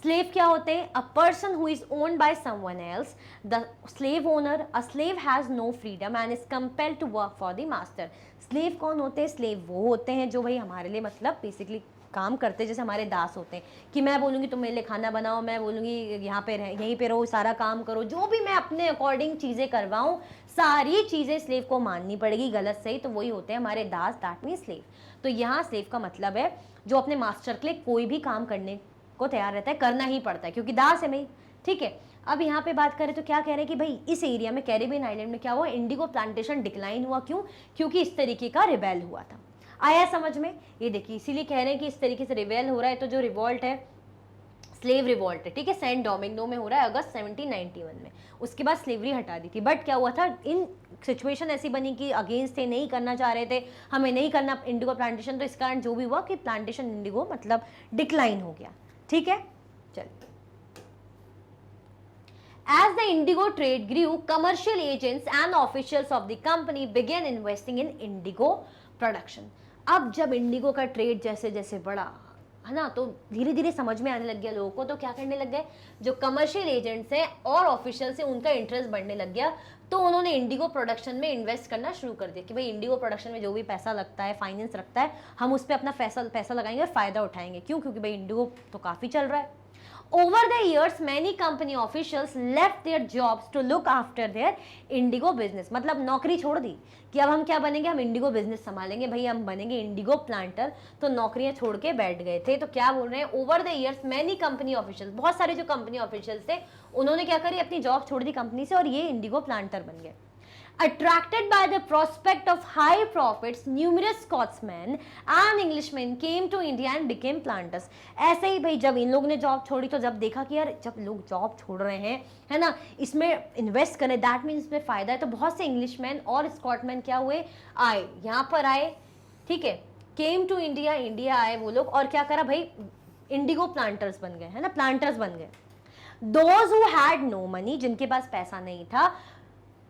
स्लेव क्या होते हैं, a person who is owned by someone else, the slave owner, a slave has no freedom and is compelled to work for the master. Slave कौन होते हैं, स्लेव वो होते हैं जो भाई हमारे लिए मतलब बेसिकली काम करते हैं, जैसे हमारे दास होते हैं कि मैं बोलूँगी तुम मेरे लिए खाना बनाओ, मैं बोलूँगी यहाँ पे यहीं पे रहो, सारा काम करो, जो भी मैं अपने अकॉर्डिंग चीज़ें करवाऊँ, सारी चीज़ें स्लेव को माननी पड़ेगी, गलत सही, तो वही होते हैं हमारे दास, दैट मीन स्लेव। तो यहाँ स्लेव का मतलब है जो अपने मास्टर के लिए कोई भी काम करने को तैयार रहता है, करना ही पड़ता है, क्योंकि दास है भाई, ठीक है। अब यहाँ पे बात करें तो क्या कह रहे हैं कि भाई इस एरिया में, कैरिबियन आइलैंड में क्या हुआ, इंडिगो प्लांटेशन डिक्लाइन हुआ, क्यों, क्योंकि इस तरीके का रिबेल हुआ था। आया समझ में, ये देखिए इसीलिए कह रहे हैं कि इस तरीके से रिबेल हो रहा है, तो जो रिवॉल्ट है, स्लेव रिवॉल्ट है, ठीक है, सेंट डोमिंगो में हो रहा है अगस्त 1791 में, उसके बाद स्लेवरी हटा दी थी। बट क्या हुआ था, इन सिचुएशन ऐसी बनी कि अगेंस्ट थे, नहीं करना चाह रहे थे, हमें नहीं करना इंडिगो प्लांटेशन, तो इस कारण जो भी हुआ कि प्लांटेशन इंडिगो मतलब डिक्लाइन हो गया, ठीक है। चलिए, as the indigo trade grew, commercial agents and officials of the company began investing in indigo production. अब जब इंडिगो का ट्रेड जैसे जैसे बढ़ा, है ना, तो धीरे धीरे समझ में आने लग गया लोगों को, तो क्या करने लग गए, जो कमर्शियल एजेंट्स हैं और ऑफिशियल्स हैं उनका इंटरेस्ट बढ़ने लग गया, तो उन्होंने इंडिगो प्रोडक्शन में इन्वेस्ट करना शुरू कर दिया कि भाई इंडिगो प्रोडक्शन में जो भी पैसा लगता है, फाइनेंस रखता है, हम उस पर अपना पैसा लगाएंगे और फायदा उठाएंगे। क्यों, क्योंकि भाई इंडिगो तो काफ़ी चल रहा है। Over the years, many company officials left their jobs to look after their indigo business. मतलब नौकरी छोड़ दी कि अब हम क्या बनेंगे, हम इंडिगो बिजनेस संभालेंगे, भाई हम बनेंगे इंडिगो प्लांटर, तो नौकरियां छोड़ के बैठ गए थे। तो क्या बोल रहे हैं, over the years many company officials, बहुत सारे जो कंपनी ऑफिशियल्स थे उन्होंने क्या करी, अपनी जॉब छोड़ दी कंपनी से और ये इंडिगो प्लांटर बन गए। Attracted by the prospect of high profits, numerous Scotsmen and Englishmen came to India and became planters. ऐसे ही भाई जब इन लोगों ने जॉब छोड़ी, तो जब देखा कि यार जब लोग जॉब छोड़ रहे हैं, है ना, इसमें इन्वेस्ट करें, दैट मीन्स इसमें फायदा है, तो बहुत से इंग्लिशमैन और स्कॉटमैन क्या हुए, आए, यहाँ पर आए, ठीक है, केम टू इंडिया, इंडिया आए वो लोग, और क्या करा भाई, इंडिगो प्लांटर्स बन गए, है ना, प्लांटर्स बन गए। Those who had no money, जिनके पास पैसा नहीं था,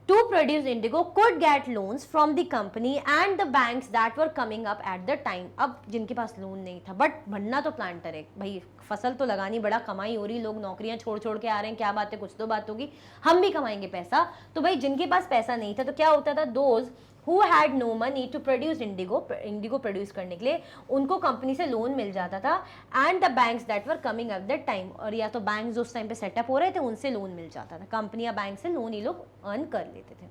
to produce indigo could get loans from the company and the banks that were coming up at the time. अब जिनके पास लोन नहीं था, बट बनना तो प्लांटर है भाई, फसल तो लगानी, बड़ा कमाई हो रही, लोग नौकरियां छोड़ छोड़ के आ रहे हैं, क्या बात है, कुछ तो बात होगी, हम भी कमाएंगे पैसा। तो भाई जिनके पास पैसा नहीं था, तो क्या होता था, those who had no money to produce Indigo produce करने के लिए उनको कंपनी से लोन मिल जाता था, and the banks that were coming at that time, और या तो बैंक जो उस टाइम पे सेटअप हो रहे थे उनसे लोन मिल जाता था, कंपनी या बैंक से लोन ये लोग अर्न कर लेते थे।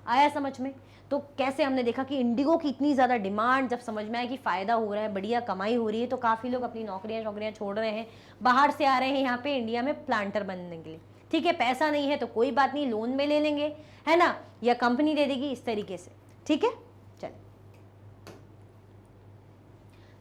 आया समझ में, तो कैसे हमने देखा कि इंडिगो की इतनी ज़्यादा डिमांड, जब समझ में आया कि फ़ायदा हो रहा है, बढ़िया कमाई हो रही है, तो काफ़ी लोग अपनी नौकरियां छोड़ रहे हैं, बाहर से आ रहे हैं यहाँ पे इंडिया में प्लांटर बनने के लिए, ठीक है। पैसा नहीं है तो कोई बात नहीं, लोन में ले लेंगे, है ना, या कंपनी दे देगी, इस तरीके से, ठीक है। चलिए,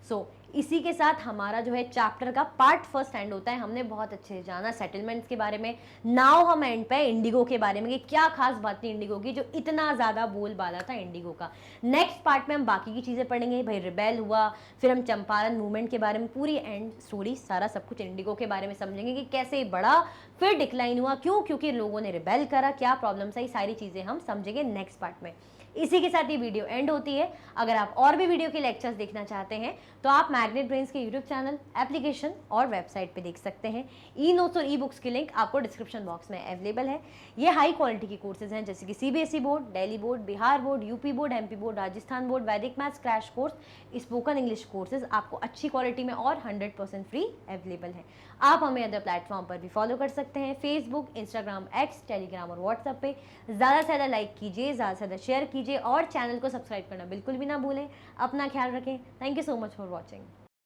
सो इसी के साथ हमारा जो है चैप्टर का पार्ट फर्स्ट एंड होता है। हमने बहुत अच्छे से जाना सेटलमेंट्स के बारे में, नाउ हम एंड पे इंडिगो के बारे में कि क्या खास बात थी इंडिगो की जो इतना ज़्यादा बोलबाला था इंडिगो का। नेक्स्ट पार्ट में हम बाकी की चीज़ें पढ़ेंगे, भाई रिबेल हुआ, फिर हम चंपारण मूवमेंट के बारे में पूरी एंड स्टोरी, सारा सब कुछ इंडिगो के बारे में समझेंगे कि कैसे बढ़ा, फिर डिक्लाइन हुआ, क्यों, क्योंकि लोगों ने रिबेल करा, क्या प्रॉब्लम्स आई, सारी चीज़ें हम समझेंगे नेक्स्ट पार्ट में। इसी के साथ ये वीडियो एंड होती है। अगर आप और भी वीडियो के लेक्चर्स देखना चाहते हैं तो आप मैग्नेट ब्रेन्स के यूट्यूब चैनल, एप्लीकेशन और वेबसाइट पे देख सकते हैं। ई नोट्स और ई बुक्स की लिंक आपको डिस्क्रिप्शन बॉक्स में अवेलेबल है। ये हाई क्वालिटी की कोर्सेज हैं, जैसे कि CBSE board, Delhi board, Bihar board, UP board, MP board, Rajasthan board, Vedic maths crash course, spoken English courses आपको अच्छी क्वालिटी में और 100% फ्री अवेलेबल है। आप हमें अदर प्लेटफॉर्म पर भी फॉलो कर सकते हैं, फेसबुक, इंस्टाग्राम, एक्स, टेलीग्राम और व्हाट्सएप पे। ज़्यादा से ज़्यादा लाइक कीजिए, ज़्यादा से ज़्यादा शेयर कीजिए और चैनल को सब्सक्राइब करना बिल्कुल भी ना भूलें। अपना ख्याल रखें। Thank you so much for watching.